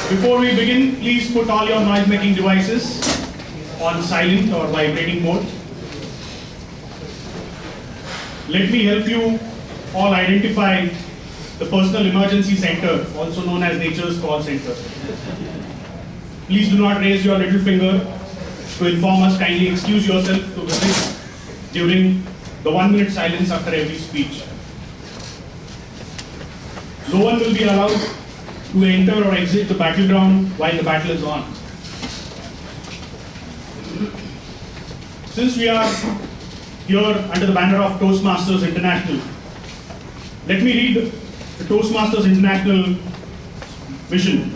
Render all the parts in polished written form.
Before we begin, please put all your noise-making devices on silent or vibrating mode. Let me help you all identify the Personal Emergency Center, also known as Nature's Call Center. Please do not raise your little finger to inform us. Kindly excuse yourself to visit during the 1-minute silence after every speech. No one will be allowed to enter or exit the battleground while the battle is on. Since we are here under the banner of Toastmasters International, let me read the Toastmasters International vision.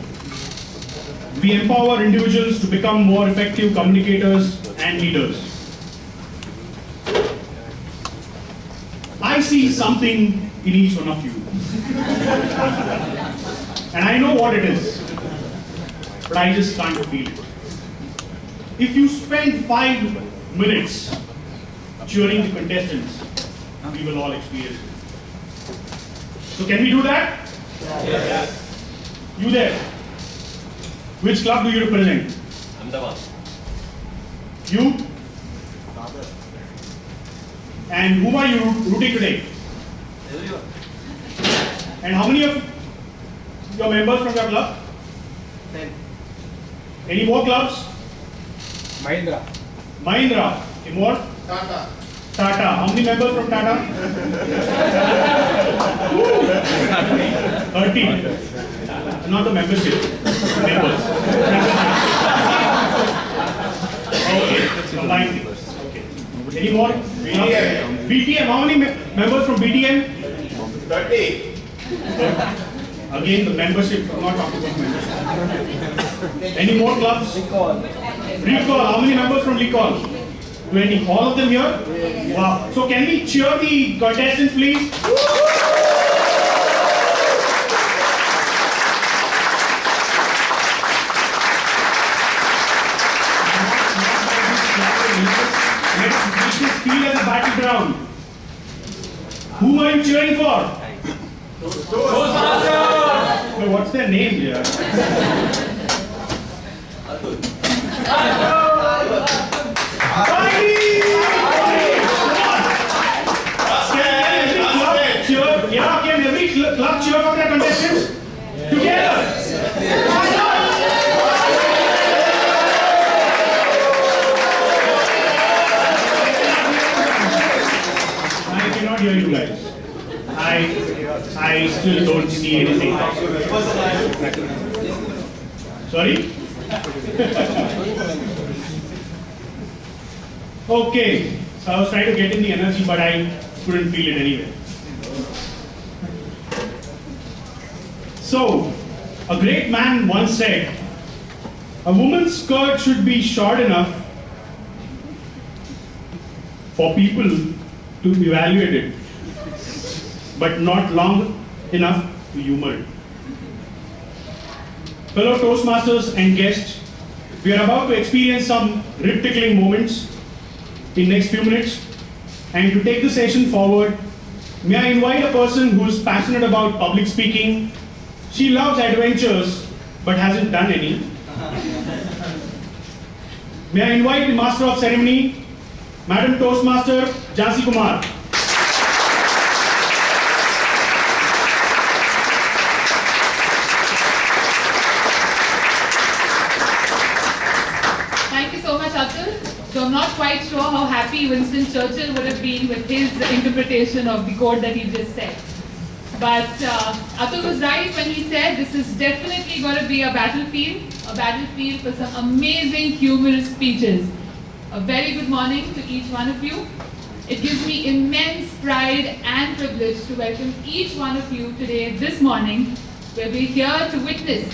We empower individuals to become more effective communicators and leaders. I see something in each one of you. And I know what it is, but I just can't feel it. If you spend 5 minutes cheering the contestants, we will all experience it. So can we do that? Yes. You there? Which club do you represent? Ahmedabad. You? And whom are you rooting today? Everyone. And how many of your members from your club? 10. Any more clubs? Mahindra. Mahindra. Any more? Tata. Tata. How many members from Tata? 13. Not the membership. Members. Okay. Combined. Okay. Any more? BTM. BTM. How many members from BTM? 30. Again, the membership. I'm not talking about membership. Any more clubs? Recall. How many members from Recall? 20. All of them here? Wow. So can we cheer the contestants, please? Let's just feel as a battleground. Who are you cheering for? Toastmasters. So what's their name here? Can every club cheer for their contestants? Together! I cannot hear you guys. I still don't see anything. Sorry? Okay. So I was trying to get in the energy, but I couldn't feel it anyway. So, a great man once said, a woman's skirt should be short enough for people to evaluate it, but not long enough to humor it. Fellow Toastmasters and guests, we are about to experience some rib-tickling moments in next few minutes. And to take the session forward, may I invite a person who is passionate about public speaking. She loves adventures, but hasn't done any. May I invite the Master of Ceremony, Madam Toastmaster, Jansi Kumar. Thank you so much, Atul. So I'm not quite sure how happy Winston Churchill would have been with his interpretation of the quote that he just said. But Atul was right when he said this is definitely going to be a battlefield for some amazing humorous speeches. A very good morning to each one of you. It gives me immense pride and privilege to welcome each one of you today, this morning, where we're here to witness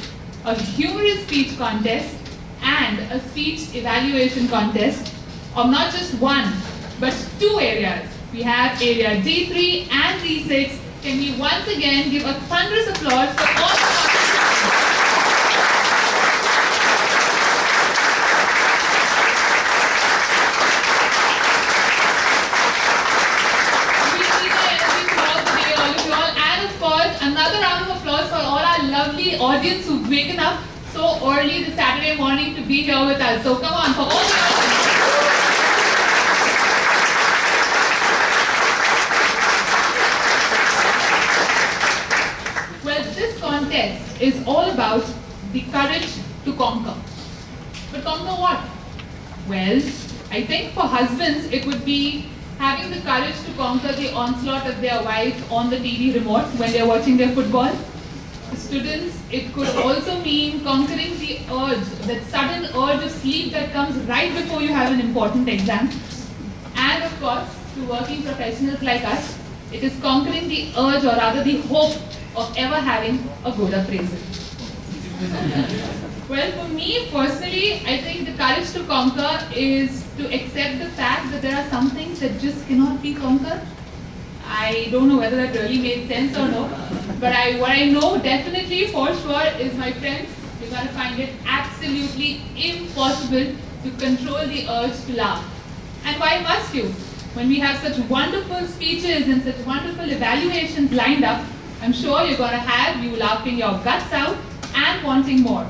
a humorous speech contest and a speech evaluation contest of not just one, but 2 areas. We have area D3 and D6. Can we once again give a thunderous applause for all the We see the energy throughout the day, all of you all. And of course, another round of applause for all our lovely audience who've waken up so early this Saturday morning to be here with us. So come on, for all the Well, this contest is all about the courage to conquer. But conquer what? Well, I think for husbands it would be having the courage to conquer the onslaught of their wife on the TV remote when they're watching their football. For students, it could also mean conquering the urge, that sudden urge of sleep that comes right before you have an important exam. And of course, to working professionals like us, it is conquering the urge, or rather the hope, of ever having a good appraisal. Well, for me personally, I think the courage to conquer is to accept the fact that there are some things that just cannot be conquered. I don't know whether that really made sense or no, but what I know definitely for sure is, my friends, you're going to find it absolutely impossible to control the urge to laugh. And why must you? When we have such wonderful speeches and such wonderful evaluations lined up, I'm sure you're going to have you laughing your guts out and wanting more.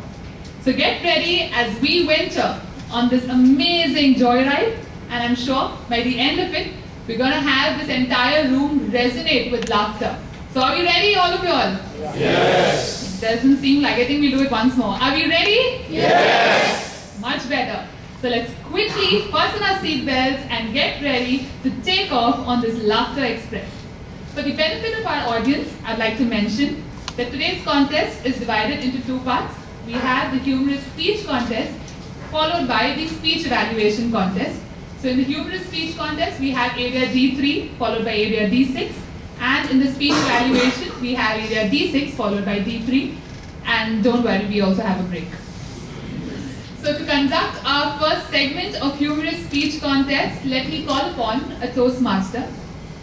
So get ready as we venture on this amazing joyride, and I'm sure by the end of it, we're going to have this entire room resonate with laughter. So are we ready, all of you all? Yes. It doesn't seem like. I think we'll do it once more. Are we ready? Yes. Much better. So let's quickly fasten our seatbelts and get ready to take off on this laughter express. For the benefit of our audience, I'd like to mention that today's contest is divided into two parts. We have the humorous speech contest followed by the speech evaluation contest. So in the humorous speech contest, we have area D3 followed by area D6. And in the speech evaluation, we have area D6 followed by D3. And don't worry, we also have a break. So to conduct our first segment of humorous speech contest, let me call upon a Toastmaster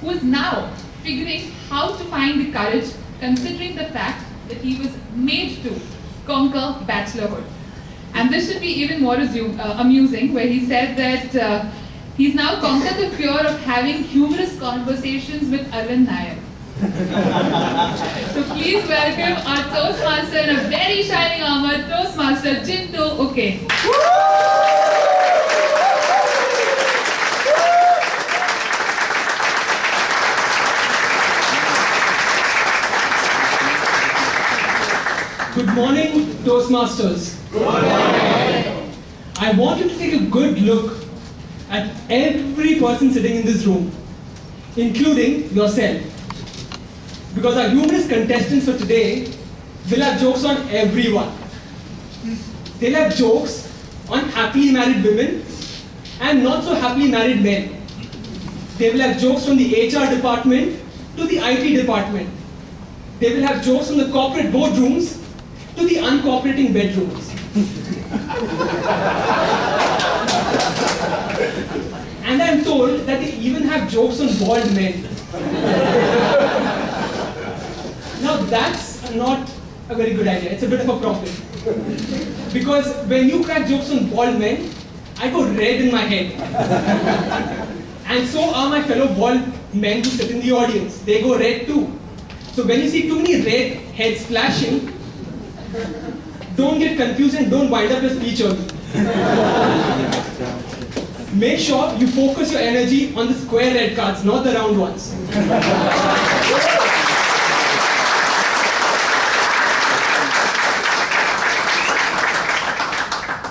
who is now figuring how to find the courage, considering the fact that he was made to conquer bachelorhood. And this should be even more amusing, where he said that he's now conquered the fear of having humorous conversations with Arvind Nair. So please welcome our Toastmaster in a very shining armor, Toastmaster Jinto Okay. Good morning, Toastmasters. Good morning. I want you to take a good look at every person sitting in this room, including yourself. Because our humorous contestants for today will have jokes on everyone. They'll have jokes on happily married women and not so happily married men. They will have jokes from the HR department to the IT department. They will have jokes from the corporate boardrooms to the uncooperating bedrooms. And I'm told that they even have jokes on bald men. Now that's not a very good idea. It's a bit of a problem. Because when you crack jokes on bald men, I go red in my head. And so are my fellow bald men who sit in the audience. They go red too. So when you see too many red heads flashing, don't get confused and don't wind up your speech early. Make sure you focus your energy on the square red cards, not the round ones.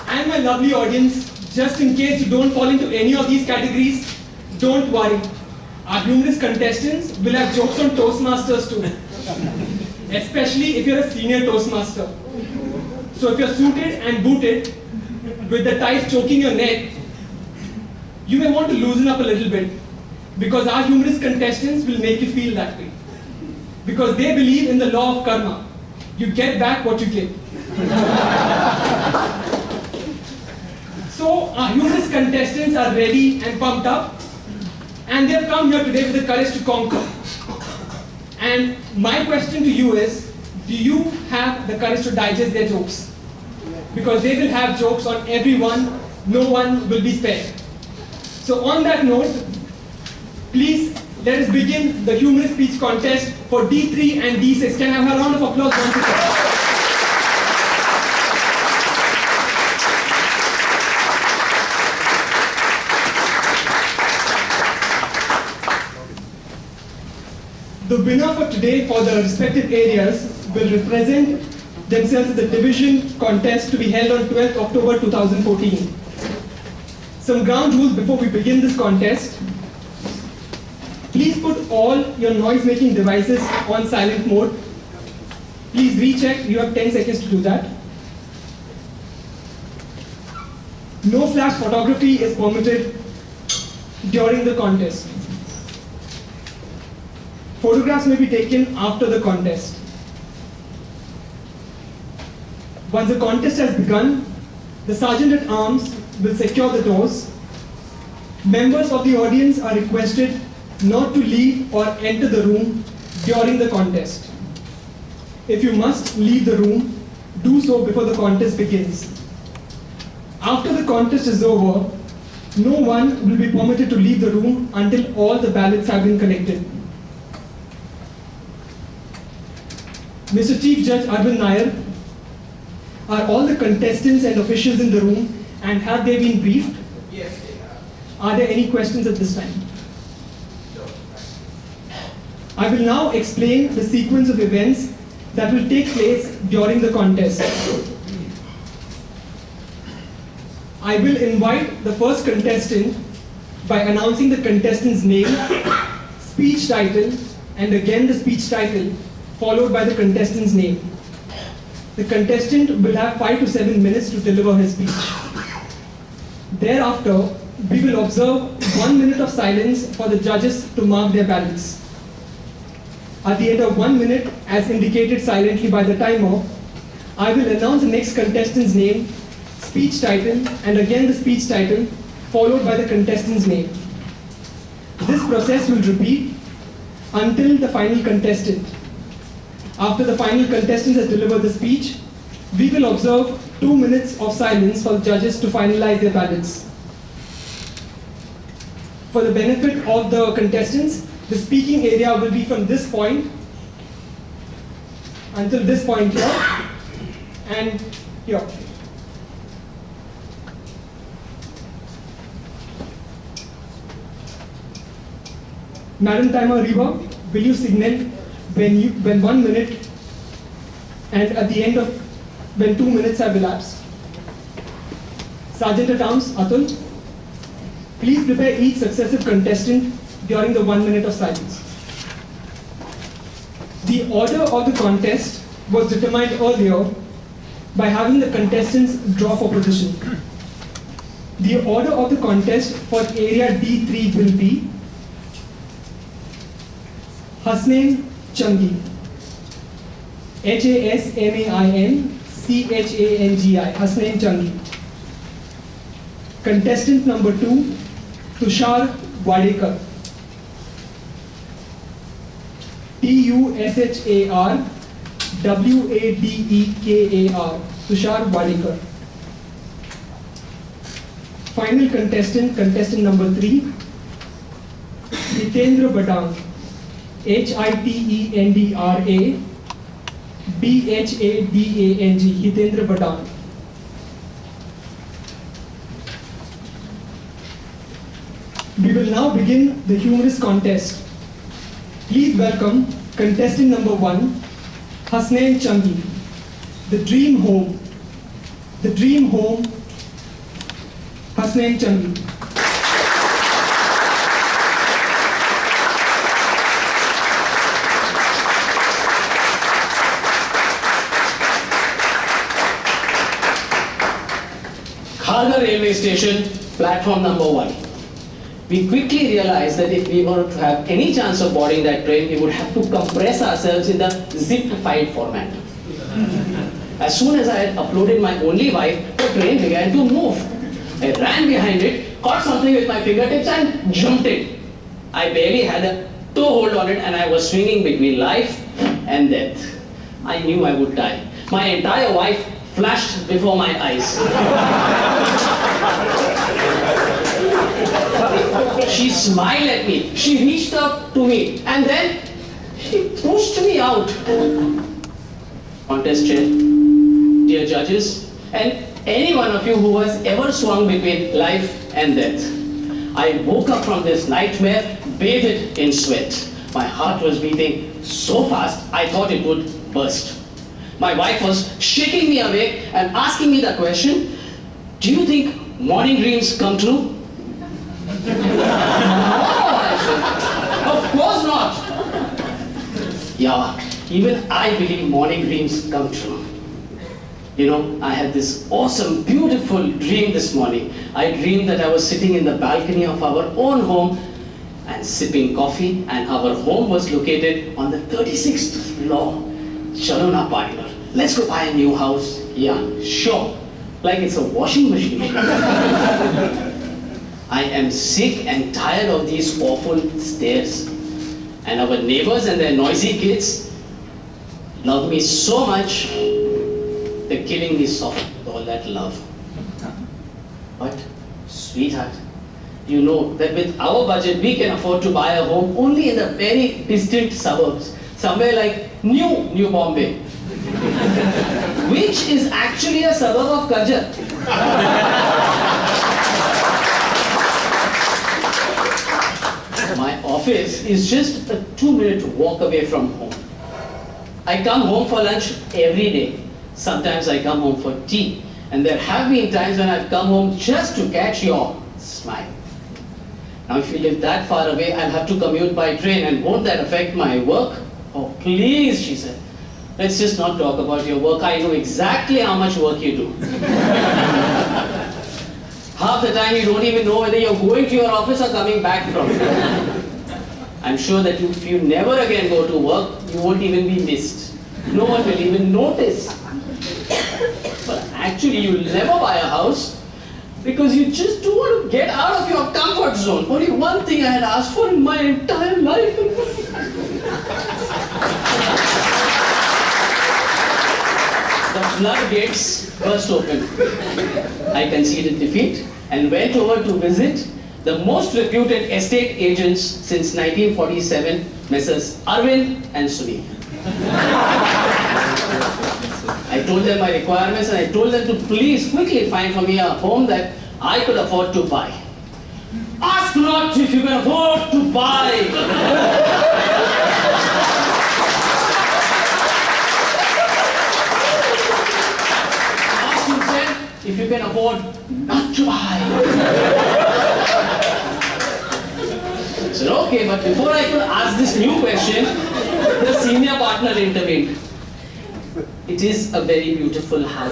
And my lovely audience, just in case you don't fall into any of these categories, don't worry. Our humorous contestants will have jokes on Toastmasters too. Especially if you're a senior Toastmaster. So if you're suited and booted, with the ties choking your neck, you may want to loosen up a little bit, because our humorous contestants will make you feel that way. Because they believe in the law of karma. You get back what you give. So our humorous contestants are ready and pumped up, and they've come here today with the courage to conquer. And my question to you is, do you have the courage to digest their jokes? Because they will have jokes on everyone, no one will be spared. So on that note, please let us begin the humorous speech contest for D3 and D6. Can I have a round of applause once again? today for the respective areas will represent themselves in the division contest to be held on 12th October 2014. Some ground rules before we begin this contest. Please put all your noise-making devices on silent mode. Please recheck, you have 10 seconds to do that. No flash photography is permitted during the contest. Photographs may be taken after the contest. Once the contest has begun, the Sergeant at Arms will secure the doors. Members of the audience are requested not to leave or enter the room during the contest. If you must leave the room, do so before the contest begins. After the contest is over, no one will be permitted to leave the room until all the ballots have been collected. Mr. Chief Judge Arvind Nair, are all the contestants and officials in the room, and have they been briefed? Yes, they have. Are there any questions at this time? I will now explain the sequence of events that will take place during the contest. I will invite the first contestant by announcing the contestant's name, speech title, and again the speech title, followed by the contestant's name. The contestant will have 5 to 7 minutes to deliver his speech. Thereafter, we will observe 1 minute of silence for the judges to mark their ballots. At the end of 1 minute, as indicated silently by the timer, I will announce the next contestant's name, speech title, and again the speech title, followed by the contestant's name. This process will repeat until the final contestant. After the final contestant has delivered the speech, we will observe 2 minutes of silence for the judges to finalize their ballots. For the benefit of the contestants, the speaking area will be from this point until this point here and here. Madam Timer Reba, will you signal when 1 minute and at the end of when 2 minutes have elapsed? Sergeant at Arms Atul, please prepare each successive contestant during the 1 minute of silence. The order of the contest was determined earlier by having the contestants draw for position. The order of the contest for area D3 will be Hasnain Changi, Hasnain-Changi, Hasnain Changi. Contestant number 2, Tushar Wadekar, Tushar Tushar Wadekar. Final contestant, contestant number 3, Hitendra Badang, Hitendra Badang, Hitendra Badang. We will now begin the humorous contest. Please welcome contestant number 1, Hasnain Changi, The Dream Home. The Dream Home, Hasnain Changi. Kharghar railway station, platform number 1. We quickly realized that if we were to have any chance of boarding that train, we would have to compress ourselves in the zipped file format. As soon as I had uploaded my only wife, the train began to move. I ran behind it, caught something with my fingertips and jumped it. I barely had a toe hold on it and I was swinging between life and death. I knew I would die. My entire life flashed before my eyes. She smiled at me, she reached up to me, and then she pushed me out. Contest chair, dear judges, and any one of you who has ever swung between life and death. I woke up from this nightmare bathed in sweat. My heart was beating so fast I thought it would burst. My wife was shaking me awake and asking me the question, do you think morning dreams come true? No, I said, of course not. Yeah, even I believe morning dreams come true. You know, I had this awesome, beautiful dream this morning. I dreamed that I was sitting in the balcony of our own home and sipping coffee, and our home was located on the 36th floor. Chalo na partner, let's go buy a new house. Yeah, sure. Like it's a washing machine. I am sick and tired of these awful stairs. And our neighbors and their noisy kids love me so much, they're killing me soft with all that love. But, sweetheart, you know that with our budget, we can afford to buy a home only in the very distant suburbs, somewhere like New Bombay, which is actually a suburb of Kajat. My office is just a 2-minute walk away from home. I come home for lunch every day. Sometimes I come home for tea. And there have been times when I've come home just to catch your smile. Now if you live that far away, I'll have to commute by train, and won't that affect my work? Oh please, she said. Let's just not talk about your work. I know exactly how much work you do. Half the time you don't even know whether you're going to your office or coming back from it. I'm sure that if you never again go to work, you won't even be missed. No one will even notice. But actually you'll never buy a house because you just don't want to get out of your comfort zone. Only one thing I had asked for in my entire life. The floodgates burst open. I conceded defeat and went over to visit the most reputed estate agents since 1947, Messrs. Arvind and Sunil. I told them my requirements and I told them to please quickly find for me a home that I could afford to buy. Ask not if you can afford to buy. If you can afford not to buy. I said, okay, but before I could ask this new question, the senior partner intervened. It is a very beautiful house.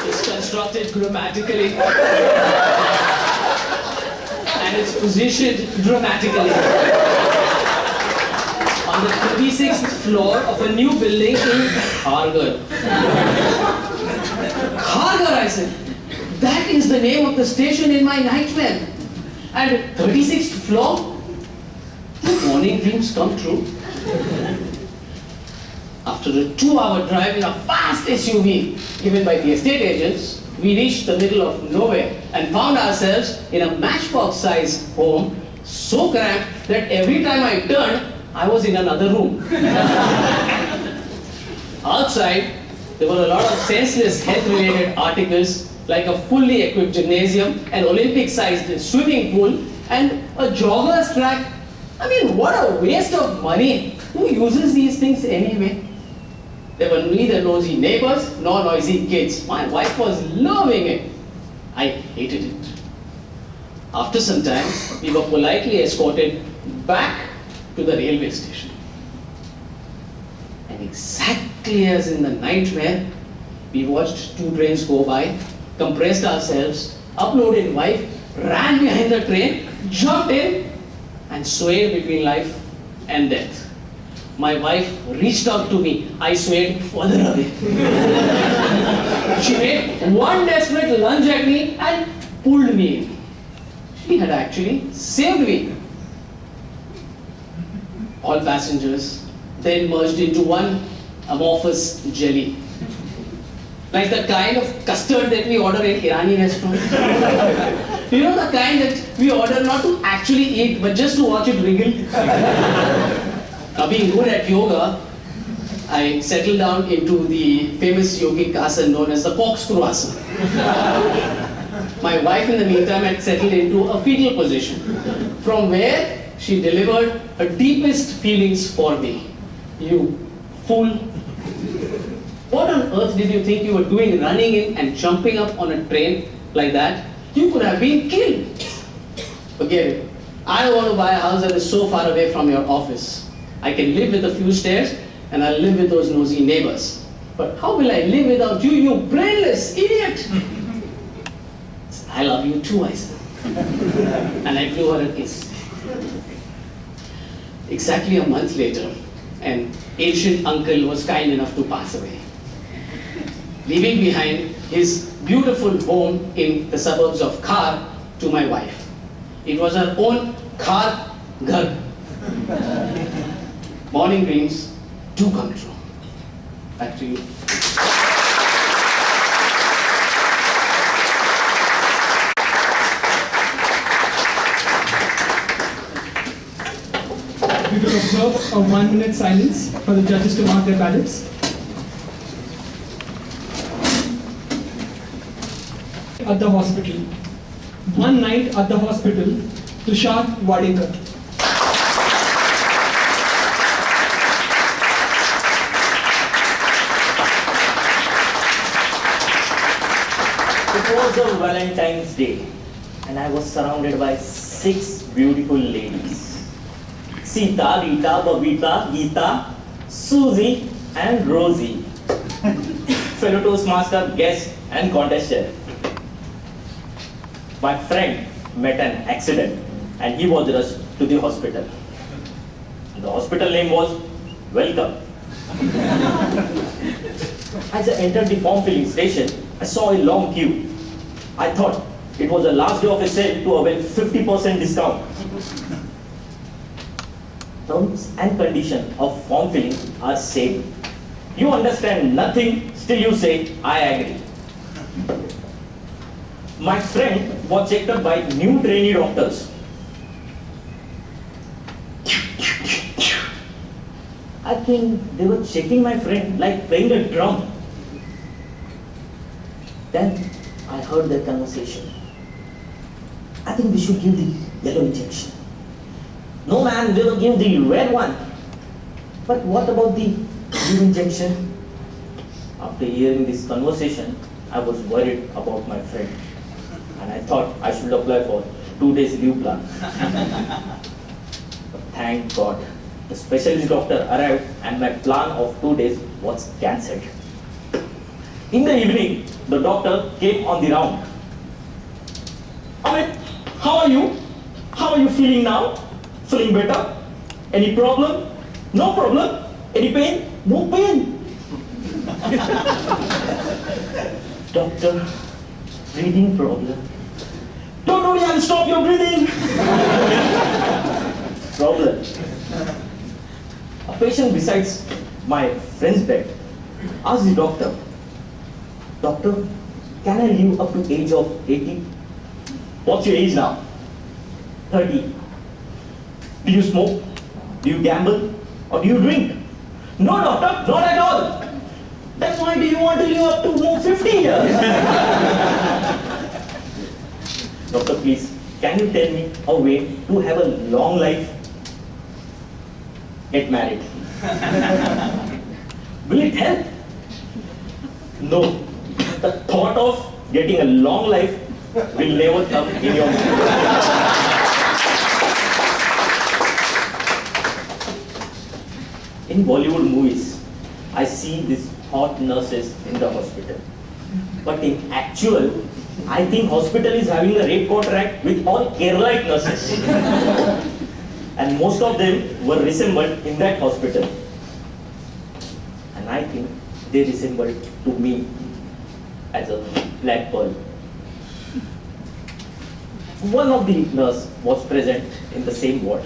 It's constructed grammatically and it's positioned dramatically on the 36th floor of a new building in Kharghar. Kharghar, I said. That is the name of the station in my nightmare. And 36th floor? Do morning dreams come true? After a 2-hour drive in a fast SUV given by the estate agents, we reached the middle of nowhere and found ourselves in a matchbox-sized home, so cramped that every time I turned, I was in another room. Outside, there were a lot of senseless health-related articles like a fully equipped gymnasium, an Olympic-sized swimming pool, and a jogger's track. I mean, what a waste of money. Who uses these things anyway? There were neither nosy neighbors nor noisy kids. My wife was loving it. I hated it. After some time, we were politely escorted back to the railway station. And exactly as in the nightmare, we watched 2 trains go by, compressed ourselves, uploaded wife, ran behind the train, jumped in, and swayed between life and death. My wife reached out to me. I swayed further away. She made one desperate lunge at me and pulled me in. She had actually saved me. All passengers then merged into one amorphous jelly. Like the kind of custard that we order in Irani restaurants. You know, the kind that we order not to actually eat, but just to watch it wriggle. Now, being good at yoga, I settled down into the famous yogic asana known as the corkscrew asana. My wife in the meantime had settled into a fetal position, from where she delivered her deepest feelings for me. You fool. What on earth did you think you were doing running in and jumping up on a train like that? You could have been killed. Forget it. I want to buy a house that is so far away from your office. I can live with a few stairs and I'll live with those nosy neighbors. But how will I live without you, you brainless idiot? I love you too, I said. And I blew her a kiss. Exactly a month later, an ancient uncle was kind enough to pass away, leaving behind his beautiful home in the suburbs of Khar to my wife. It was her own Khar ghar. Morning dreams do come true. Back to you. We will observe a 1 minute silence for the judges to mark their ballots. At the hospital. One night at the hospital, Tushar Wadekar. It was a Valentine's Day, and I was surrounded by 6 beautiful ladies. Sita, Rita, Babita, Geeta, Susie, and Rosie. Fellow Toastmaster guest and contestant. My friend met an accident and he was rushed to the hospital. The hospital name was Welcome. As I entered the form filling station, I saw a long queue. I thought it was the last day of a sale to avail 50% discount. Terms and conditions of form filling are same. You understand nothing, still you say, I agree. My friend was checked up by new trainee doctors. I think they were checking my friend like playing a drum. Then I heard their conversation. I think we should give the yellow injection. No man, we will give the red one. But what about the blue injection? After hearing this conversation, I was worried about my friend. And I thought I should apply for 2 days leave plan. But thank God, the specialist doctor arrived and my plan of 2 days was cancelled. In the evening, the doctor came on the round. Amit, how are you? How are you feeling now? Feeling better? Any problem? No problem. Any pain? No pain. Doctor, breathing problem. Don't worry, I'll stop your breathing. Problem. A patient besides my friend's bed asked the doctor, Doctor, can I live up to age of 80? What's your age now? 30. Do you smoke? Do you gamble? Or do you drink? No, doctor, not at all. Then why do you want to live up to more 50 years? Doctor, please, can you tell me a way to have a long life? Get married. Will it help? No. The thought of getting a long life will never come in your mind. In Bollywood movies, I see these hot nurses in the hospital. But in actual, I think hospital is having a rape contract with all Keralite nurses. And most of them were resembled in that hospital. And I think they resembled to me as a black pearl. One of the nurses was present in the same ward.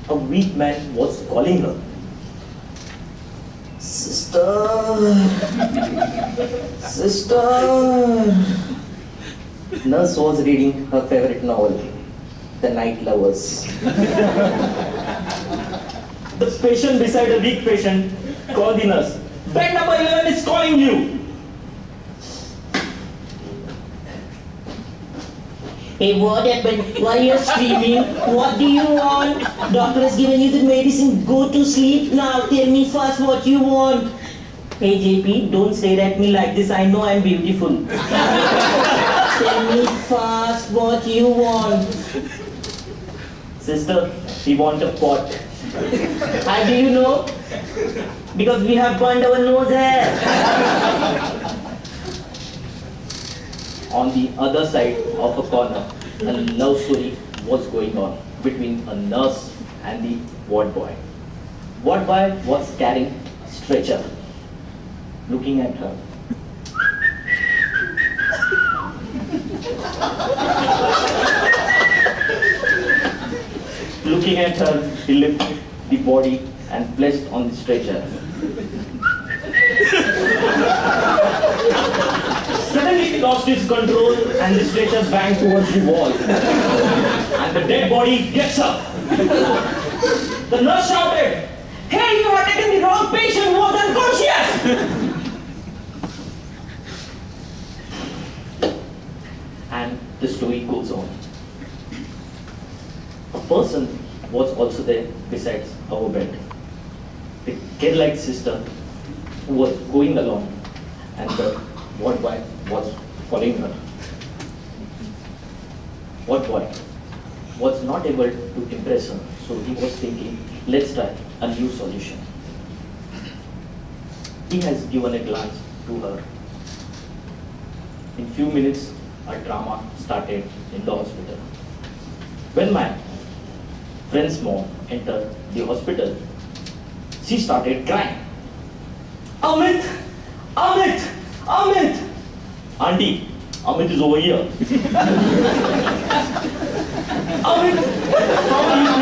A weak man was calling her. Sister, sister. Nurse was reading her favorite novel, The Night Lovers. The patient beside a weak patient called the nurse. Bed number 11 is calling you. Hey, what happened? Why are you screaming? What do you want? Doctor has given you the medicine. Go to sleep now. Tell me first what you want. Hey, JP, don't stare at me like this. I know I'm beautiful. Tell me fast what you want. Sister, she wants a pot. How do you know? Because we have burned our nose hair. On the other side of a corner, a love story was going on between a nurse and the ward boy. Ward boy was carrying a stretcher, looking at her. Looking at her, he lifted the body and placed on the stretcher. Suddenly he lost his control and the stretcher banged towards the wall. And the dead body gets up. The nurse shouted, "Hey, you have taken the wrong patient who was unconscious!" And the story goes on. A person was also there besides our bed. The kid-like sister who was going along and the ward boy was following her. Ward boy was not able to impress her, so he was thinking, let's try a new solution. He has given a glance to her. In few minutes, a drama started in the hospital. When my friend's mom entered the hospital, she started crying. Amit! Amit! Amit! Auntie, Amit is over here. Amit! How are you?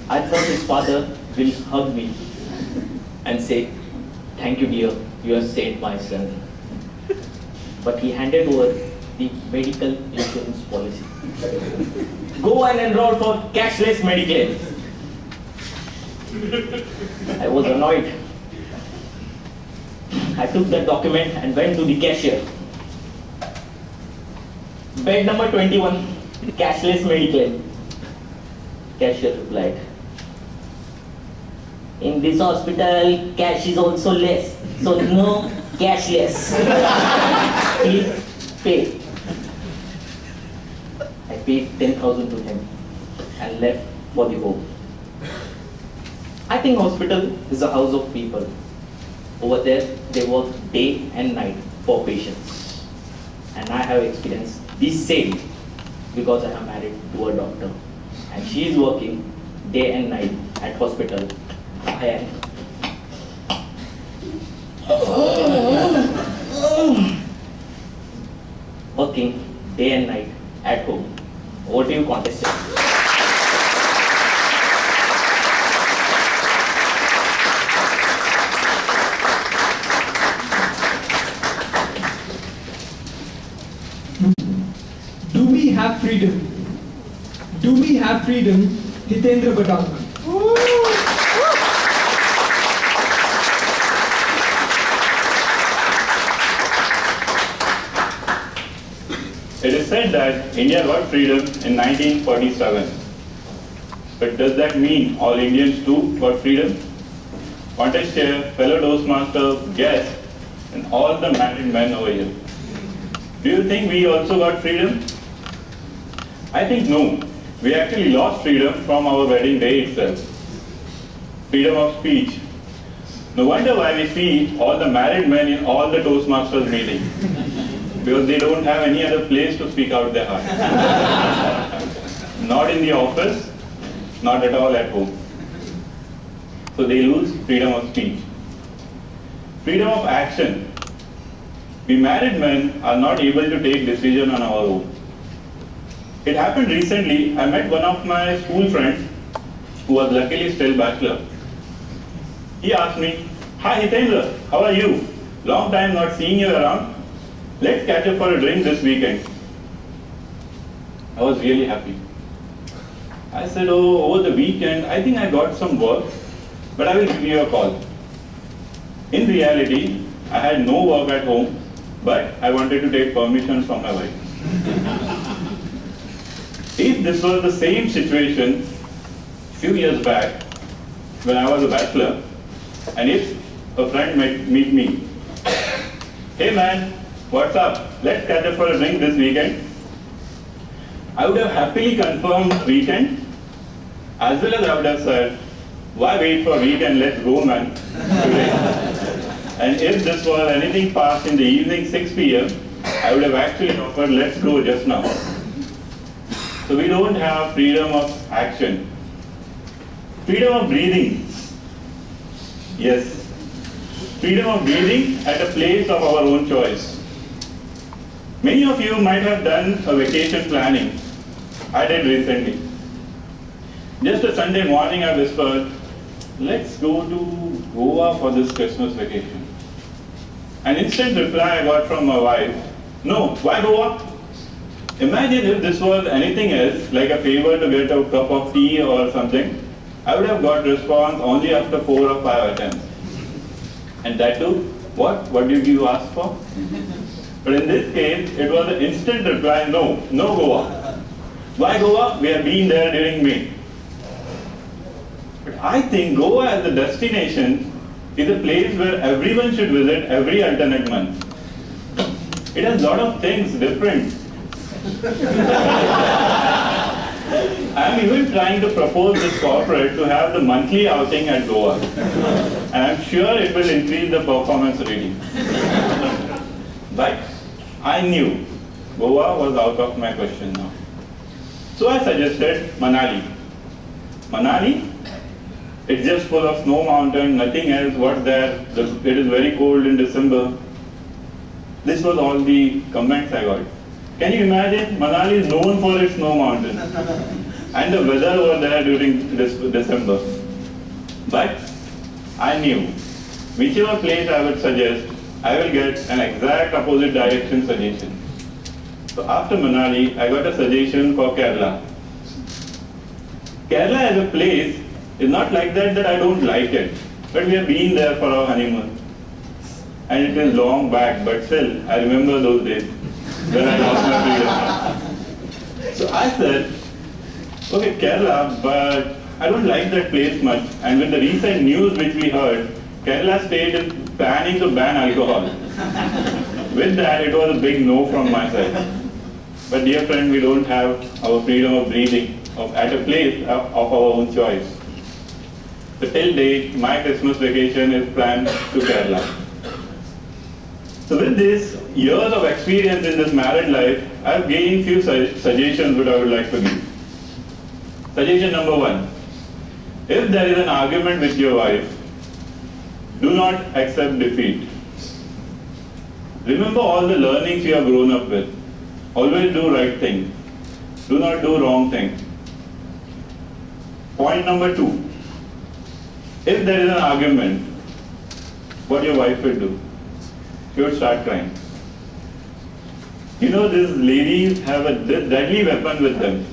I thought his father will hug me and say, "Thank you, dear, you have saved my son." But he handed over the medical insurance policy. Go and enroll for cashless Medicare. I was annoyed. I took that document and went to the cashier. Bed number 21, cashless Medicare. Cashier replied, "In this hospital, cash is also less, so no cashless. Please pay." I paid 10,000 to him and left for the home. I think hospital is a house of people. Over there, they work day and night for patients. And I have experienced the same because I am married to a doctor. And she is working day and night at hospital. I am working day and night at home. Over to you, contestant. Do we have freedom? Do we have freedom? Hitendra Badanga. It is said that India got freedom in 1947. But does that mean all Indians too got freedom? Contest chair, fellow Toastmaster, guest, and all the married men over here. Do you think we also got freedom? I think no. We actually lost freedom from our wedding day itself. Freedom of speech. No wonder why we see all the married men in all the Toastmasters meetings. Because they don't have any other place to speak out their heart. Not in the office, not at all at home. So they lose freedom of speech. Freedom of action. We married men are not able to take decision on our own. It happened recently. I met one of my school friends who was luckily still bachelor. He asked me, "Hi Hitendra, how are you? Long time not seeing you around. Let's catch up for a drink this weekend." I was really happy. I said, "Oh, over the weekend, I think I got some work, but I will give you a call." In reality, I had no work at home, but I wanted to take permission from my wife. If this was the same situation few years back when I was a bachelor, and if a friend might meet me, hey man, what's up? Let's catch up for a drink this weekend. I would have happily confirmed weekend, as well as I would have said, why wait for weekend, let's go man, today. And if this was anything past in the evening, 6 p.m., I would have actually offered, let's go just now. So we don't have freedom of action. Freedom of breathing. Yes. Freedom of breathing at a place of our own choice. Many of you might have done a vacation planning. I did recently. Just a Sunday morning I whispered, let's go to Goa for this Christmas vacation. An instant reply I got from my wife, no, why Goa? Imagine if this was anything else, like a favor to get a cup of tea or something, I would have got response only after 4 or 5 attempts. And that too, what? What did you ask for? But in this case, it was an instant reply, no, no Goa. Why Goa? We have been there during May. But I think Goa as a destination is a place where everyone should visit every alternate month. It has a lot of things different. I am even trying to propose this corporate to have the monthly outing at Goa. And I am sure it will increase the performance rating. But I knew Goa was out of my question now. So I suggested Manali. Manali? It's just full of snow mountain, nothing else. What's there? It is very cold in December. This was all the comments I got. Can you imagine? Manali is known for its snow mountain. And the weather over there during December. But I knew whichever place I would suggest, I will get an exact opposite direction suggestion. So after Manali, I got a suggestion for Kerala. Kerala as a place is not like that I don't like it. But we have been there for our honeymoon. And it is long back, but still, I remember those days when I lost my freedom. So I said, okay, Kerala, but I don't like that place much. And with the recent news which we heard, Kerala state is planning to ban alcohol. With that, it was a big no from my side. But dear friend, we don't have our freedom of breathing at a place of our own choice. So till date, my Christmas vacation is planned to Kerala. So with this years of experience in this married life, I have gained few suggestions which I would like to give. Suggestion number 1. If there is an argument with your wife, do not accept defeat. Remember all the learnings you have grown up with. Always do right thing. Do not do wrong thing. Point number 2. If there is an argument, what your wife will do? She would start crying. You know, these ladies have this deadly weapon with them.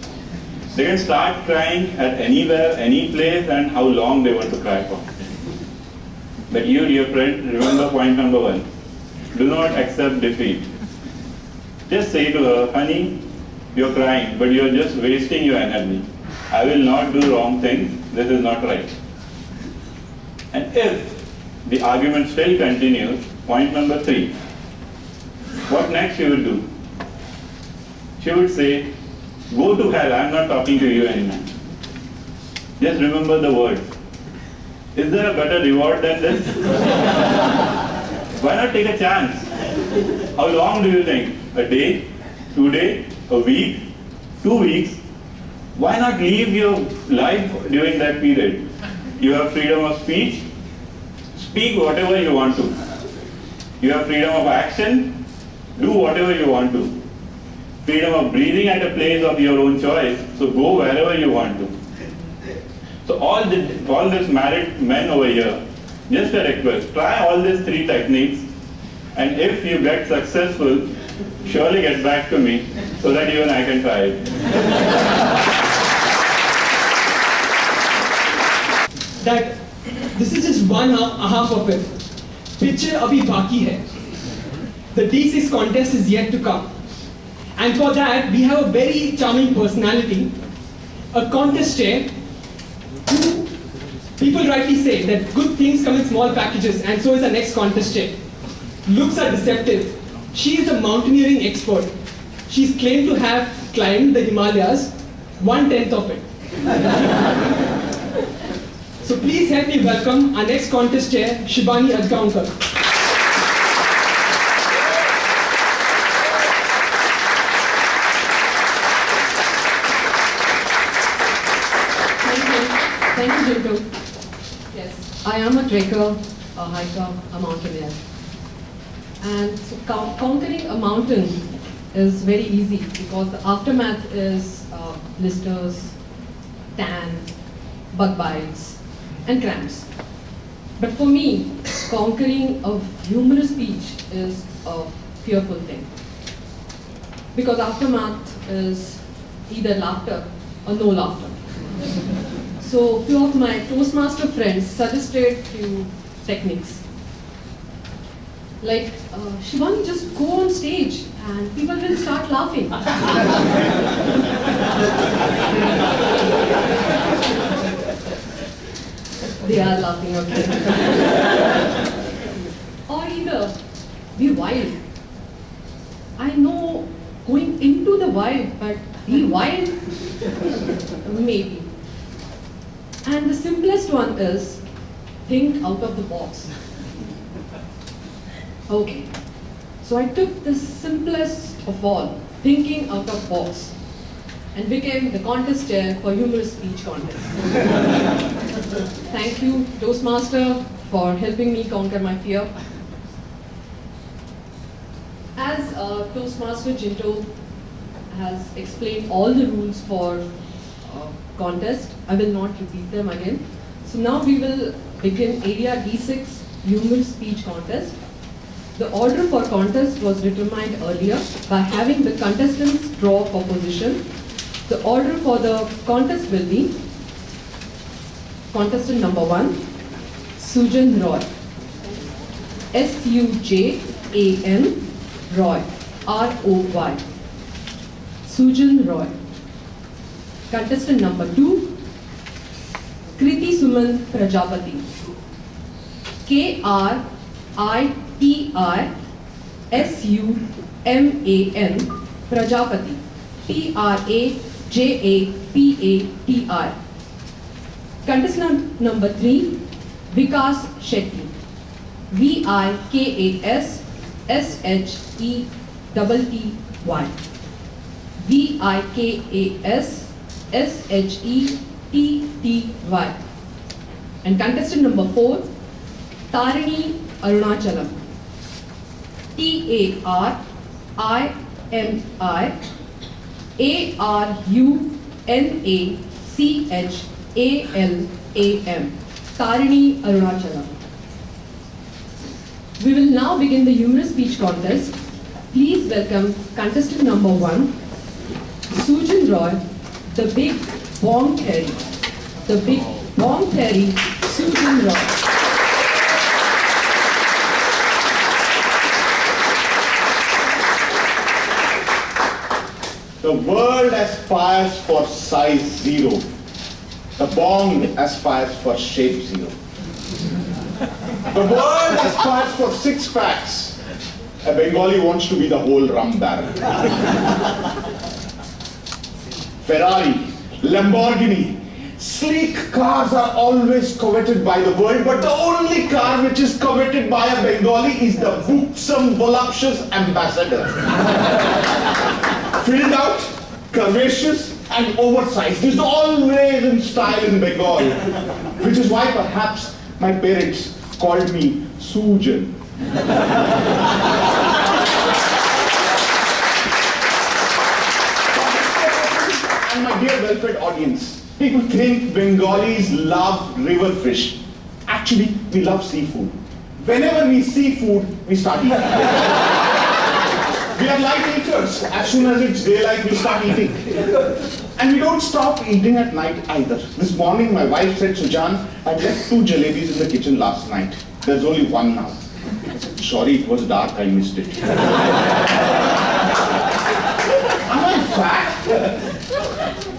They can start crying at anywhere, any place, and how long they want to cry for. But you, dear friend, remember point number 1. Do not accept defeat. Just say to her, honey, you're crying, but you're just wasting your energy. I will not do wrong things. This is not right. And if the argument still continues, point number 3. What next she will do? She would say, go to hell, I am not talking to you anymore. Just remember the words. Is there a better reward than this? Why not take a chance? How long do you think? A day? 2 days? A week? 2 weeks? Why not leave your life during that period? You have freedom of speech. Speak whatever you want to. You have freedom of action. Do whatever you want to. Freedom of breathing at a place of your own choice. So go wherever you want to. So all these married men over here, just a request, try all these 3 techniques, and if you get successful, surely get back to me so that even I can try it. That this is just one half of it. picture abhi baki hai. The D6 contest is yet to come. And for that, we have a very charming personality, a contest chair, who people rightly say that good things come in small packages, and so is our next contest chair. Looks are deceptive. She is a mountaineering expert. She's claimed to have climbed the Himalayas, 1/10 of it. So please help me welcome our next contest chair, Shibani Adgaonkar. Thank you, Jinto. Yes, I am a trekker, a hiker, a mountaineer. And so conquering a mountain is very easy because the aftermath is blisters, tan, bug bites, and cramps. But for me, conquering a humorous speech is a fearful thing. Because aftermath is either laughter or no laughter. So few of my Toastmaster friends suggested few techniques. Like, Shivani, just go on stage and people will start laughing. They are laughing, okay. Or either, be wild. I know going into the wild, but be wild? Maybe. And the simplest one is, think out of the box. Okay, so I took the simplest of all, thinking out of box, and became the contest chair for humorous speech contest. Thank you, Toastmaster, for helping me conquer my fear. As Toastmaster Jinto has explained all the rules for contest, I will not repeat them again. So now we will begin Area D6 humorous speech contest. The order for contest was determined earlier by having the contestants draw for position. The order for the contest will be contestant number 1, Sujan Roy. S-U-J-A-N Roy. R-O-Y. Sujan Roy. Contestant number 2, Kriti Suman Prajapati. K-R-I-T-I-S-U-M-A-N Prajapati. P-R-A-J-A-P-A-T-I. Contestant number 3, Vikas Shetty. V-I-K-A-S-S-H-E-T-T-Y. V-I-K-A-S-S-H-E-T-T-Y. And contestant number 4, Tarini Arunachalam. T-A-R-I-N-I-A-R-U-N-A-C-H-A-L-A-M. Tarini Arunachalam. We will now begin the humorous speech contest. Please welcome contestant number 1, Sujan Roy, the Big Bong Terry. The Big Bong Terry, Sujan Roy. The world aspires for size 0. The bong aspires for shape 0. The world aspires for 6 packs. A Bengali wants to be the whole rum barrel. Ferrari, Lamborghini, sleek cars are always coveted by the world, but the only car which is coveted by a Bengali is the buxom, voluptuous ambassador. Filled out, curvaceous, and oversized. Is always in style in Bengal, which is why perhaps my parents called me Sujan. And my dear well-fed audience, people think Bengalis love river fish. Actually, we love seafood. Whenever we see food, we start eating. We are light eaters. As soon as it's daylight, we start eating. And we don't stop eating at night either. This morning, my wife said, Sujan, I left 2 jalebis in the kitchen last night. There's only 1 now. said, sorry, it was dark, I missed it. Am I fat?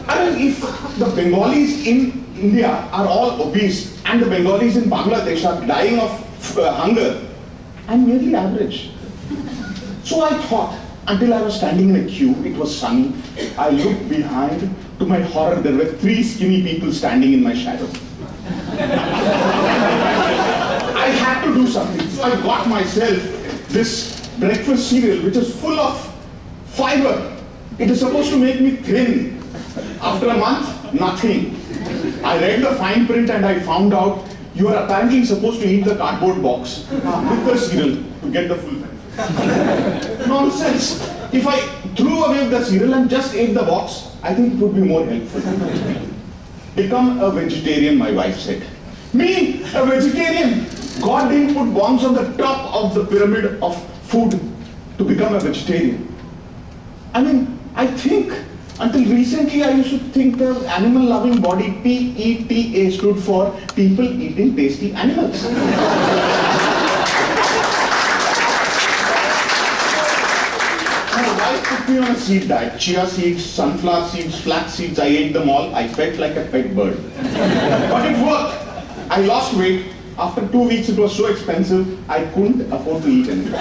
I mean, if the Bengalis in India are all obese and the Bengalis in Bangladesh are dying of hunger, I'm merely average. So I thought, until I was standing in a queue, it was sunny, I looked behind, to my horror, there were 3 skinny people standing in my shadow. I had to do something. So I got myself this breakfast cereal which is full of fiber. It is supposed to make me thin. After a month, nothing. I read the fine print and I found out you are apparently supposed to eat the cardboard box with the cereal to get the full benefit. Nonsense. If I threw away the cereal and just ate the box, I think it would be more helpful. Become a vegetarian, my wife said. Me, a vegetarian? God didn't put bombs on the top of the pyramid of food to become a vegetarian. I mean, I think, until recently I used to think the animal-loving body, PETA, stood for people eating tasty animals. My wife put me on a seed diet. Chia seeds, sunflower seeds, flax seeds, I ate them all. I felt like a pet bird. But it worked. I lost weight. After 2 weeks, it was so expensive, I couldn't afford to eat anything.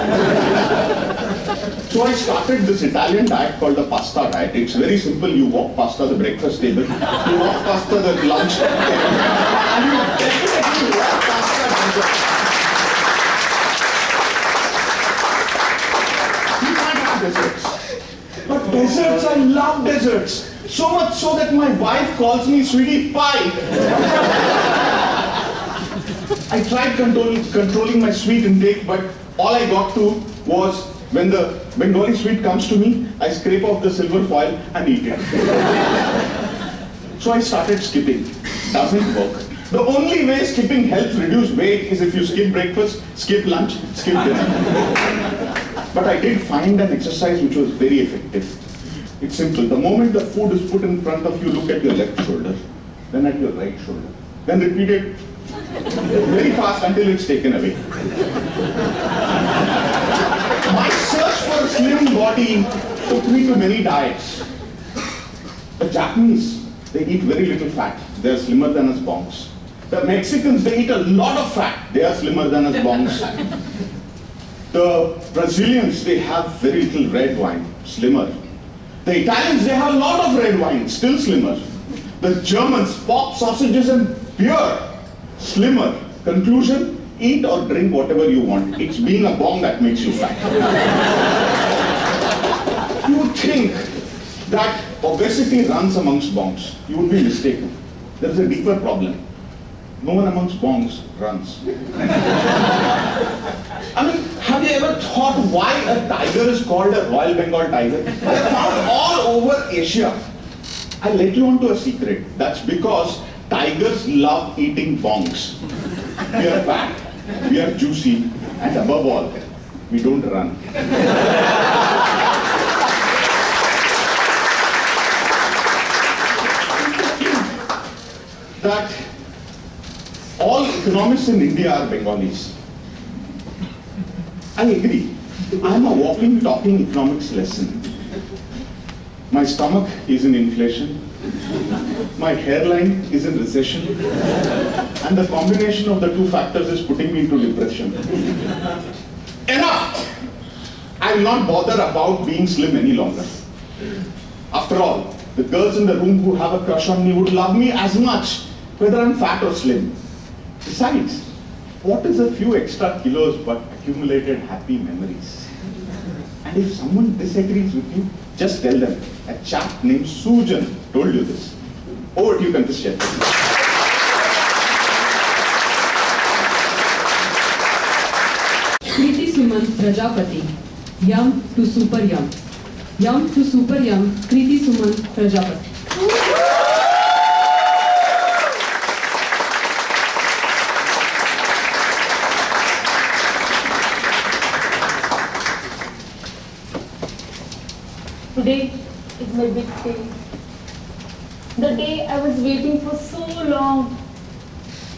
So I started this Italian diet called the pasta diet. It's very simple. You walk past the breakfast table, you walk past the lunch table, and you definitely walk past the dessert. You can't have desserts. But desserts, I love desserts. So much so that my wife calls me sweetie pie. I tried controlling my sweet intake, but all I got to was when the Bengali sweet comes to me, I scrape off the silver foil and eat it. So I started skipping. Doesn't work. The only way skipping helps reduce weight is if you skip breakfast, skip lunch, skip dinner. But I did find an exercise which was very effective. It's simple. The moment the food is put in front of you, look at your left shoulder, then at your right shoulder. Then repeat it very fast until it's taken away. My search for a slim body took me to many diets. The Japanese, they eat very little fat. They are slimmer than us bongs. The Mexicans, they eat a lot of fat. They are slimmer than us bongs. The Brazilians, they have very little red wine, slimmer. The Italians, they have a lot of red wine, still slimmer. The Germans, pork, sausages and beer, slimmer. Conclusion, eat or drink whatever you want. It's being a bong that makes you fat. You would think that obesity runs amongst bongs. You would be mistaken. There is a deeper problem. No one amongst bongs runs. I mean, have you ever thought why a tiger is called a Royal Bengal tiger? They're found all over Asia. I'll let you on to a secret. That's because tigers love eating bongs. We are fat, we are juicy, and above all, we don't run. That all economists in India are Bengalis. I agree. I am a walking, talking economics lesson. My stomach is in inflation. My hairline is in recession. And the combination of the two factors is putting me into depression. Enough! I will not bother about being slim any longer. After all, the girls in the room who have a crush on me would love me as much, whether I'm fat or slim. Besides, what is a few extra kilos but accumulated happy memories? And if someone disagrees with you, just tell them, a chap named Sujan told you this. Over to you, contestant. Kriti Suman Prajapati, Yum to Super Yum. Yum to Super Yum, Kriti Suman Prajapati. Today is my big day. The day I was waiting for so long.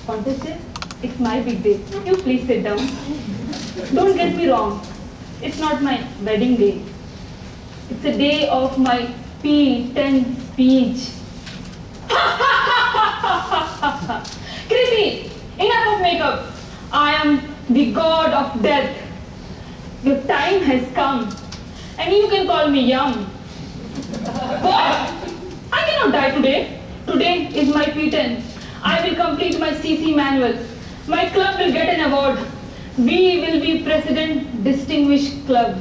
Contestant, it's my big day. You please sit down. Don't get me wrong. It's not my wedding day. It's a day of my P10 speech. Kriti, enough of makeup. I am the god of death. Your time has come. And you can call me Yum. What? I cannot die today. Today is my P10. I will complete my CC manual. My club will get an award. We will be President Distinguished Club.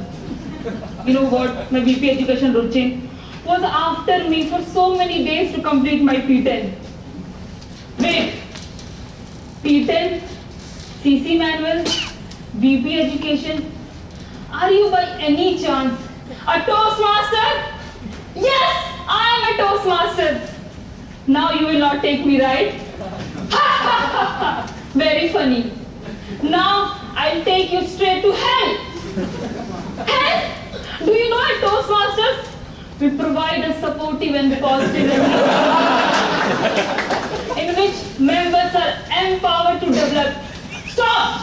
You know what? My VP Education Ruchin was after me for so many days to complete my P10. Wait. P10, CC manual, VP Education. Are you by any chance a Toastmaster? Yes, I am a Toastmaster. Now you will not take me, right? Very funny. Now I'll take you straight to hell. Hell? Do you know at Toastmasters, we provide a supportive and positive environment in which members are empowered to develop. Stop!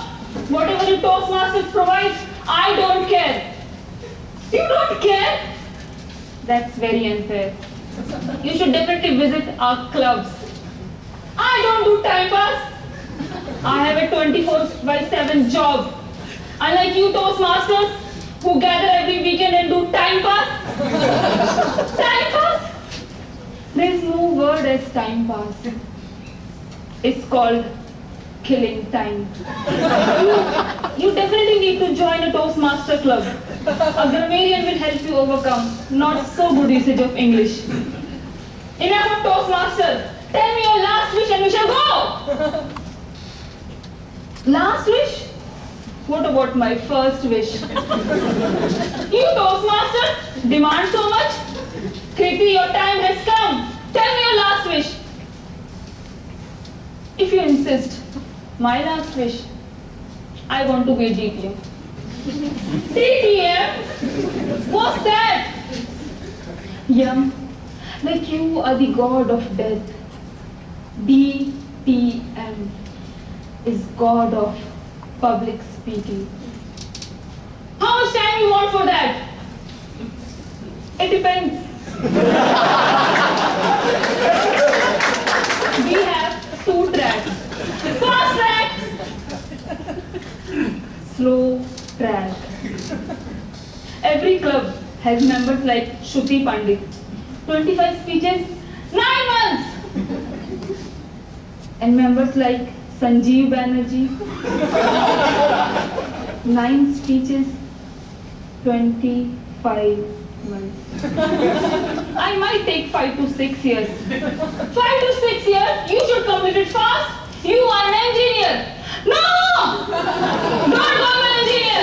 Whatever the Toastmasters provide, I don't care. You don't care? That's very unfair. You should definitely visit our clubs. I don't do time pass. I have a 24/7 job. Unlike you Toastmasters, who gather every weekend and do time pass. Time pass? There is no word as time pass. It's called killing time. You definitely need to join a Toastmaster club. A grammarian will help you overcome not so good usage of English. Enough of Toastmaster. Tell me your last wish and we shall go. Last wish? What about my first wish? You Toastmasters demand so much? Kriti, your time has come. Tell me your last wish. If you insist, my last wish, I want to be a DTM. DTM? What's that? Yum, like you are the god of death. DTM is god of public speaking. How much time you want for that? It depends. We have 2 tracks. Fast track, slow track. Every club has members like Shruti Pandit. 25 speeches, 9 months. And members like Sanjeev Banerjee. 9 speeches, 25 months. I might take 5 to 6 years. 5 to 6 years? You should complete it fast. You are an engineer. No! Don't call me an engineer.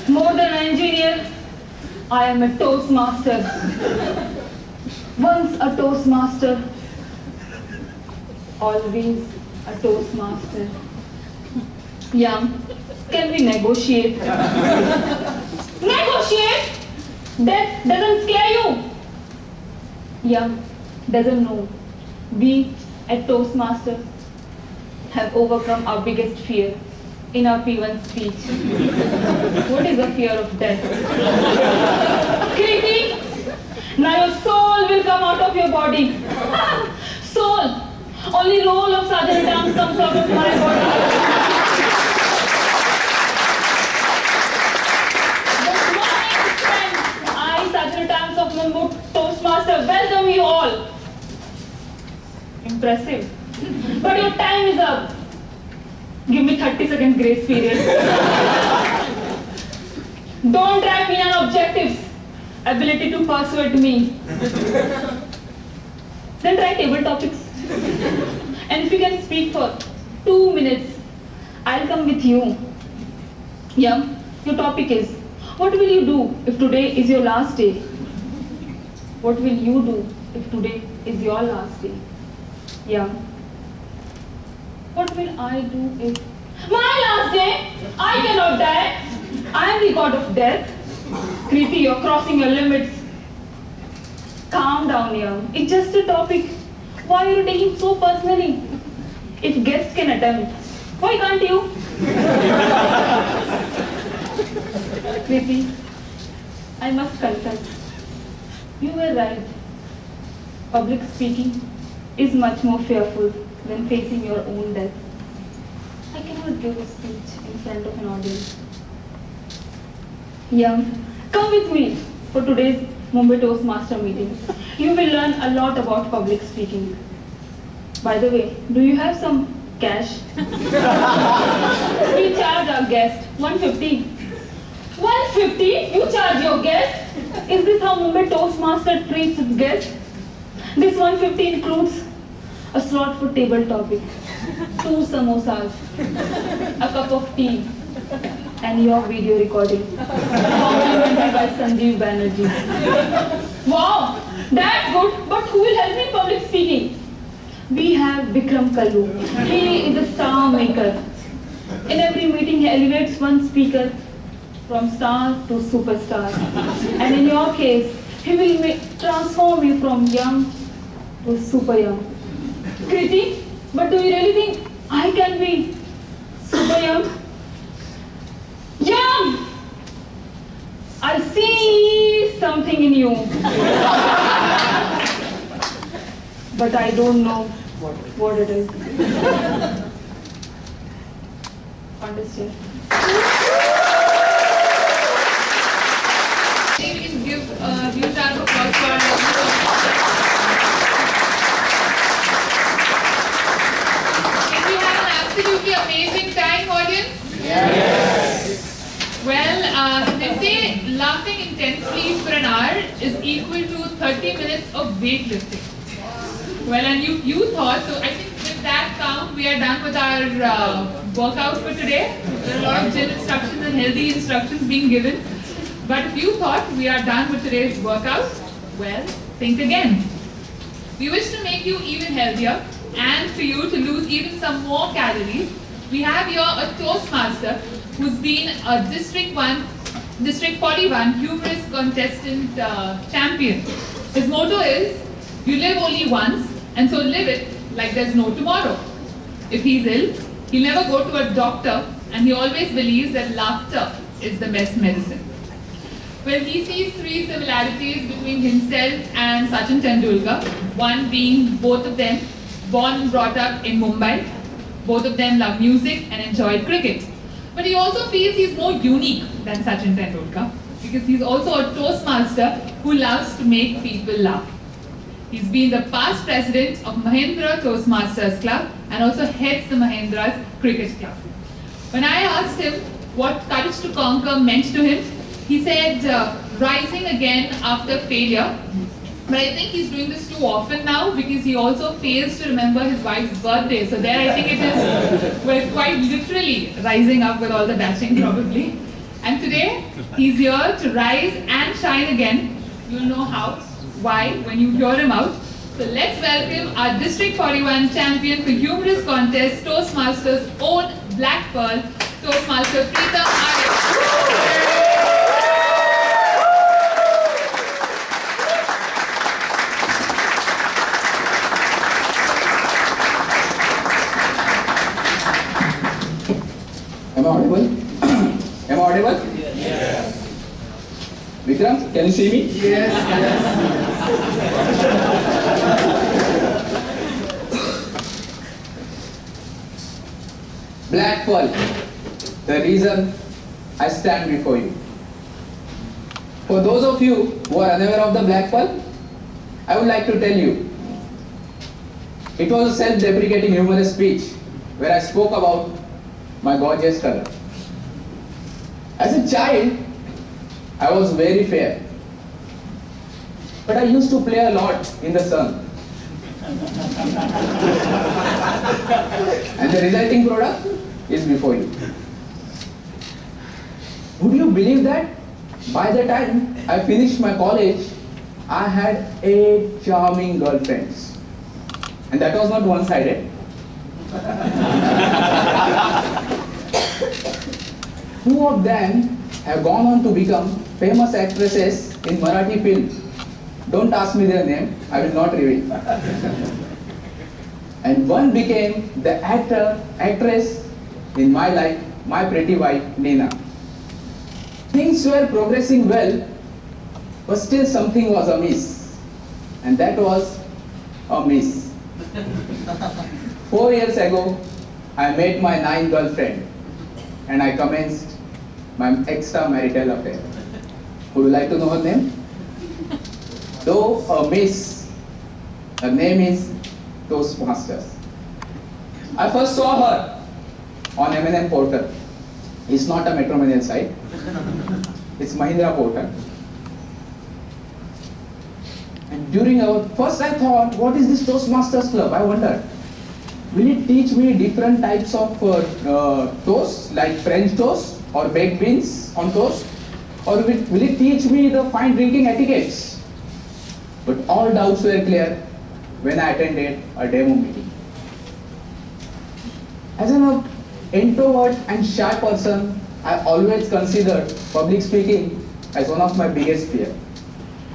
More than an engineer, I am a Toastmaster. Once a Toastmaster, always a Toastmaster. Yum, can we negotiate? Negotiate? Death doesn't scare you. Yum doesn't know. We at Toastmasters have overcome our biggest fear in our P1 speech. What is the fear of death? Kriti, now your soul will come out of your body. Soul, only roll of southern tongue comes out of my body. Good morning, friends. I, Southern Times of Mumbai Toastmaster, welcome you all. Impressive. But your time is up. Give me 30 seconds grace period. Don't trap me on objectives. Ability to persuade me. Then try table topics. And if you can speak for 2 minutes, I'll come with you. Yeah, your topic is, what will you do if today is your last day? What will you do if today is your last day? Yeah. What will I do if my last day? I cannot die. I am the god of death. Kriti, you're crossing your limits. Calm down, young. It's just a topic. Why are you taking so personally? If guests can attempt, why can't you? Kriti, I must confess, you were right. Public speaking is much more fearful than facing your own death. I cannot give a speech in front of an audience. Young, come with me for today's Mumbai Toastmaster meeting. You will learn a lot about public speaking. By the way, do you have some cash? We charge our guest 150. 150? You charge your guest? Is this how Mumbai Toastmaster treats its guests? This 150 includes a slot for table topic, 2 samosas, a cup of tea, and your video recording, complimented by Sanjeev Banerjee. Wow, that's good, but who will help me in public speaking? We have Vikram Kallu. He is a star maker. In every meeting, he elevates one speaker from star to superstar. And in your case, he will transform you from young to super young. Kriti, but do you really think I can be super young? Young! I see something in you. But I don't know what it is. Understand? We can give a huge round of applause for our Can we have an absolutely amazing time, audience? Well, they say laughing intensely for an hour is equal to 30 minutes of weightlifting. Well, and you thought, so I think with that count, we are done with our workout for today. There are a lot of gym instructions and healthy instructions being given. But if you thought we are done with today's workout, well, think again. We wish to make you even healthier and for you to lose even some more calories. We have here a Toastmaster who's been a District 41 humorous contestant champion. His motto is, you live only once, and so live it like there's no tomorrow. If he's ill, he'll never go to a doctor, and he always believes that laughter is the best medicine. Well, he sees 3 similarities between himself and Sachin Tendulkar. One being both of them born and brought up in Mumbai. Both of them love music and enjoyed cricket. But he also feels he's more unique than Sachin Tendulkar because he's also a Toastmaster who loves to make people laugh. He's been the past president of Mahindra Toastmasters Club and also heads the Mahindra's cricket club. When I asked him what courage to conquer meant to him, he said rising again after failure. But I think he's doing this too often now because he also fails to remember his wife's birthday. So there I think it is, we're quite literally rising up with all the dashing probably. And today, he's here to rise and shine again. You'll know how, why, when you hear him out. So let's welcome our District 41 champion for humorous contest, Toastmasters' own Black Pearl, Toastmaster Preetam Arya. Am I audible? Am I audible? Yes. Vikram, can you see me? Yes. Black Pearl, the reason I stand before you. For those of you who are unaware of the Black Pearl, I would like to tell you, it was a self-deprecating humorous speech where I spoke about my gorgeous color. As a child, I was very fair, but I used to play a lot in the sun. And the resulting product is before you. Would you believe that by the time I finished my college, I had 8 charming girlfriends. And that was not one-sided. 2 of them have gone on to become famous actresses in Marathi film. Don't ask me their name, I will not reveal. And one became the actress in my life, my pretty wife, Nina. Things were progressing well, but still something was amiss. And that was a miss. 4 years ago, I met my 9th girlfriend and I commenced my extramarital affair. Would you like to know her name? Though a miss, her name is Toastmasters. I first saw her on M&M portal. It's not a matrimonial site. It's Mahindra portal. And during our first, I thought, what is this Toastmasters club? I wondered. Will it teach me different types of toast, like French toast or baked beans on toast? Or will it teach me the fine drinking etiquettes? But all doubts were clear when I attended a demo meeting. As an introvert and shy person, I always considered public speaking as one of my biggest fears.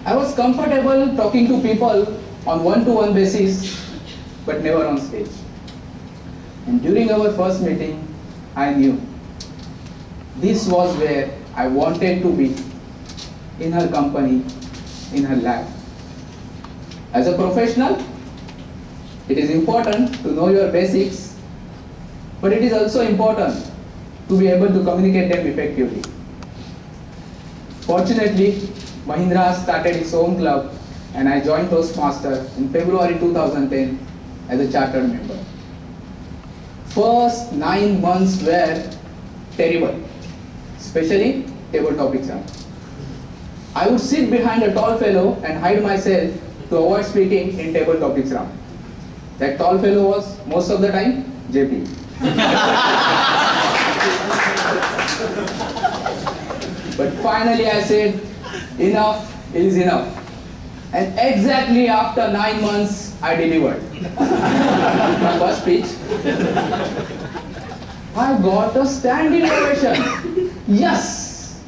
I was comfortable talking to people on one-to-one basis, but never on stage. And during our first meeting, I knew this was where I wanted to be, in her company, in her lab. As a professional, it is important to know your basics, but it is also important to be able to communicate them effectively. Fortunately, Mahindra started its own club and I joined Toastmasters in February 2010 as a chartered member. First 9 months were terrible, especially table topics round. I would sit behind a tall fellow and hide myself to avoid speaking in table topics round. That tall fellow was, most of the time, JP. But finally I said, enough is enough. And exactly after 9 months, I delivered my first speech. I got a standing ovation. Yes!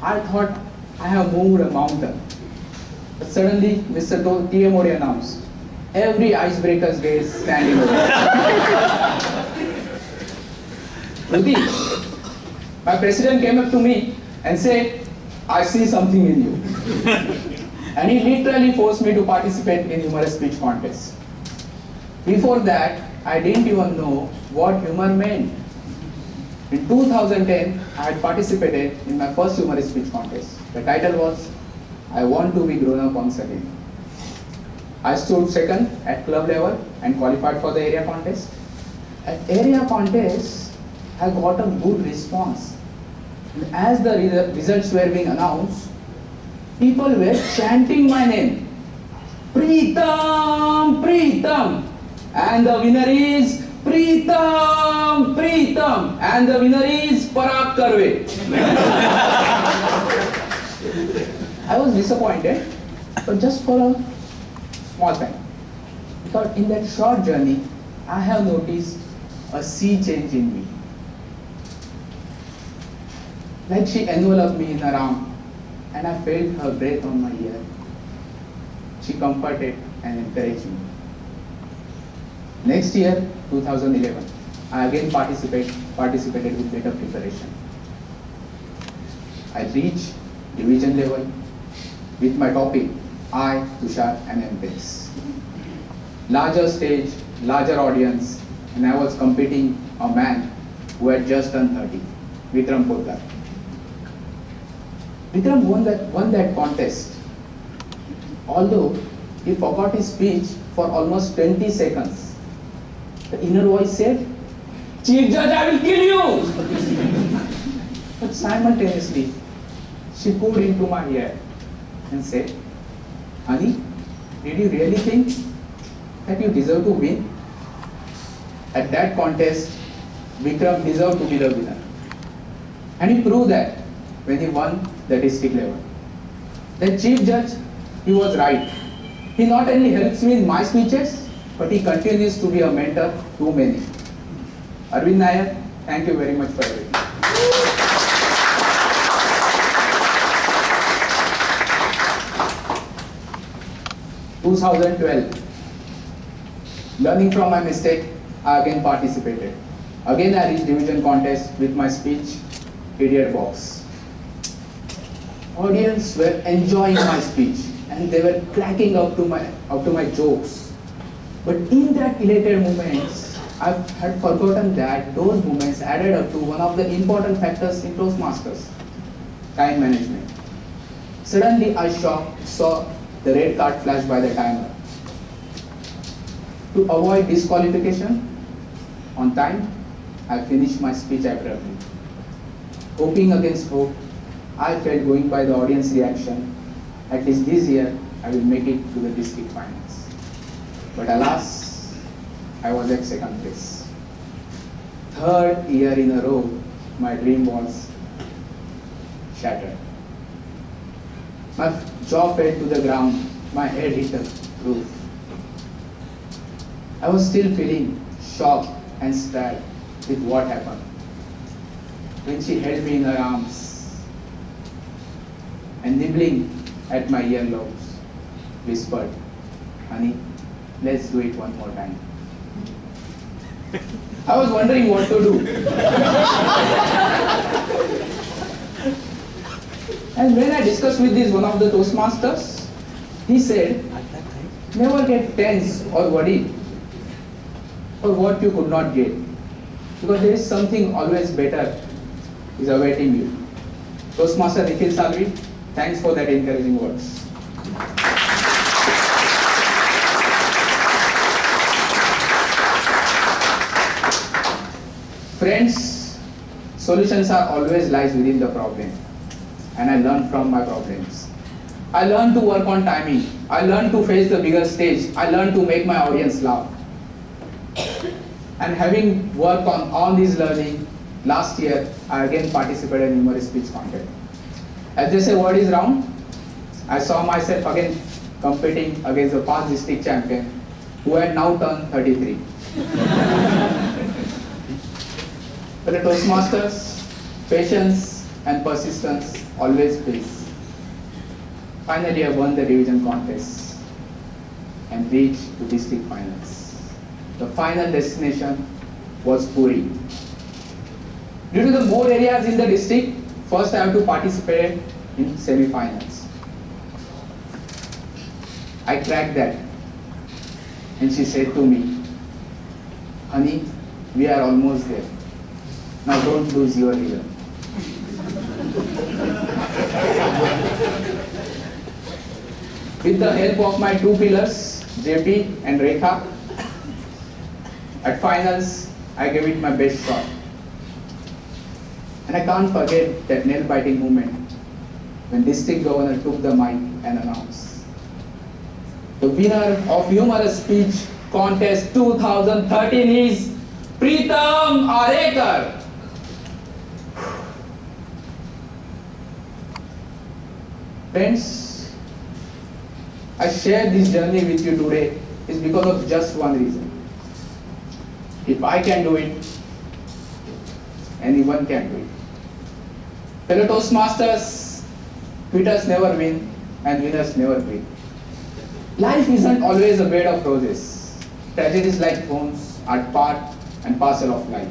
I thought I have moved a mountain. But suddenly, Mr. T.M. Modi announced, every icebreaker gets standing ovation. Rudy, my president came up to me and said, I see something in you. And he literally forced me to participate in humorous speech contest. Before that, I didn't even know what humor meant. In 2010, I had participated in my first humorous speech contest. The title was, I Want to Be Grown Up Once Again. I stood second at club level and qualified for the area contest. At area contest, I got a good response. And as the results were being announced, people were chanting my name. Preetam, Preetam. And the winner is Preetam, Preetam. And the winner is Parag Karve. I was disappointed, but just for a small time. Because in that short journey, I have noticed a sea change in me. Like she enveloped me in her arm, and I felt her breath on my ear. She comforted and encouraged me. Next year, 2011, I again participated with better preparation. I reached division level with my topic, I, Tushar and MPEX. Larger stage, larger audience, and I was competing a man who had just turned 30, Vikram Poddar. Vikram won that contest. Although he forgot his speech for almost 20 seconds. The inner voice said, Chief Judge, I will kill you! But simultaneously, she poured into my ear and said, Ani, did you really think that you deserve to win? At that contest, Vikram deserved to be the winner. And he proved that when he won the district level. The chief judge, he was right. He not only helps me in my speeches, but he continues to be a mentor to many. Arvind Nair, thank you very much for everything. 2012. Learning from my mistake, I again participated. Again I reached division contest with my speech, Idiot Box. Audience were enjoying my speech and they were cracking up to my jokes. But in that elated moments, I had forgotten that those moments added up to one of the important factors in Toastmasters, time management. Suddenly I saw the red card flash by the timer. To avoid disqualification, on time, I finished my speech abruptly. Hoping against hope, I felt going by the audience reaction, at least this year, I will make it to the district finals. But alas, I was at second place. Third year in a row, my dream was shattered. My jaw fell to the ground, my head hit the roof. I was still feeling shocked and sad with what happened. When she held me in her arms and nibbling at my earlobes, whispered, "Honey, let's do it one more time." I was wondering what to do. And when I discussed with this one of the Toastmasters, he said, never get tense or worried for what you could not get, because there is something always better is awaiting you. Toastmaster Nikhil Salvi, thanks for that encouraging words. Friends, solutions are always lies within the problem, and I learned from my problems. I learned to work on timing. I learned to face the bigger stage. I learned to make my audience laugh. And having worked on all these learning, last year I again participated in humorous speech contest. As they say, word is round. I saw myself again competing against the past district champion, who had now turned 33. For the Toastmasters, patience and persistence always pays. Finally, I won the division contest and reached the district finals. The final destination was Puri. Due to the more areas in the district, first I have to participate in semi-finals. I cracked that, and she said to me, "Honey, we are almost there. Now don't lose your rhythm." With the help of my two pillars, JP and Rekha, at finals, I gave it my best shot. And I can't forget that nail-biting moment when district governor took the mic and announced, "The winner of humorous speech contest 2013 is Pritam Arekar." Friends, I share this journey with you today is because of just one reason. If I can do it, anyone can do it. Fellow Toastmasters, quitters never win and winners never quit. Life isn't always a bed of roses. Tragedies like thorns are part and parcel of life.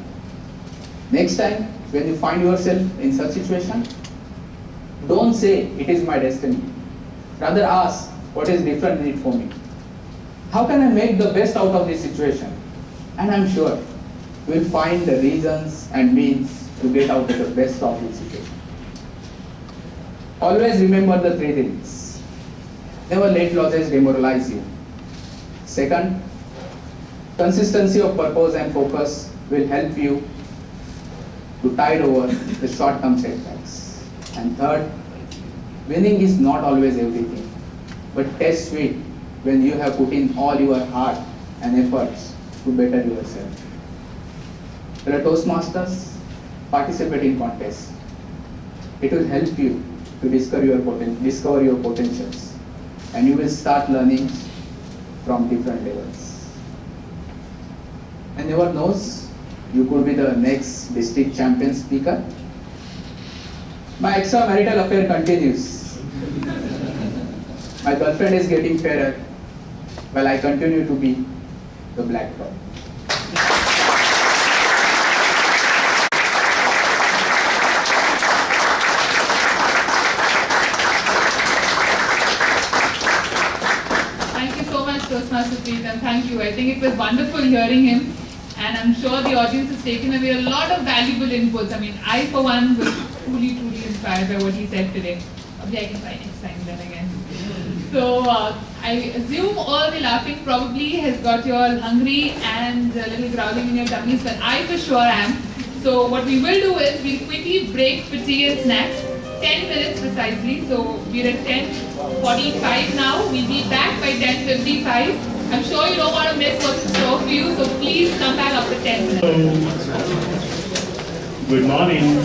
Next time, when you find yourself in such situation, don't say it is my destiny. Rather ask, what is different in it for me? How can I make the best out of this situation? And I'm sure we'll find the reasons and means to get out of the best of this situation. Always remember the three things. Never let losses demoralize you. Second, consistency of purpose and focus will help you to tide over the short-term setbacks. And third, winning is not always everything, but taste sweet when you have put in all your heart and efforts to better yourself. For the Toastmasters, participate in contests. It will help you to discover your potentials, and you will start learning from different levels. And never knows, you could be the next district champion speaker. My extramarital affair continues. My girlfriend is getting fairer, while I continue to be the black pearl. Thank you so much, Toastmaster Preetham. Thank you. I think it was wonderful hearing him, and I'm sure the audience has taken away a lot of valuable inputs. I mean, I for one was truly inspired by what he said today. Maybe I can try next time then again. So I assume all the laughing probably has got you all hungry and a little growling in your tummies, but I for sure am. So what we will do is we'll quickly break for tea and snacks, 10 minutes precisely. So we're at 10:45 now. We'll be back by 10:55. I'm sure you don't want to miss what's in store for you, so please come back after 10 minutes. Good morning.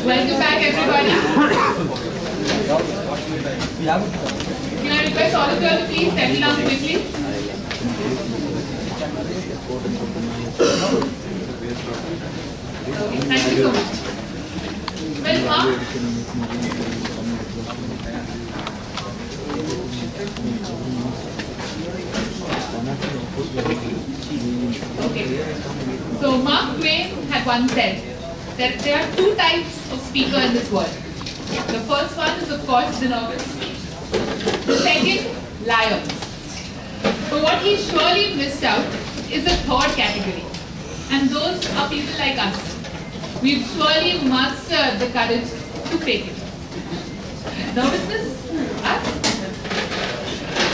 Welcome back, everybody. Can I request all of you all to please settle down quickly? Okay, thank you so much. Well, Mark. Okay. So Mark Twain had once said that there are two types of speaker in this world. The first one is, of course, the nervous. The second, liars. But what he surely missed out is the third category. And those are people like us. We've surely mastered the courage to fake it. Nervousness? Us?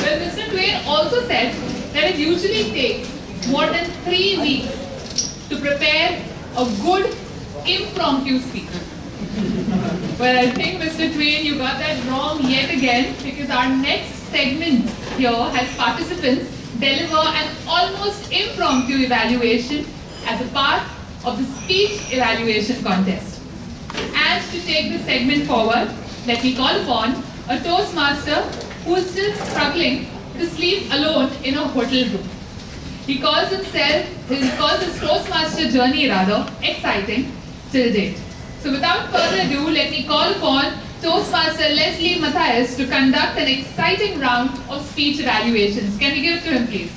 Well, Mr. Twain also said that it usually takes more than 3 weeks to prepare a good impromptu speech. Well, I think, Mr. Twain, you got that wrong yet again, because our next segment here has participants deliver an almost impromptu evaluation as a part of the speech evaluation contest. And to take this segment forward, let me call upon a Toastmaster who is still struggling to sleep alone in a hotel room. He calls his Toastmaster journey exciting till date. So without further ado, let me call upon Toastmaster Leslie Matthias to conduct an exciting round of speech evaluations. Can we give it to him, please?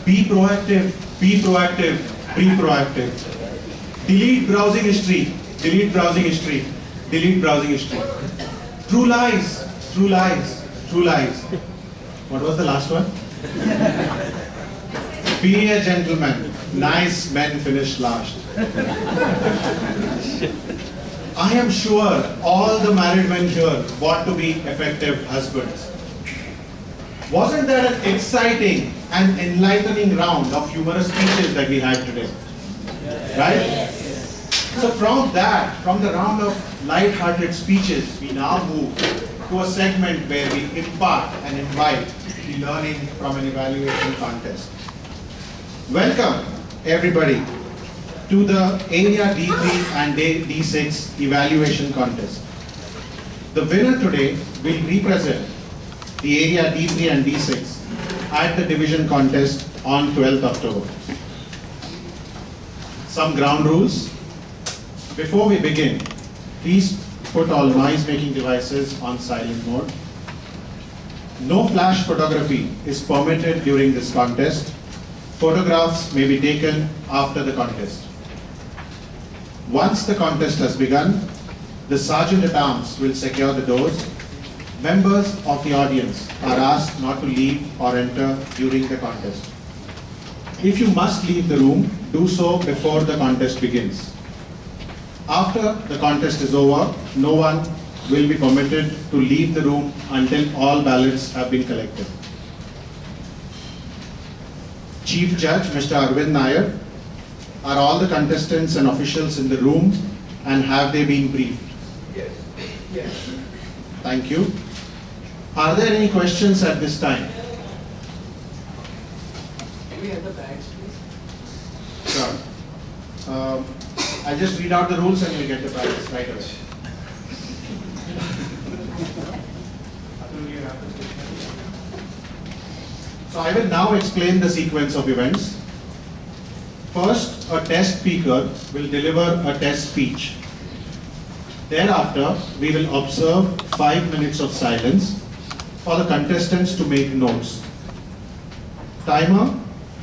Be proactive, be proactive, be proactive. Delete browsing history, delete browsing history, delete browsing history. True lies, true lies, true lies. What was the last one? Be a gentleman. Nice men finish last. I am sure all the married men here want to be effective husbands. Wasn't that an exciting and enlightening round of humorous speeches that we had today? Right? So from the round of light-hearted speeches, we now move to a segment where we impart and invite the learning from an evaluation contest. Welcome, everybody, to the Area D3 and D6 evaluation contest. The winner today will represent the Area D3 and D6 at the division contest on 12th October. Some ground rules. Before we begin, please put all noise-making devices on silent mode. No flash photography is permitted during this contest. Photographs may be taken after the contest. Once the contest has begun, the Sergeant-at-Arms will secure the doors. Members of the audience are asked not to leave or enter during the contest. If you must leave the room, do so before the contest begins. After the contest is over, no one will be permitted to leave the room until all ballots have been collected. Chief Judge, Mr. Arvind Nair. Are all the contestants and officials in the room, and have they been briefed? Yes. Yes. Thank you. Are there any questions at this time? Can we have the bags, please? Sure. I'll just read out the rules and you'll get the badges right away. So I will now explain the sequence of events. First, a test speaker will deliver a test speech. Thereafter, we will observe 5 minutes of silence for the contestants to make notes. Timer,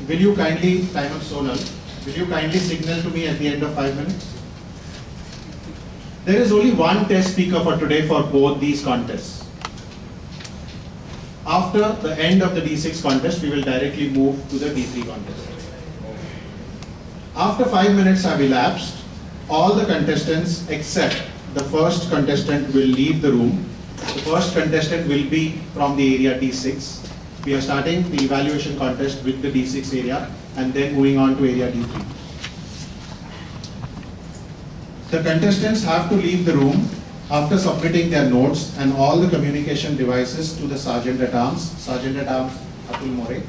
timer Sonal, will you kindly signal to me at the end of 5 minutes? There is only one test speaker for today for both these contests. After the end of the D6 contest, we will directly move to the D3 contest. After 5 minutes have elapsed, all the contestants except the first contestant will leave the room. The first contestant will be from the area D6. We are starting the evaluation contest with the D6 area and then moving on to area D3. The contestants have to leave the room after submitting their notes and all the communication devices to the Sergeant at Arms Atul More.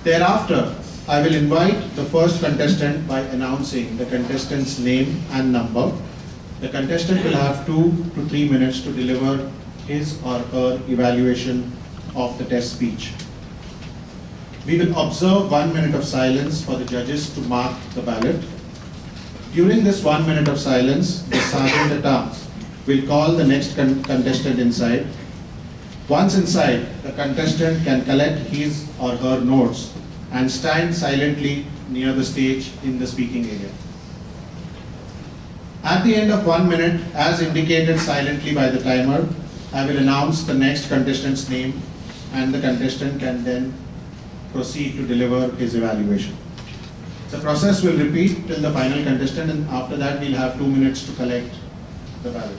Thereafter, I will invite the first contestant by announcing the contestant's name and number. The contestant will have 2 to 3 minutes to deliver his or her evaluation of the test speech. We will observe 1 minute of silence for the judges to mark the ballot. During this 1 minute of silence, the Sergeant at Arms will call the next contestant inside. Once inside, the contestant can collect his or her notes and stand silently near the stage in the speaking area. At the end of 1 minute, as indicated silently by the timer, I will announce the next contestant's name and the contestant can then proceed to deliver his evaluation. The process will repeat till the final contestant, and after that we'll have 2 minutes to collect the ballot.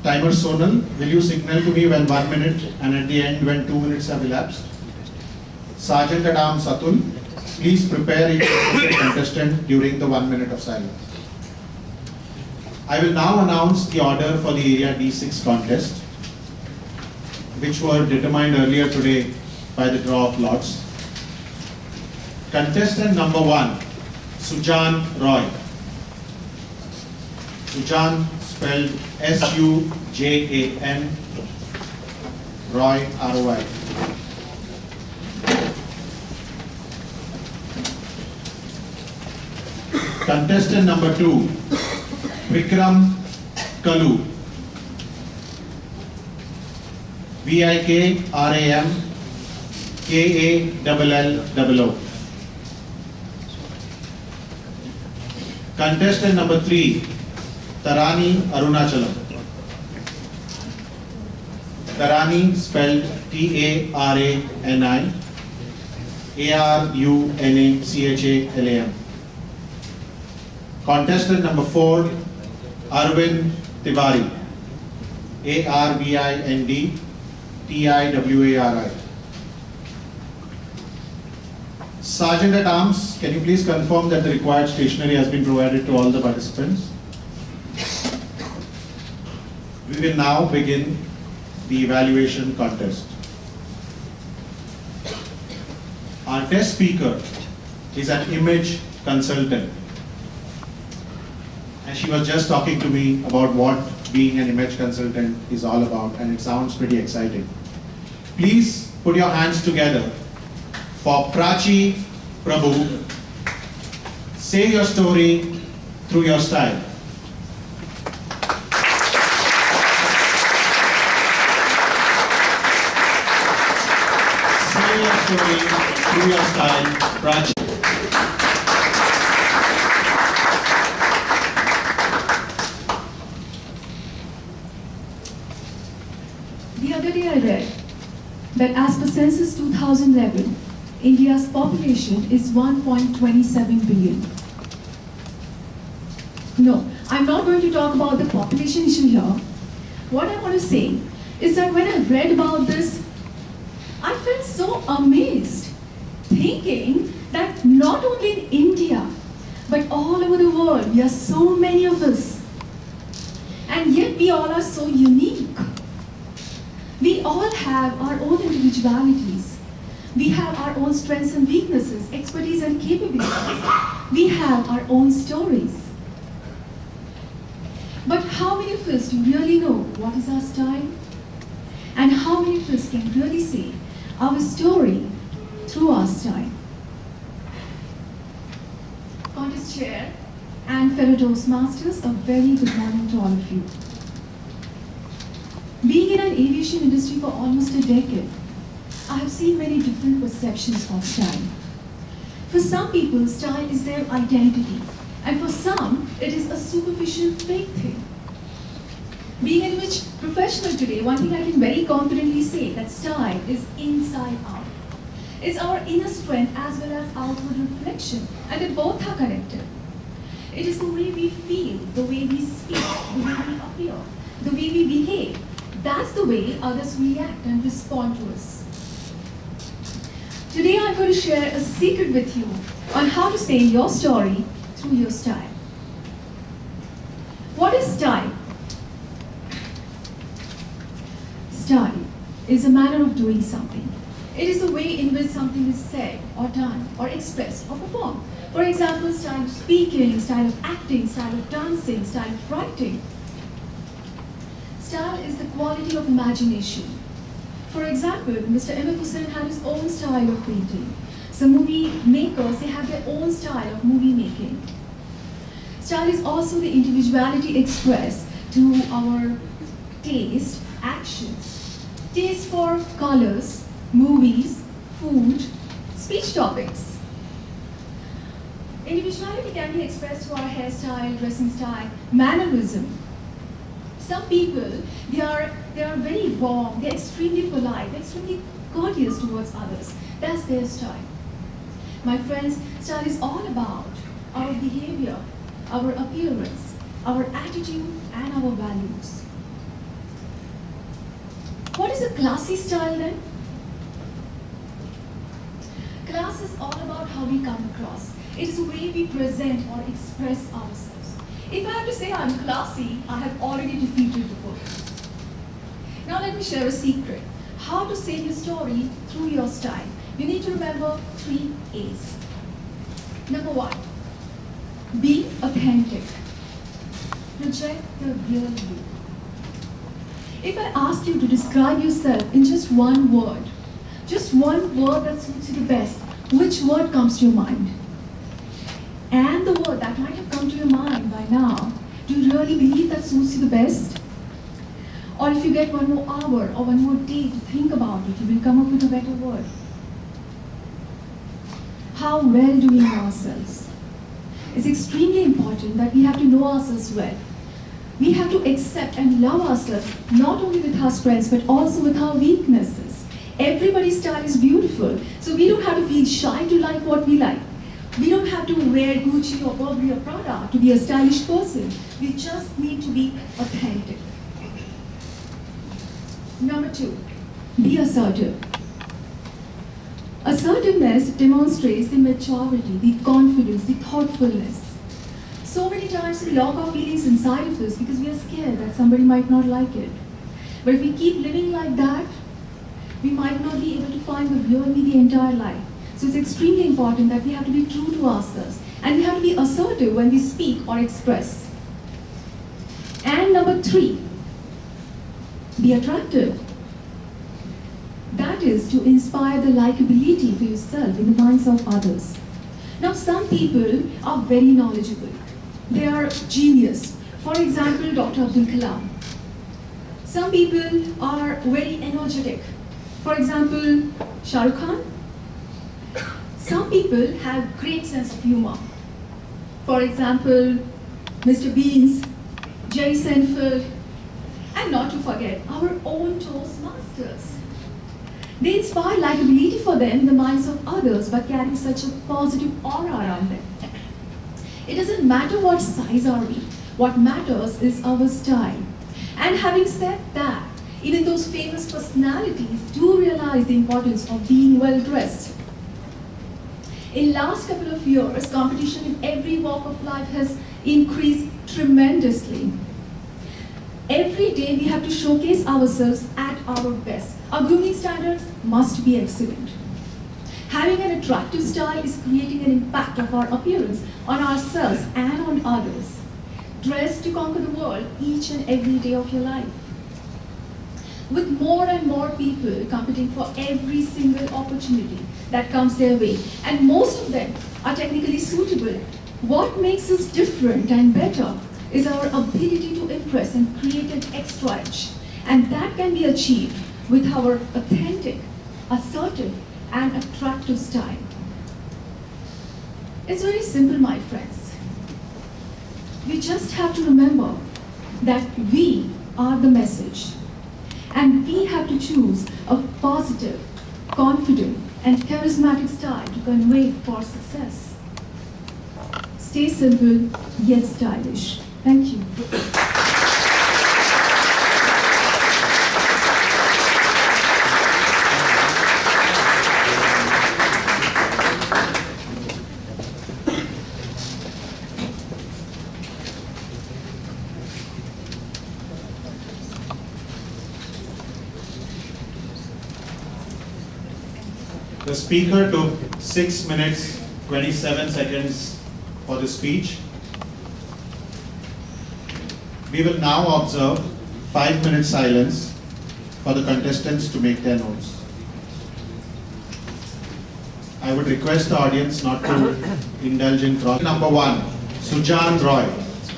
Timer Sonal, will you signal to me when 1 minute and at the end when 2 minutes have elapsed? Sergeant at Arms Atul, please prepare each contestant during the 1 minute of silence. I will now announce the order for the area D6 contest, which were determined earlier today by the draw of lots. Contestant number 1, Sujan Roy. Sujan spelled S-U-J-A-N, Roy, R-O-Y. Contestant number 2, Vikram Kalu. V-I-K-R-A-M-K-A-L-L-O. Contestant number 3, Tarani Arunachalam. Tarani spelled T-A-R-A-N-I A-R-U-N-A-C-H-A-L-A-M. Contestant number 4, Arvind Tiwari. A-R-V-I-N-D T-I-W-A-R-I. Sergeant at Arms, can you please confirm that the required stationery has been provided to all the participants? We will now begin the evaluation contest. Our test speaker is an image consultant. And she was just talking to me about what being an image consultant is all about, and it sounds pretty exciting. Please put your hands together for Prachi Prabhu. Say your story through your style. Say your story through your style, Prachi. The other day I read that as per Census 2011, India's population is 1.27 billion. No, I'm not going to talk about the population issue here. what I want to say is that when I read about this, I felt so amazed, thinking that not only in India, but all over the world, we are so many of us. And yet we all are so unique. We all have our own individualities. We have our own strengths and weaknesses, expertise and capabilities. We have our own stories. But how many of us do really know what is our style? And how many of us can really say our story through our style? Contest Chair and fellow Toastmasters, a very good morning to all of you. Being in an aviation industry for almost a decade, I have seen many different perceptions of style. For some people, style is their identity, and for some, it is a superficial fake thing. Being an image professional today, one thing I can very confidently say that style is inside out. It's our inner strength as well as outward reflection, and they both are connected. It is the way we feel, the way we speak, the way we appear, the way we behave. That's the way others react and respond to us. Today I'm going to share a secret with you on how to say your story through your style. What is style? Style is a manner of doing something. It is the way in which something is said or done or expressed or performed. For example, style of speaking, style of acting, style of dancing, style of writing. Style is the quality of imagination. For example, Mr. M. F. Hussain had his own style of painting. Some movie makers, they have their own style of movie making. Style is also the individuality expressed to our taste, actions. Taste for colors, movies, food, speech topics. Individuality can be expressed through our hairstyle, dressing style, mannerism. Some people, they are very warm, they're extremely polite, they're extremely courteous towards others. That's their style. My friends, style is all about our behavior, our appearance, our attitude, and our values. What is a classy style then? Class is all about how we come across. It is the way we present or express ourselves. If I have to say I'm classy, I have already defeated the purpose. Now let me share a secret. How to say your story through your style. You need to remember 3 A's. Number 1, be authentic. Project the real you. If I ask you to describe yourself in just one word that suits you the best, which word comes to your mind? And the word that might have come to your mind by now, do you really believe that suits you the best? Or if you get one more hour or one more day to think about it, you will come up with a better word. How well do we know ourselves? It's extremely important that we have to know ourselves well. We have to accept and love ourselves, not only with our strengths, but also with our weaknesses. Everybody's style is beautiful, so we don't have to feel shy to like what we like. We don't have to wear Gucci or Burberry or Prada to be a stylish person. We just need to be authentic. Number 2, be assertive. Assertiveness demonstrates the maturity, the confidence, the thoughtfulness. So many times we lock our feelings inside of us because we are scared that somebody might not like it. But if we keep living like that, we might not be able to find the real me the entire life. So it's extremely important that we have to be true to ourselves and we have to be assertive when we speak or express. And number 3, be attractive. That is to inspire the likability for yourself in the minds of others. Now some people are very knowledgeable. They are genius. For example, Dr. Abdul Kalam. Some people are very energetic. For example, Shah Rukh Khan. Some people have great sense of humor. For example, Mr. Beans, Jerry Seinfeld, and not to forget our own Toastmasters. They inspire likability for them in the minds of others by carrying such a positive aura around them. It doesn't matter what size are we. What matters is our style. And having said that, even those famous personalities do realize the importance of being well dressed. In last couple of years, competition in every walk of life has increased tremendously. Every day we have to showcase ourselves at our best. Our grooming standards must be excellent. Having an attractive style is creating an impact of our appearance on ourselves and on others. Dress to conquer the world each and every day of your life. With more and more people competing for every single opportunity that comes their way, and most of them are technically suitable, what makes us different and better is our ability to impress and create an extra edge. And that can be achieved with our authentic, assertive, and attractive style. It's very simple, my friends. We just have to remember that we are the message. And we have to choose a positive, confident, and charismatic style to convey for success. Stay simple, yet stylish. Thank you. The speaker took 6 minutes, 27 seconds for the speech. We will now observe 5 minutes silence for the contestants to make their notes. I would request the audience not to indulge in cross. Number 1, Sujan Roy.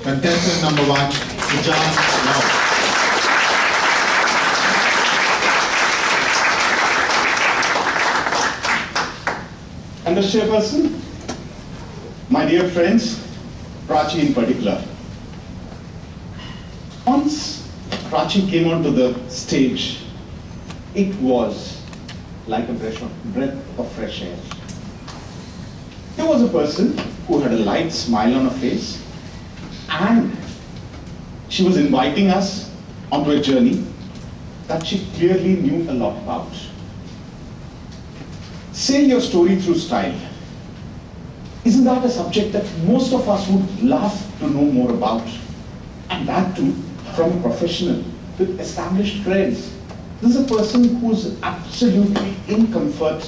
Contestant number 1, Sujan Roy. And the chairperson, my dear friends, Prachi in particular. Once Prachi came onto the stage, it was like a breath of fresh air. There was a person who had a light smile on her face, and she was inviting us onto a journey that she clearly knew a lot about. Say your story through style. Isn't that a subject that most of us would love to know more about? And that too, from a professional with established credits. This is a person who's absolutely in comfort,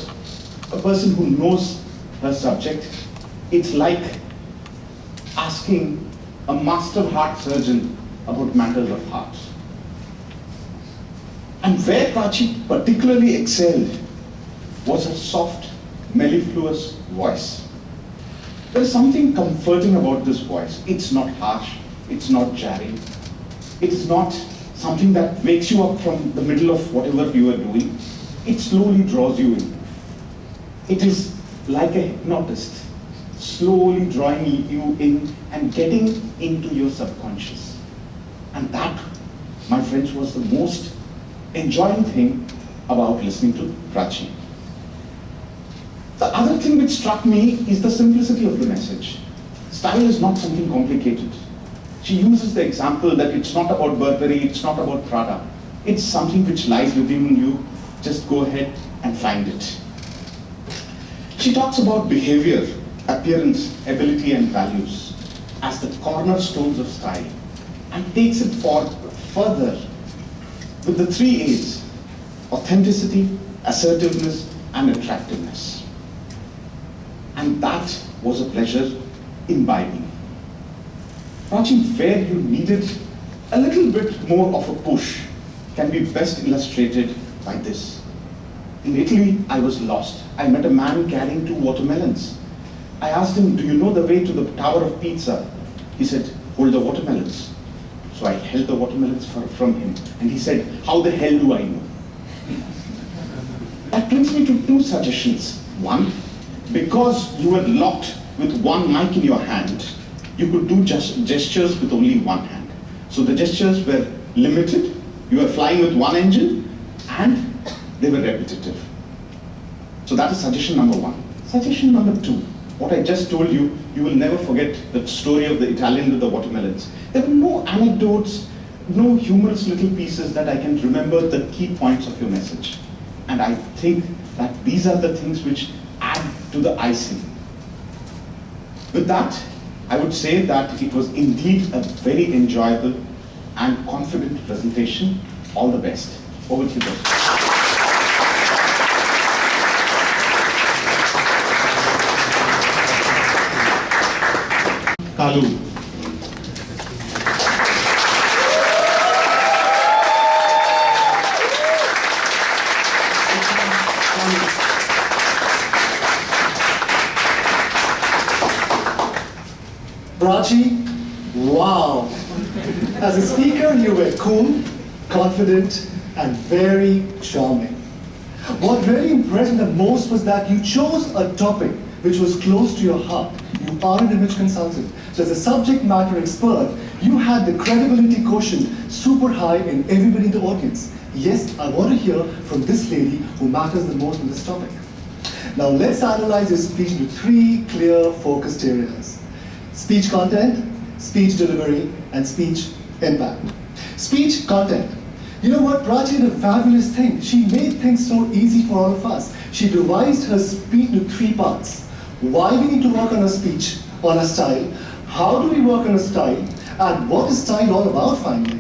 a person who knows her subject. It's like asking a master heart surgeon about matters of heart. And where Prachi particularly excelled was her soft, mellifluous voice. There is something comforting about this voice. It's not harsh, it's not jarring. It is not something that wakes you up from the middle of whatever you are doing. It slowly draws you in. It is like a hypnotist, slowly drawing you in and getting into your subconscious. And that, my friends, was the most enjoying thing about listening to Prachi. The other thing which struck me is the simplicity of the message. Style is not something complicated. She uses the example that it's not about Burberry, it's not about Prada. It's something which lies within you. Just go ahead and find it. She talks about behavior, appearance, ability, and values as the cornerstones of style, and takes it further with the 3 A's: authenticity, assertiveness, and attractiveness. And that was a pleasure imbibing. Prachi, where you needed a little bit more of a push, can be best illustrated by this. In Italy, I was lost. I met a man carrying 2 watermelons. I asked him, do you know the way to the Tower of Pizza? He said, hold the watermelons. So I held the watermelons from him, and he said, how the hell do I know? That brings me to 2 suggestions. One, because you were locked with one mic in your hand, you could do gestures with only one hand. So the gestures were limited, you were flying with one engine, and they were repetitive. So that is suggestion number 1. Suggestion number 2, what I just told you, you will never forget the story of the Italian with the watermelons. There were no anecdotes, no humorous little pieces that I can remember the key points of your message. And I think that these are the things which add to the icing. With that, I would say that it was indeed a very enjoyable and confident presentation. All the best. Over to you, Dr. Kalu. Prachi, wow. As a speaker, you were cool, confident, and very charming. What really impressed me the most was that you chose a topic which was close to your heart. You are an image consultant. So as a subject matter expert, you had the credibility quotient super high in everybody in the audience. Yes, I want to hear from this lady who matters the most on this topic. Now let's analyze your speech into 3 clear focused areas. Speech content, speech delivery, and speech impact. Speech content. You know what, Prachi did a fabulous thing. She made things so easy for all of us. She devised her speech into 3 parts. Why we need to work on a speech, on a style, how do we work on a style, and what is style all about finally,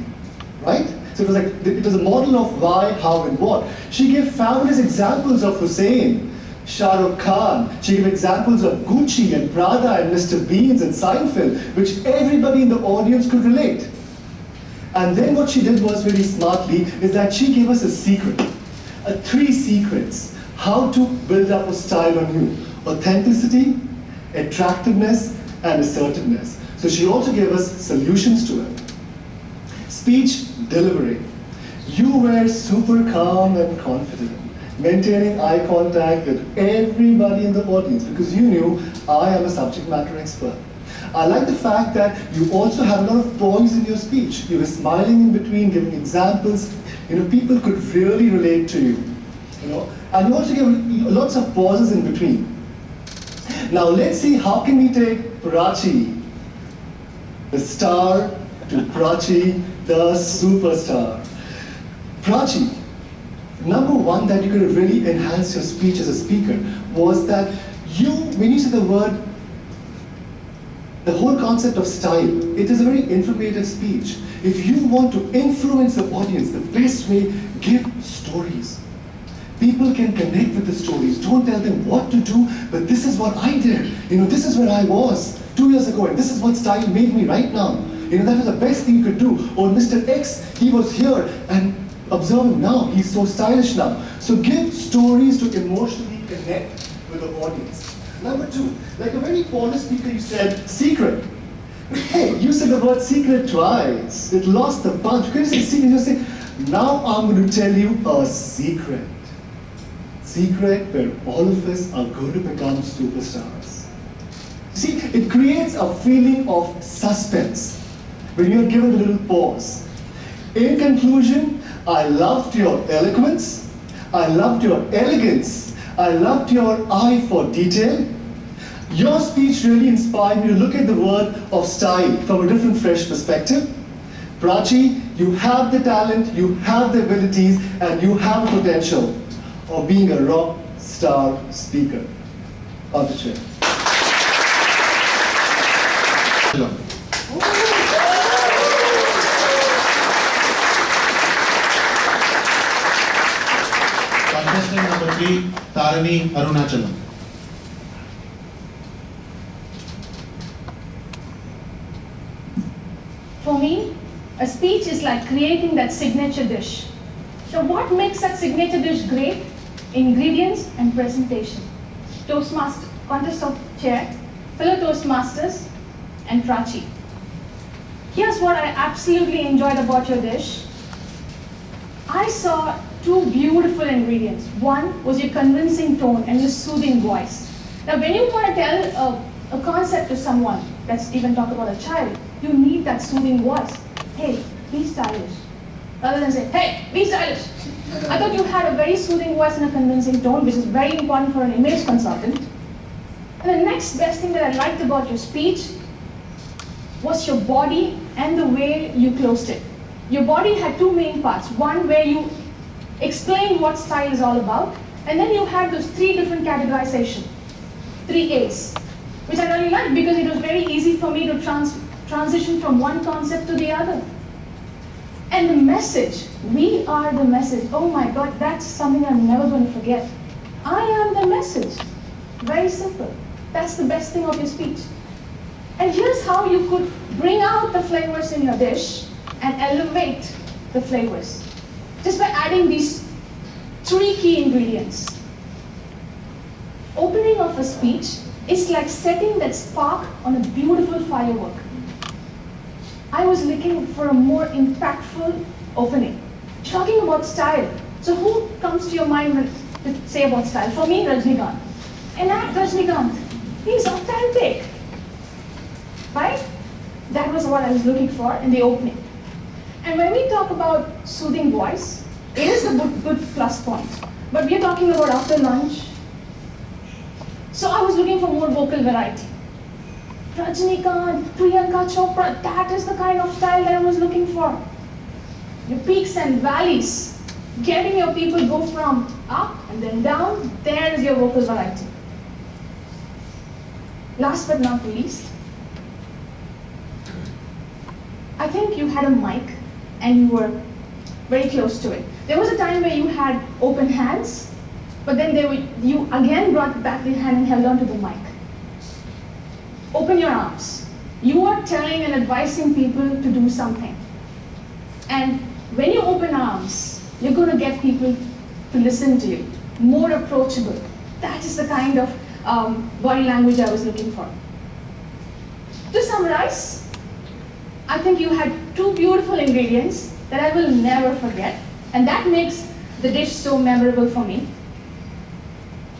right? So it was a model of why, how, and what. She gave fabulous examples of Hussein, Shah Rukh Khan. She gave examples of Gucci and Prada and Mr. Beans and Seinfeld, which everybody in the audience could relate. And then what she did was very smartly is that she gave us a secret, 3 secrets, how to build up a style on you. Authenticity, attractiveness, and assertiveness. So she also gave us solutions to it. Speech delivery. You were super calm and confident, maintaining eye contact with everybody in the audience because you knew I am a subject matter expert. I like the fact that you also had a lot of poise in your speech. You were smiling in between, giving examples. People could really relate to you. And you also gave lots of pauses in between. Now let's see how can we take Prachi, the star, to Prachi, the superstar. Prachi, number 1 that you could really enhance your speech as a speaker was that when you say the word, the whole concept of style, it is a very informative speech. If you want to influence the audience, the best way, give stories. People can connect with the stories. Don't tell them what to do, but this is what I did. This is where I was 2 years ago, and this is what style made me right now. That was the best thing you could do. Or Mr. X, he was here, and observe him now. He's so stylish now. So give stories to emotionally connect with the audience. Number 2, like a very honest speaker, you said secret. Hey, you said the word secret twice. It lost the punch. You couldn't say secret. You say, now I'm going to tell you a secret. Secret where all of us are going to become superstars. See, it creates a feeling of suspense when you're given a little pause. In conclusion, I loved your eloquence, I loved your elegance, I loved your eye for detail. Your speech really inspired me to look at the word of style from a different, fresh perspective. Prachi, you have the talent, you have the abilities, and you have the potential of being a rock star speaker. On the chair. Contestant number 3, Tarani Arunachalam. For me, a speech is like creating that signature dish. So what makes that signature dish great? Ingredients and presentation. Toastmaster, contest of chair, fellow Toastmasters, and Prachi. Here's what I absolutely enjoyed about your dish. I saw 2 beautiful ingredients. One was your convincing tone and your soothing voice. Now when you want to tell a concept to someone, let's even talk about a child, you need that soothing voice. Hey, be stylish. Rather than say, hey, be stylish. I thought you had a very soothing voice and a convincing tone, which is very important for an image consultant. And the next best thing that I liked about your speech was your body and the way you closed it. Your body had two main parts. One where you explain what style is all about, and then you had those three different categorization, 3As, which I really liked because it was very easy for me to transition from one concept to the other. And the message, we are the message. Oh my God, that's something I'm never going to forget. I am the message. Very simple. That's the best thing of your speech. And here's how you could bring out the flavors in your dish and elevate the flavors. Just by adding these three key ingredients. Opening of a speech is like setting that spark on a beautiful firework. I was looking for a more impactful opening. Talking about style. So who comes to your mind to say about style? For me, Rajnikant. Enact Rajnikant. He's authentic. Right? That was what I was looking for in the opening. And when we talk about soothing voice, it is a good plus point. But we're talking about after lunch. So I was looking for more vocal variety. Rajnikant, Priyanka Chopra, that is the kind of style that I was looking for. Your peaks and valleys, getting your people go from up and then down, there is your vocal variety. Last but not least, I think you had a mic and you were very close to it. There was a time where you had open hands, but then you again brought back the hand and held on to the mic. Open your arms. You are telling and advising people to do something. And when you open arms, you're going to get people to listen to you, more approachable. That is the kind of body language I was looking for. To summarize, I think you had two beautiful ingredients that I will never forget, and that makes the dish so memorable for me.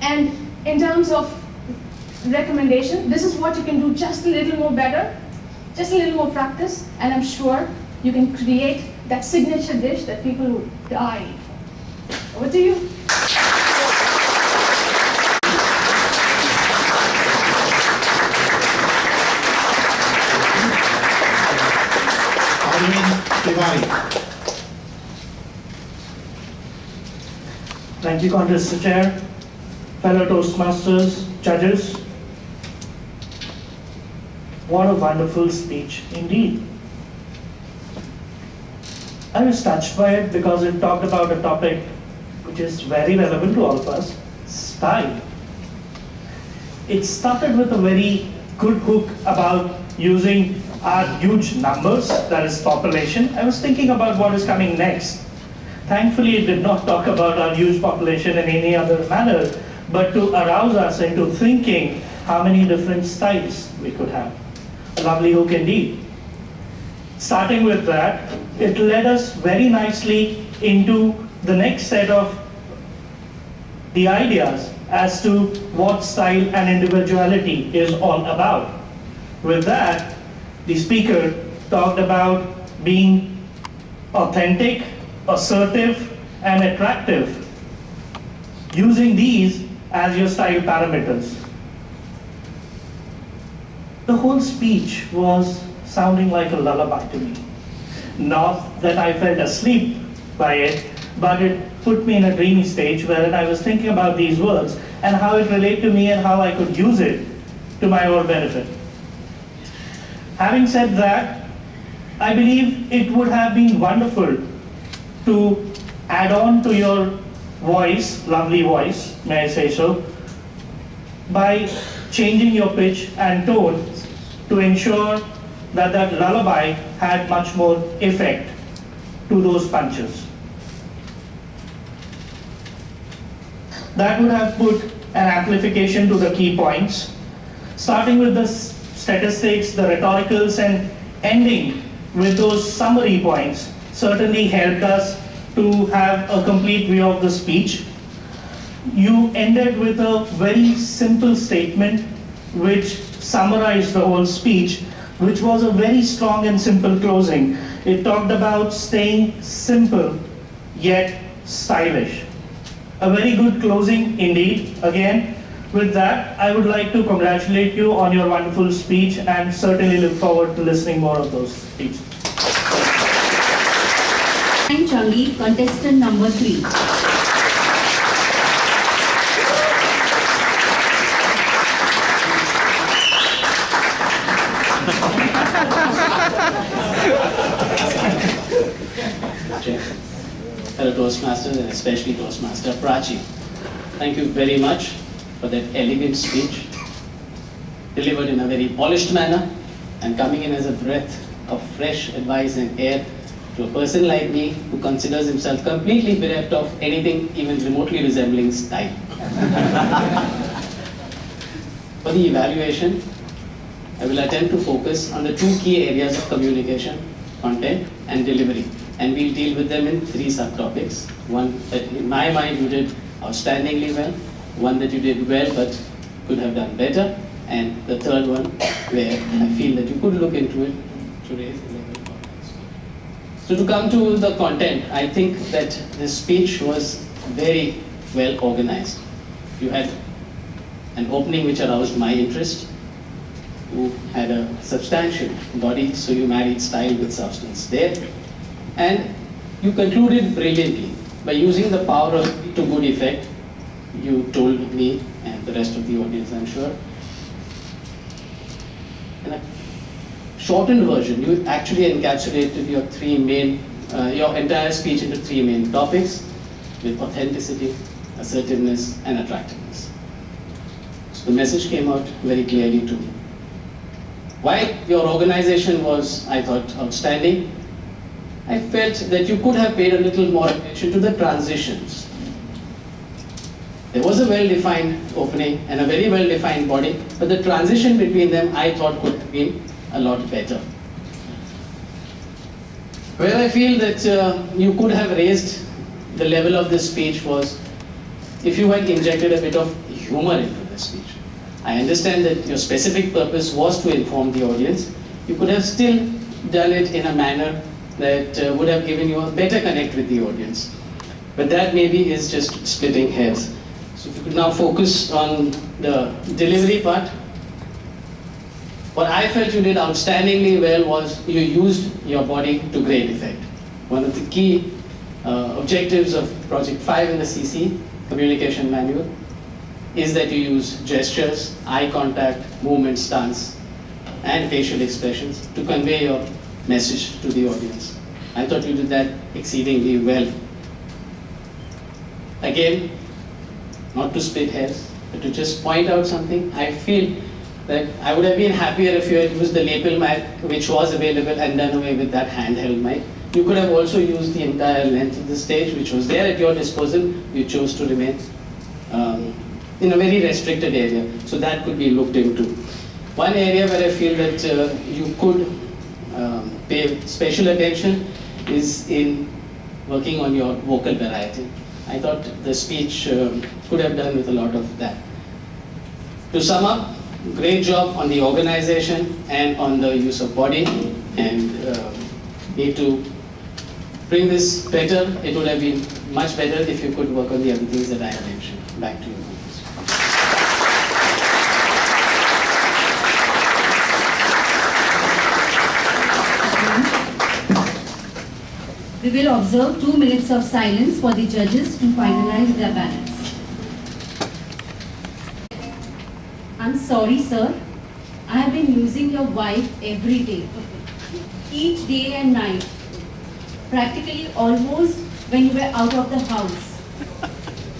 And in terms of recommendation, this is what you can do just a little more better, just a little more practice, and I'm sure you can create that signature dish that people will die for. Over to you. Thank you, Contest Chair, fellow Toastmasters, judges. What a wonderful speech indeed. I was touched by it because it talked about a topic which is very relevant to all of us, style. It started with a very good hook about using our huge numbers, that is population. I was thinking about what is coming next. Thankfully, it did not talk about our huge population in any other manner, but to arouse us into thinking how many different styles we could have. A lovely hook indeed. Starting with that, it led us very nicely into the next set of the ideas as to what style and individuality is all about. With that, the speaker talked about being authentic, assertive, and attractive, using these as your style parameters. The whole speech was sounding like a lullaby to me. Not that I felt asleep by it, but it put me in a dreamy stage wherein I was thinking about these words and how it related to me and how I could use it to my own benefit. Having said that, I believe it would have been wonderful to add on to your voice, lovely voice, may I say so, by changing your pitch and tone to ensure that that lullaby had much more effect to those punches. That would have put an amplification to the key points, starting with the statistics, the rhetoricals, and ending with those summary points certainly helped us to have a complete view of the speech. You ended with a very simple statement which summarized the whole speech, which was a very strong and simple closing. It talked about staying simple yet stylish. A very good closing indeed. Again, with that, I would like to congratulate you on your wonderful speech and certainly look forward to listening more of those speeches. Changi, contestant number 3. Fellow Toastmasters and especially Toastmaster Prachi, thank you very much for that elegant speech, delivered in a very polished manner and coming in as a breath of fresh advice and air to a person like me who considers himself completely bereft of anything even remotely resembling style. For the evaluation, I will attempt to focus on the 2 key areas of communication, content and delivery. And we'll deal with them in 3 subtopics. One that in my mind you did outstandingly well, one that you did well but could have done better, and the third one where I feel that you could look into it to raise the level of confidence. So to come to the content, I think that this speech was very well organized. You had an opening which aroused my interest. You had a substantial body, so you married style with substance there. And you concluded brilliantly. By using the power of to good effect, you told me and the rest of the audience, I'm sure. In a shortened version, you actually encapsulated your 3 main, your entire speech into 3 main topics with authenticity, assertiveness, and attractiveness. So the message came out very clearly to me. While your organization was, I thought, outstanding, I felt that you could have paid a little more attention to the transitions. There was a well-defined opening and a very well-defined body, but the transition between them I thought could have been a lot better. Where I feel that you could have raised the level of this speech was if you had injected a bit of humor into the speech. I understand that your specific purpose was to inform the audience. You could have still done it in a manner that would have given you a better connect with the audience. But that maybe is just splitting hairs. So if you could now focus on the delivery part. What I felt you did outstandingly well was you used your body to great effect. One of the key objectives of Project 5 in the CC, Communication Manual, is that you use gestures, eye contact, movement, stance, and facial expressions to convey your message to the audience. I thought you did that exceedingly well. Again, not to split hairs, but to just point out something, I feel that I would have been happier if you had used the lapel mic, which was available, and done away with that handheld mic. You could have also used the entire length of the stage, which was there at your disposal. You chose to remain in a very restricted area, so that could be looked into. One area where I feel that you could pay special attention is in working on your vocal variety. I thought the speech could have done with a lot of that. To sum up, great job on the organization and on the use of body, and need to bring this better. It would have been much better if you could work on the other things that I have mentioned. Back to you. We will observe 2 minutes of silence for the judges to finalize their ballots. I'm sorry, sir. I have been using your wife every day. Each day and night. Practically almost when you were out of the house.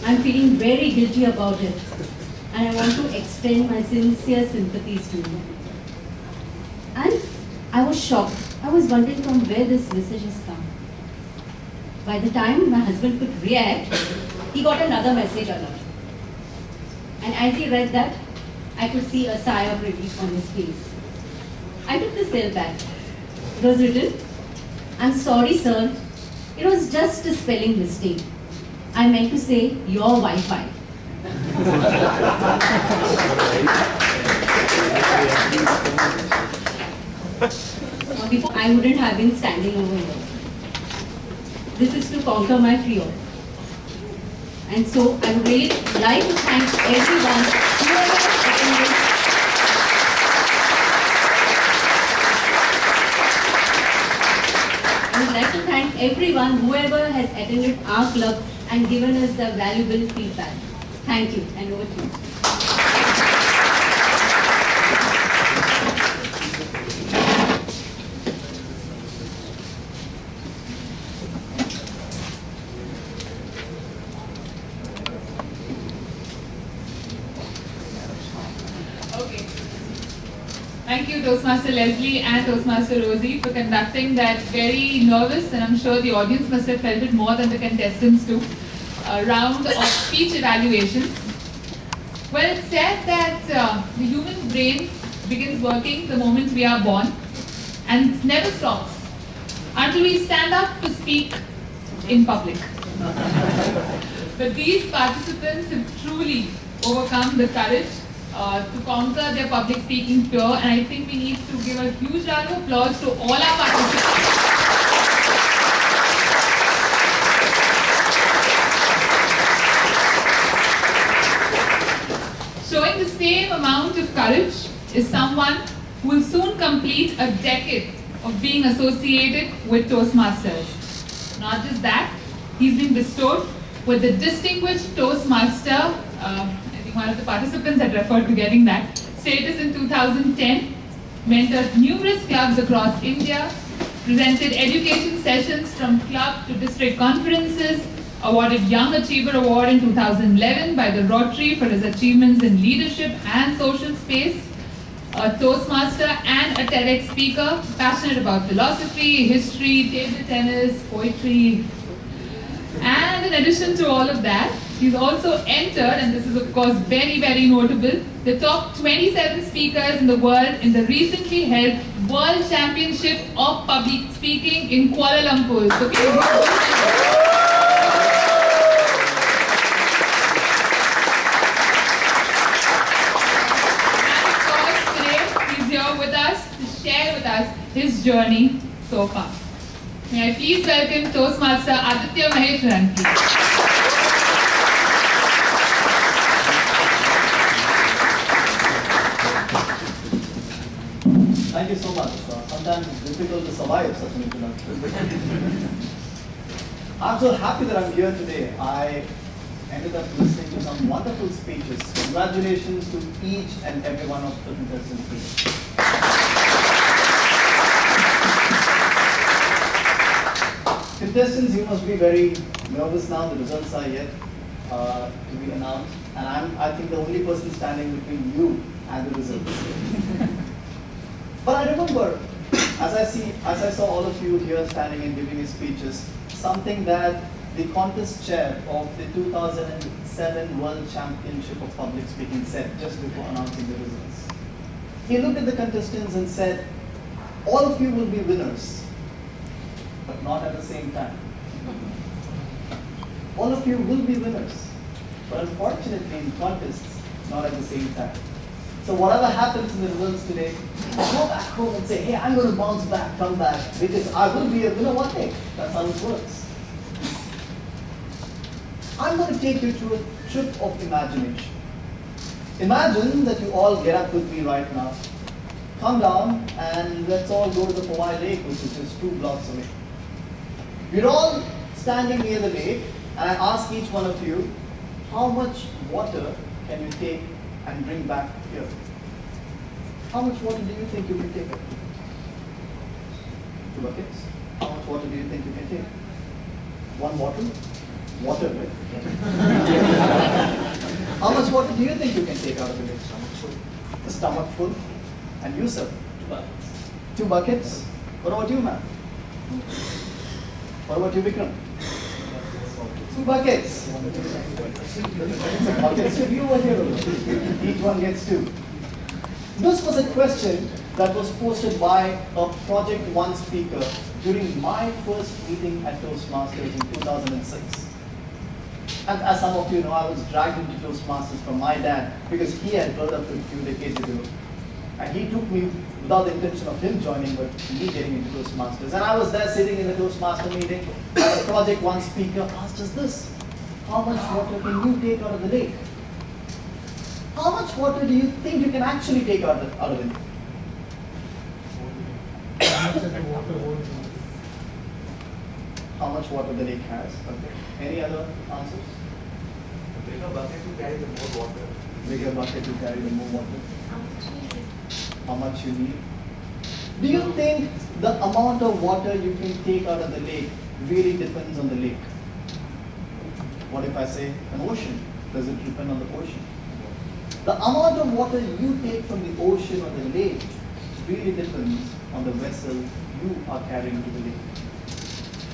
I'm feeling very guilty about it. And I want to extend my sincere sympathies to you. And I was shocked. I was wondering from where this message has come. By the time my husband could react, he got another message alert. And as he read that, I could see a sigh of relief on his face. I took the cell back. It was written, "I'm sorry, sir. It was just a spelling mistake. I meant to say your Wi-Fi." Before, I wouldn't have been standing over here. This is to conquer my fear. And so I would really like to thank everyone who has attended. I would like to thank everyone, whoever has attended our club and given us the valuable feedback. Thank you, and over to you. Okay. Thank you, Toastmaster Leslie and Toastmaster Rosie, for conducting that very nervous, and I'm sure the audience must have felt it more than the contestants too, round of speech evaluations. Well, it's said that the human brain begins working the moment we are born and never stops until we stand up to speak in public. But these participants have truly overcome the courage to conquer their public speaking fear, and I think we need to give a huge round of applause to all our participants. Showing the same amount of courage is someone who will soon complete a decade of being associated with Toastmasters. Not just that, he's been bestowed with the Distinguished Toastmaster, one of the participants had referred to getting that status in 2010, mentored numerous clubs across India, presented education sessions from club to district conferences, awarded Young Achiever Award in 2011 by the Rotary for his achievements in leadership and social space, a Toastmaster and a TEDx speaker, passionate about philosophy, history, table tennis, poetry. And in addition to all of that, he's also entered, and this is of course very, very notable, the top 27 speakers in the world in the recently held World Championship of Public Speaking in Kuala Lumpur. So and of course today he's here with us to share with us his journey so far. May I please welcome Toastmaster Aditya Mahesh Ranki. Thank you so much. Sometimes it's difficult to survive such an introduction. I'm so happy that I'm here today. I ended up listening to some wonderful speeches. Congratulations to each and every one of the contestants here. Contestants, you must be very nervous now. The results are yet to be announced, and I think the only person standing between you and the results. But I remember, as I saw all of you here standing and giving your speeches, something that the contest chair of the 2007 World Championship of Public Speaking said just before announcing the results. He looked at the contestants and said, all of you will be winners, but not at the same time. All of you will be winners, but unfortunately in contests, not at the same time. So whatever happens in the results today, go back home and say, hey, I'm going to bounce back, come back, because I will be a winner one day. That's how it works. I'm going to take you to a trip of imagination. Imagine that you all get up with me right now, come down, and let's all go to the Powai Lake, which is just 2 blocks away. We're all standing near the lake, and I ask each one of you, how much water can you take and bring back here? How much water do you think you can take? 2 buckets. How much water do you think you can take? 1 bottle? Water, right? How much water do you think you can take out of the lake? A stomach full. And you, sir? 2 buckets. 2 buckets? What about you, ma'am? What about you, Vikram? 2 buckets. Buckets with you over here. Each one gets 2. This was a question that was posted by a Project One speaker during my first meeting at Toastmasters in 2006. And as some of you know, I was dragged into Toastmasters from my dad because he had heard of it a few decades ago. And he took me without the intention of him joining, but me getting into Toastmasters. And I was there sitting in the Toastmaster meeting, and a Project One speaker asked us this: how much water can you take out of the lake? How much water do you think you can actually take out of the lake? how much water the lake has. Okay. Any other answers? Bigger bucket to carry the more water. Bigger bucket to carry the more water. How much you need? Do you think the amount of water you can take out of the lake really depends on the lake? What if I say an ocean? Does it depend on the ocean? The amount of water you take from the ocean or the lake really depends on the vessel you are carrying to the lake.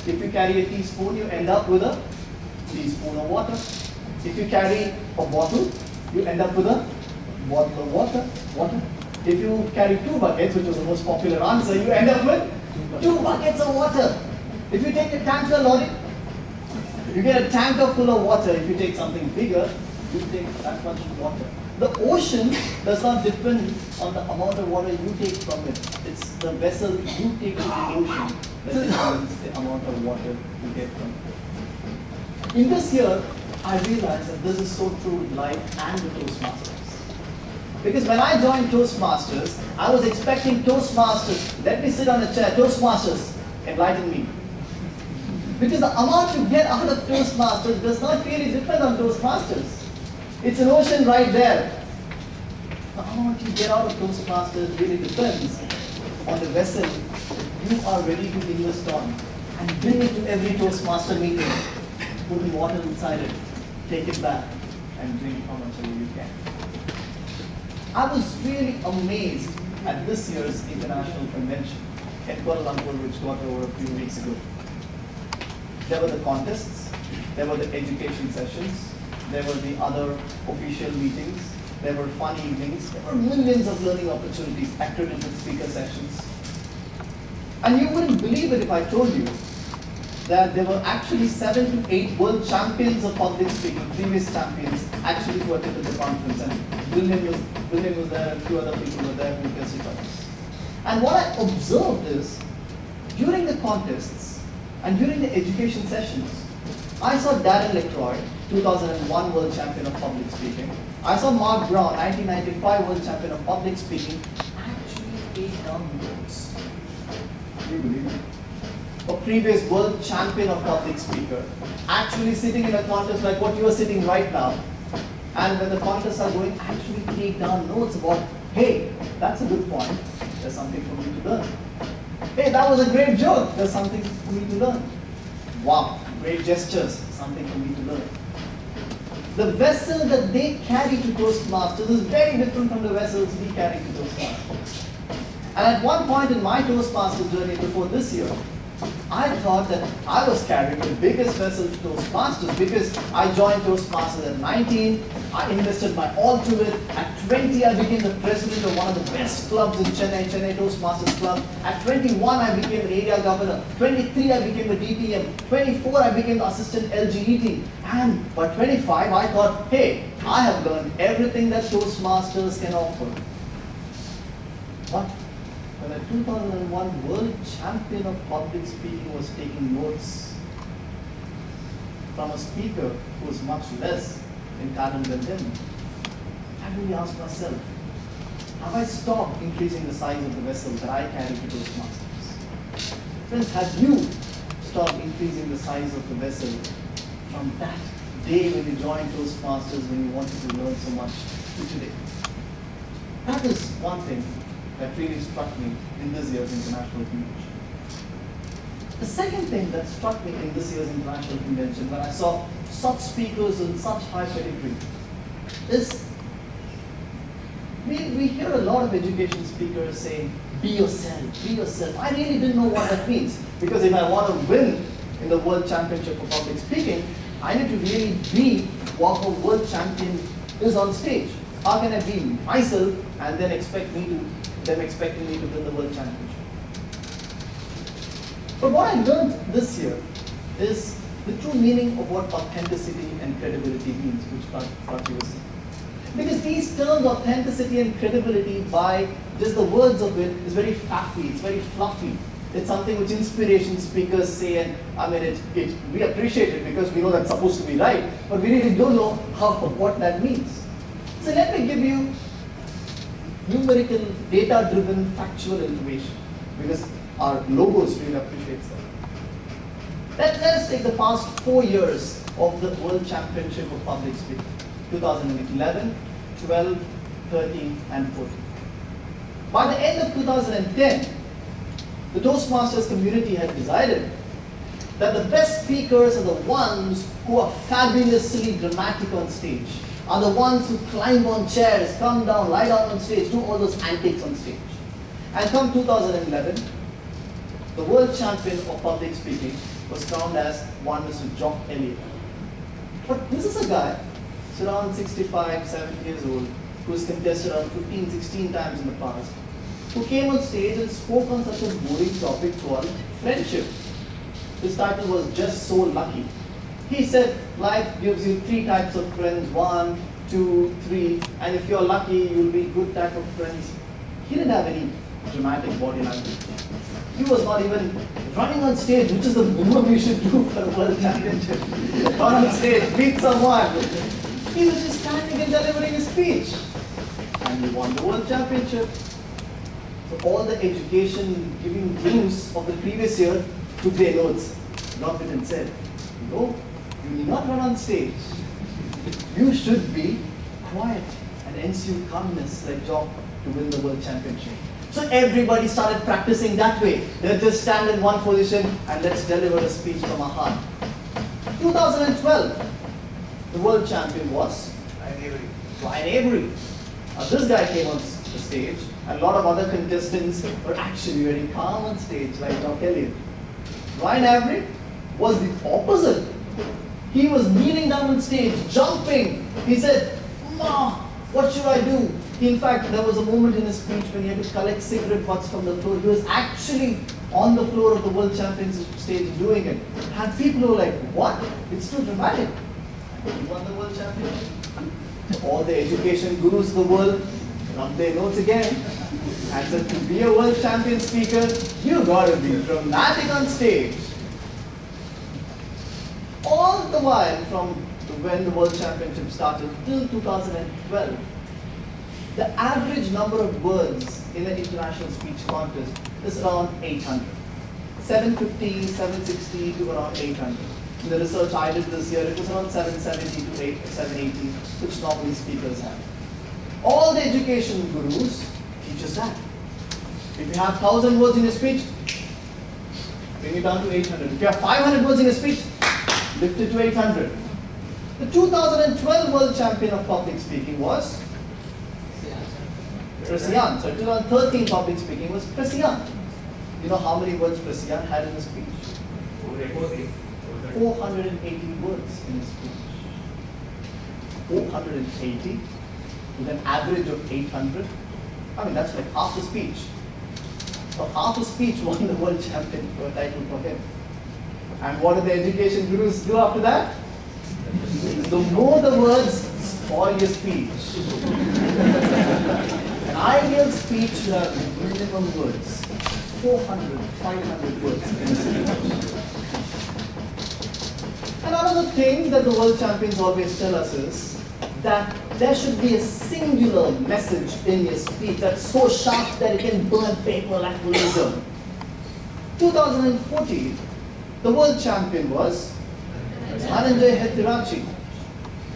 If you carry a teaspoon, you end up with a teaspoon of water. If you carry a bottle, you end up with a bottle of water. If you carry 2 buckets, which was the most popular answer, you end up with 2 buckets of water. If you take a tanker lorry, you get a tanker full of water. If you take something bigger, you take that much water. The ocean does not depend on the amount of water you take from it. It's the vessel you take to the ocean that determines the amount of water you get from it. In this year, I realized that this is so true in life and the Toastmasters. Because when I joined Toastmasters, I was expecting Toastmasters, let me sit on a chair, Toastmasters, enlighten me. Because the amount you get out of Toastmasters does not really depend on Toastmasters. It's an ocean right there. The amount you get out of Toastmasters really depends on the vessel that you are ready to invest on and bring it to every Toastmaster meeting. Put the water inside it, take it back, and drink how much ever you can. I was really amazed at this year's international convention in Kuala Lumpur, which got over a few weeks ago. There were the contests, there were the education sessions, there were the other official meetings, there were fun evenings, there were millions of learning opportunities, accredited speaker sessions. And you wouldn't believe it if I told you that there were actually 7 to 8 world champions of public speaking, previous champions, actually who attended the conference. And William was there, and a few other people were there who testified. And what I observed is, during the contests and during the education sessions, I saw Darren LaCroix, 2001 world champion of public speaking. I saw Mark Brown, 1995 world champion of public speaking, actually take down notes. Do you believe it? A previous world champion of public speaker, actually sitting in a contest like what you are sitting right now. And when the contests are going, actually take down notes about, hey, that's a good point. There's something for me to learn. Hey, that was a great joke. There's something for me to learn. Wow, great gestures. Something for me to learn. The vessel that they carry to Toastmasters is very different from the vessels we carry to Toastmasters. And at one point in my Toastmasters journey before this year, I thought that I was carrying the biggest vessel to Toastmasters because I joined Toastmasters at 19, I invested my all to it. At 20, I became the president of one of the best clubs in Chennai, Chennai Toastmasters Club. At 21, I became an area governor. 23, I became a DPM. 24, I became the assistant LGBT. And by 25, I thought, hey, I have learned everything that Toastmasters can offer. But when a 2001 world champion of public speaking was taking notes from a speaker who was much less in talent than him, I really asked myself, have I stopped increasing the size of the vessel that I carry to Toastmasters? Friends, have you stopped increasing the size of the vessel from that day when you joined Toastmasters, when you wanted to learn so much, to today? That is one thing that really struck me in this year's international convention. The second thing that struck me in this year's international convention, when I saw such speakers in such high pedigree, is we hear a lot of education speakers saying, be yourself, be yourself. I really didn't know what that means, because if I want to win in the World Championship of Public Speaking, I need to really be what a world champion is on stage. How can I be myself and then them expecting me to win the World Championship? But what I learned this year is the true meaning of what authenticity and credibility means, which Prati was saying. Because these terms, authenticity and credibility, by just the words of it, is very faffy, it's very fluffy. It's something which inspiration speakers say, and I mean, we appreciate it because we know that's supposed to be right, but we really don't know what that means. So let me give you numerical, data-driven, factual information, because our logos really appreciates that. Let's take the past 4 years of the World Championship of Public Speaking. 2011, 12, 13, and 14. By the end of 2010, the Toastmasters community had decided that the best speakers are the ones who are fabulously dramatic on stage, are the ones who climb on chairs, come down, lie down on stage, do all those antics on stage. And come 2011, the world champion of public speaking was crowned as one Mr. Jock Elliott. But this is a guy, who's around 65, 70 years old, who's contested around 15, 16 times in the past, who came on stage and spoke on such a boring topic called friendship. His title was Just So Lucky. He said life gives you 3 types of friends, 1, 2, 3, and if you're lucky, you'll be good type of friends. He didn't have any dramatic body language. He was not even running on stage, which is the minimum you should do for a world championship. Run on stage, beat someone. He was just standing and delivering a speech. And he won the world championship. So all the education giving dreams of the previous year took their notes. Not written said, no, you need not run on stage. You should be quiet and ensue calmness like Jock to win the world championship. So everybody started practicing that way. Let's just stand in one position and let's deliver a speech from our heart. 2012, the world champion was Ryan Avery. Now this guy came on the stage, and a lot of other contestants were actually very calm on stage, like Jock Elliott. Ryan Avery was the opposite. He was kneeling down on stage, jumping. He said, "Ma, what should I do?" In fact, there was a moment in his speech when he had to collect cigarette butts from the floor. He was actually on the floor of the world championship stage doing it. And people were like, what? It's too dramatic. He won the world championship. All the education gurus of the world run their notes again and said, to be a world champion speaker, you gotta be dramatic on stage. All the while from when the world championship started till 2012, the average number of words in an international speech contest is around 800. 750, 760 to around 800. In the research I did this year, it was around 770 to 780, which normally speakers have. All the education gurus teach us that. If you have 1,000 words in a speech, bring it down to 800. If you have 500 words in a speech, lift it to 800. The 2012 world champion of public speaking was Prasian. So 2013 public speaking was Prasian. You know how many words Prasian had in his speech? 480 words in his speech. 480 with an average of 800. I mean, that's like half the speech. So half the speech won the world champion for a title for him. And what do the education gurus do after that? The more the words, spoil your speech. An ideal speech should have minimum words. 400, 500 words in a speech. Another thing that the world champions always tell us is that there should be a singular message in your speech that's so sharp that it can burn paper like laser. 2014, the world champion was Dhananjay Hetirachi.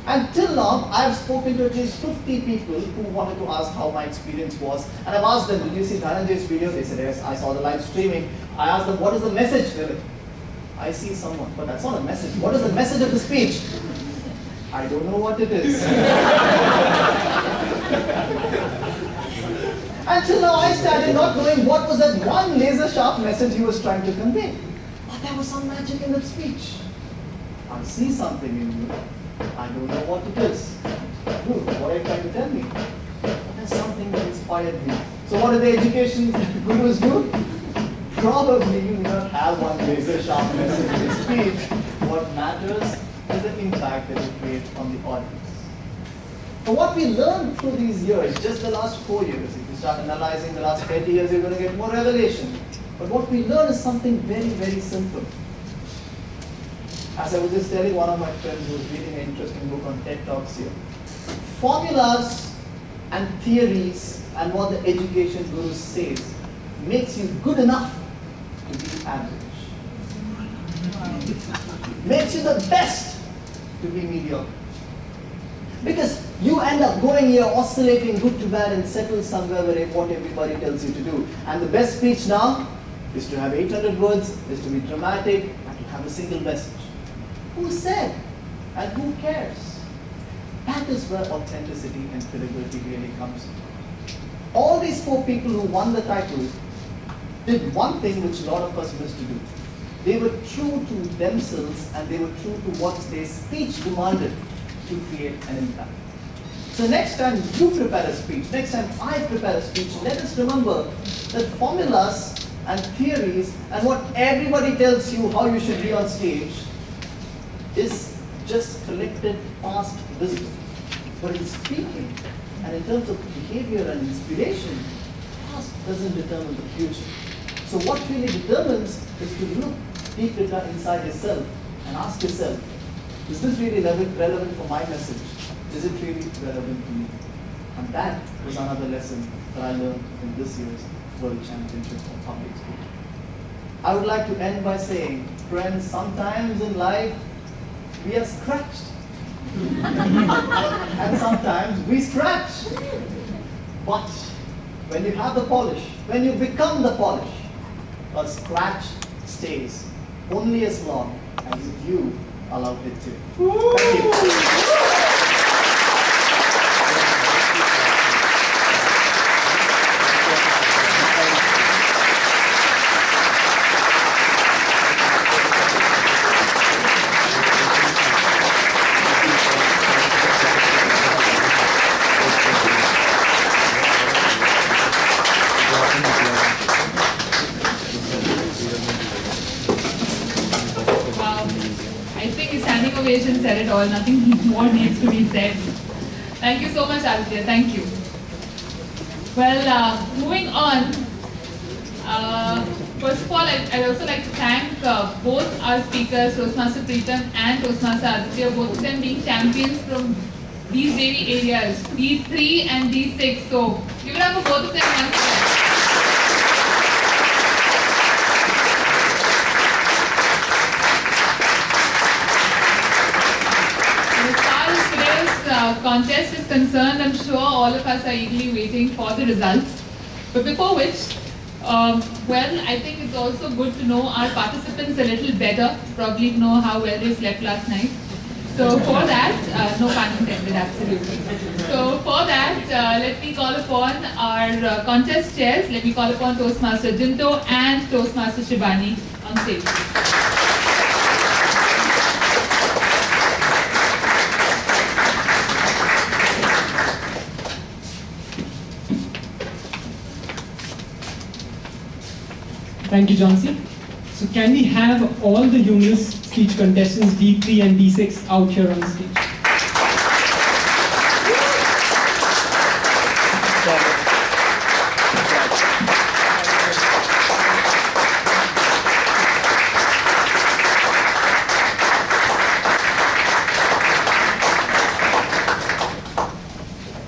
And till now, I have spoken to at least 50 people who wanted to ask how my experience was. And I've asked them, did you see Dhananjay's video? They said, yes, I saw the live streaming. I asked them, what is the message? They're like, I see someone, but that's not a message. What is the message of the speech? I don't know what it is. Until now, I started not knowing what was that one laser-sharp message he was trying to convey. But there was some magic in that speech. I see something in you. I don't know what it is. Good, what are you trying to tell me? But there's something that inspired me. So what do the education gurus do? Probably you do not have one laser-sharp message in your speech. What matters is the impact that you create on the audience. So what we learned through these years, just the last 4 years, if you start analyzing the last 20 years, you're going to get more revelation. But what we learn is something very, very simple. As I was just telling one of my friends who was reading an interesting book on TED Talks here, formulas and theories and what the education guru says makes you good enough to be average. Makes you the best to be mediocre. Because you end up going here, oscillating good to bad and settle somewhere where what everybody tells you to do. And the best speech now is to have 800 words, is to be dramatic, and to have a single message. Who said? And who cares? That is where authenticity and credibility really comes in. All these 4 people who won the title did one thing which a lot of us missed to do. They were true to themselves and they were true to what their speech demanded to create an impact. So next time you prepare a speech, next time I prepare a speech, let us remember that formulas and theories and what everybody tells you how you should be on stage is just collected past wisdom. But in speaking and in terms of behavior and inspiration, past doesn't determine the future. So what really determines is to look deep inside yourself and ask yourself, is this really relevant for my message? Is it really relevant to me? And that was another lesson that I learned in this year's World Championship of Public Speaking. I would like to end by saying, friends, sometimes in life we are scratched. And sometimes we scratch. But when you have the polish, when you become the polish, a scratch stays only as long as you allow it to. Thank you. Ovation said it all. Nothing more needs to be said. Thank you so much, Aditya. Thank you. Well, moving on. First of all, I'd also like to thank both our speakers, Toastmaster Preetam and Toastmaster Aditya, both of them being champions from these very areas, D3 and D6. So, give it up for both of them once again. Contest is concerned, I'm sure all of us are eagerly waiting for the results. But before which, well, I think it's also good to know our participants a little better, probably know how well they slept last night. So for that, no pun intended, absolutely. So for that, let me call upon our contest chairs. Let me call upon Toastmaster Jinto and Toastmaster Shibani on stage. Thank you, Johnsy. So can we have all the humorous speech contestants D3 and D6 out here on the stage?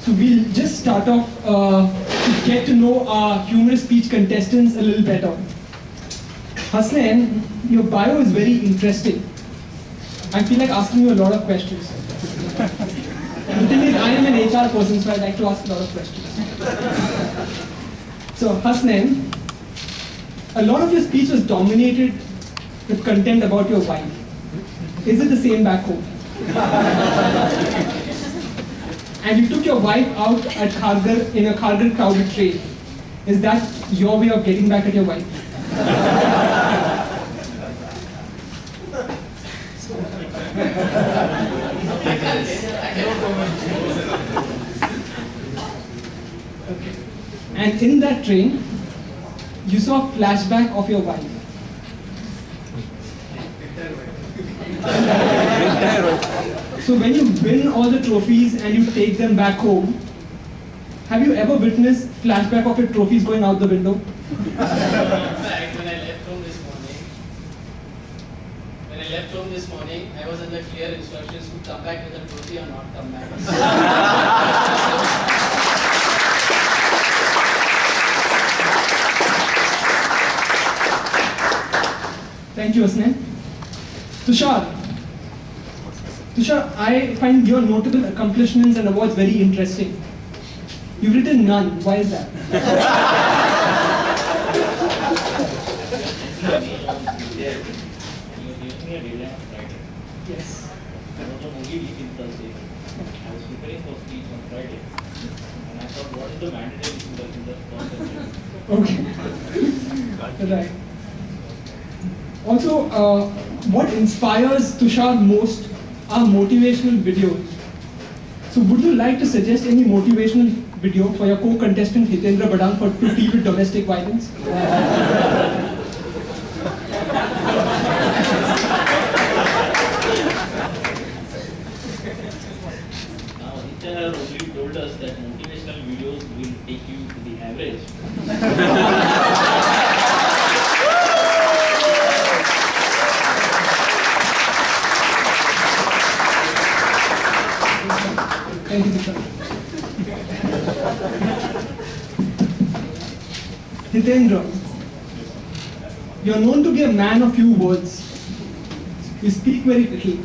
So we'll just start off to get to know our humorous speech contestants a little better. Hasnain, your bio is very interesting. I feel like asking you a lot of questions. The thing is, I am an HR person, so I like to ask a lot of questions. So, Hasnain, a lot of your speech was dominated with content about your wife. Is it the same back home? And you took your wife out at Kharghar in a Kharghar crowded train. Is that your way of getting back at your wife? And in that train, you saw a flashback of your wife. So when you win all the trophies and you take them back home, have you ever witnessed flashback of your trophies going out the window? In fact, when I left home this morning, I was under clear instructions to come back with a trophy or not come back. Thank you, Hasnain. Tushar, I find your notable accomplishments and awards very interesting. You've written none. Why is that? Yes. I was on only week in Thursday. I was preparing for speech on Friday. And I thought, what is the mandatory in the concept? Okay. Right. Also, what inspires Tushar most are motivational videos. So would you like to suggest any motivational video for your co-contestant Hitendra Badang to deal with domestic violence? Now, Nitya has only told us that motivational videos will take you to the average. Thank you, Tushar. Hitendra, you are known to be a man of few words. You speak very little.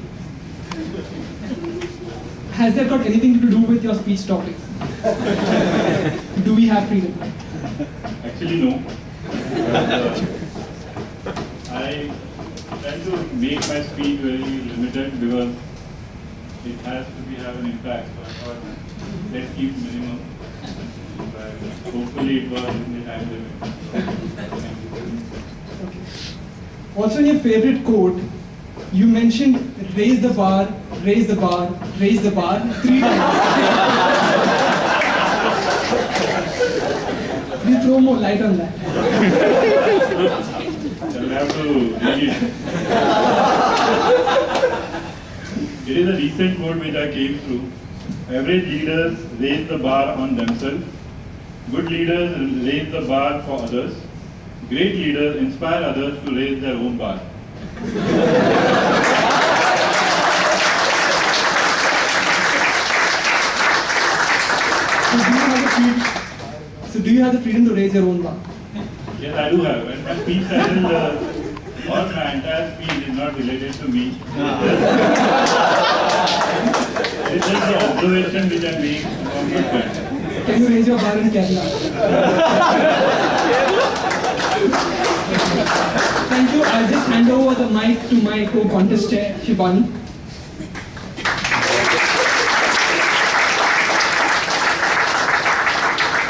Has that got anything to do with your speech topic? Do we have freedom? Actually, no. I try to make my speech very limited because it has to have an impact. So I thought, let's keep minimum. But hopefully it was in the time limit. Also in your favorite quote, you mentioned raise the bar, raise the bar, raise the bar 3 times. Will you throw more light on that? I'll have to read it. It is a recent quote which I came through. Average leaders raise the bar on themselves. Good leaders raise the bar for others. Great leaders inspire others to raise their own bar. So do you have the freedom to raise your own bar? Yes, I do have. And my speech title, or my entire speech is not related to me. It's just the observation which I make from good friends. Can you raise your bar in Kerala? Thank you. I'll just hand over the mic to my co-contest chair, Shivani.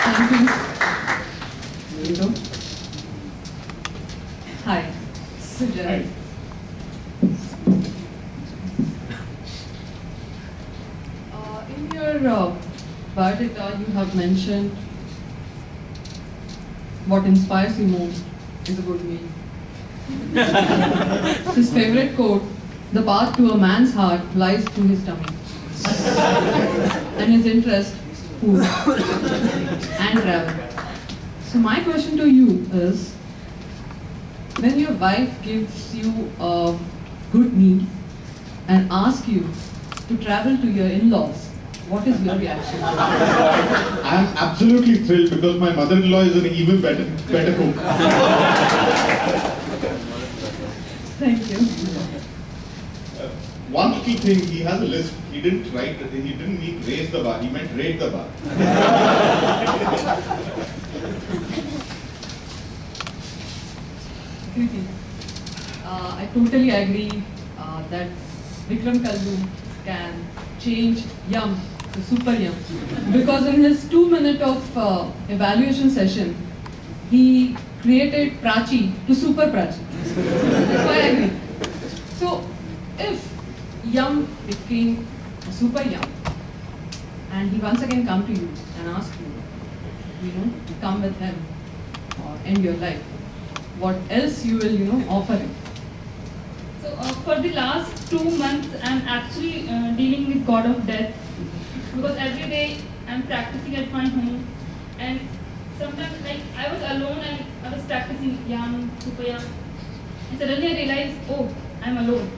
Thank you. Hi, Sujay. In your biodata, you have mentioned what inspires you most is a good meal. His favorite quote, the path to a man's heart lies through his tummy. And his interest, food and travel. So my question to you is, when your wife gives you a good meal and asks you to travel to your in-laws, what is your reaction? I am absolutely thrilled because my mother-in-law is an even better cook. Thank you. One little thing, he has a list. He didn't mean raise the bar, he meant rate the bar. I totally agree that Vikram Kallu can change yum to super yum, because in his 2 minute of evaluation session, he created Prachi to super Prachi. So I agree. So if yum became a super yum, and he once again come to you and ask you, to come with him or end your life, what else you will, offer him? So for the last 2 months, I'm actually dealing with God of Death, because every day I'm practicing at my home, and sometimes I was alone and I was practicing yam, super yam, and suddenly I realized, oh, I'm alone.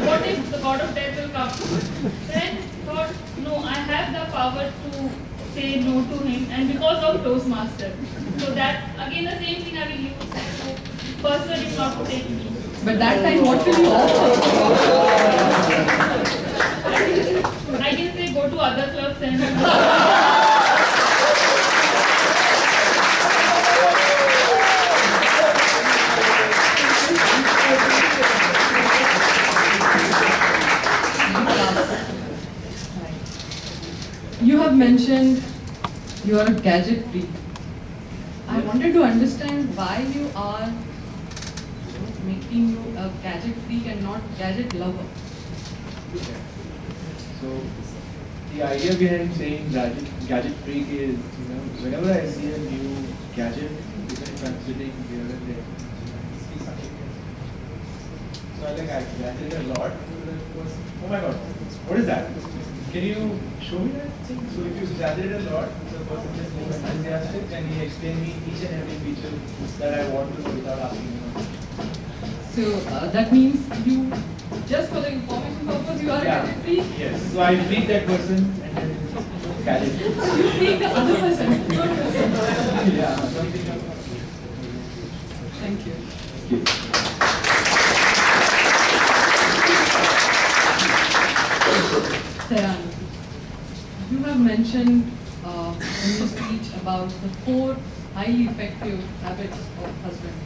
what if the God of Death will come? Then thought, no, I have the power to say no to him, and because of Toastmasters. So that again the same thing I will use to persuade him not to take me. But that time, what will you offer? I can say go to other clubs and. You have mentioned you are a gadget freak. I wanted to understand why you are making you a gadget freak and not gadget lover. So the idea behind saying gadget freak is, whenever I see a new gadget, even if I'm sitting here and there, see something else. So I gadget a lot. Oh my god, what is that? Can you show me that thing? So if you gadget a lot, the person just being enthusiastic and he explain me each and every feature that I want to know without asking him. So that means you, just for the information purpose, you are a gadget freak? Yes. So I freak that person and then gadget. So you freak the other person? Yeah, something like that. Thank you. Saran, you have mentioned in your speech about the 4 highly effective habits of husband.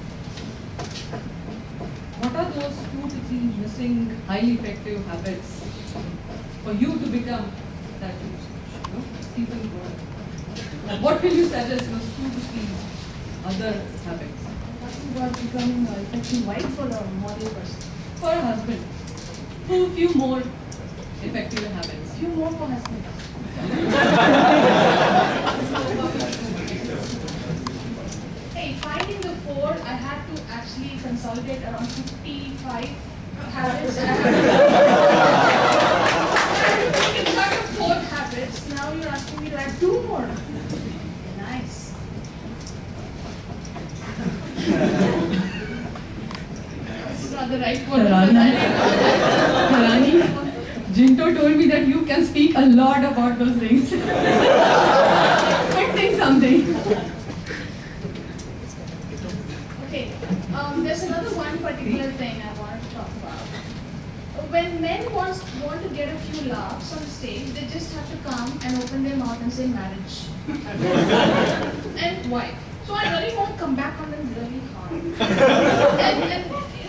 What are those 2 to 3 missing highly effective habits for you to become that Stephen Gould? What will you suggest those 2 to 3 other habits? Talking about becoming a effective wife or a model person? For a husband. Few more effective habits. Few more for husbands. Hey, finding the 4, I had to actually consolidate around 55 habits. I had to cut 4 habits. Now you're asking me to add 2 more. Nice. This is not the right word. Tarani, Jinto told me that you can speak a lot about those things. Fixing something. Okay, there's another one particular thing I want to talk about. When men want to get a few laughs on stage, they just have to come and open their mouth and say marriage. And wife. So I really want to come back on them really hard. and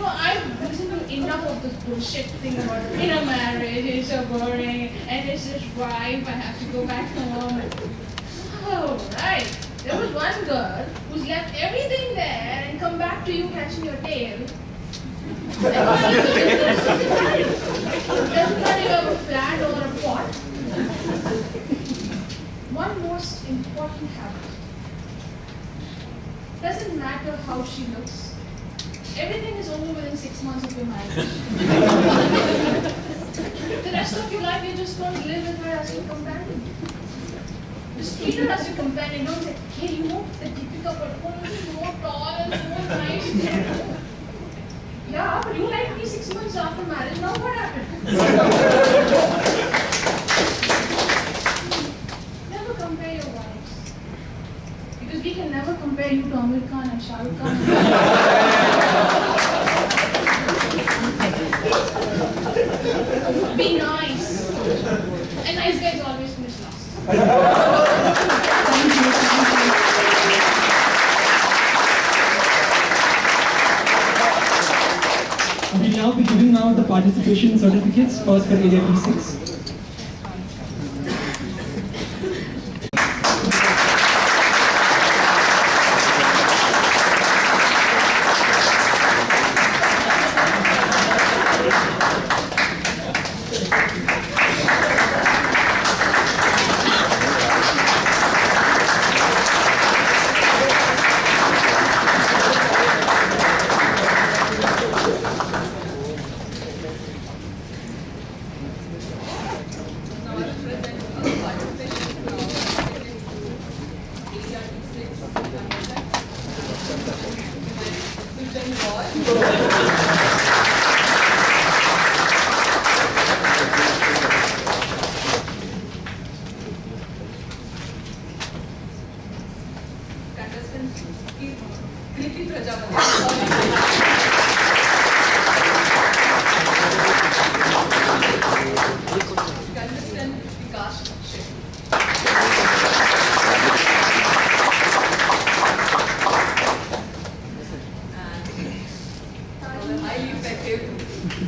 I've listened to enough of this bullshit thing about in a marriage, it's so boring, and it's just wife, I have to go back home. Oh, right. There was one girl who's left everything there and come back to you catching your tail. Doesn't matter you have a flat or a pot. One most important habit. Doesn't matter how she looks. Everything is over within 6 months of your marriage. The rest of your life, you're just going to live with her as your companion. Just treat her as your companion. Don't say, hey, the Deepika Padukone is more tall and so nice. Yeah, but you liked me 6 months after marriage. Now what happened? Never compare your wives. Because we can never compare you to Amir Khan and Shah Rukh Khan. Be nice. And nice guys always finish last. We will now be giving out the participation certificates first for area D6.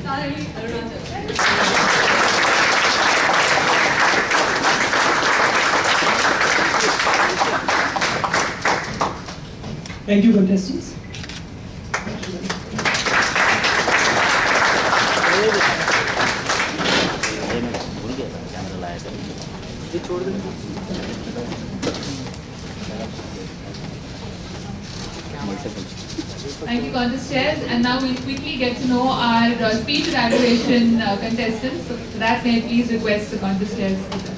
Sorry, Arunachal. Thank you, contestants. Thank you, contest chairs. And now we'll quickly get to know our speech evaluation contestants. So for that, may I please request the contest chairs to the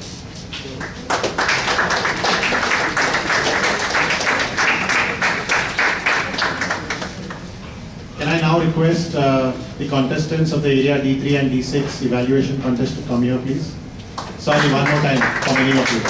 Can I now request the contestants of the area D3 and D6 evaluation contest to come here, please? Sorry, one more time for many of you.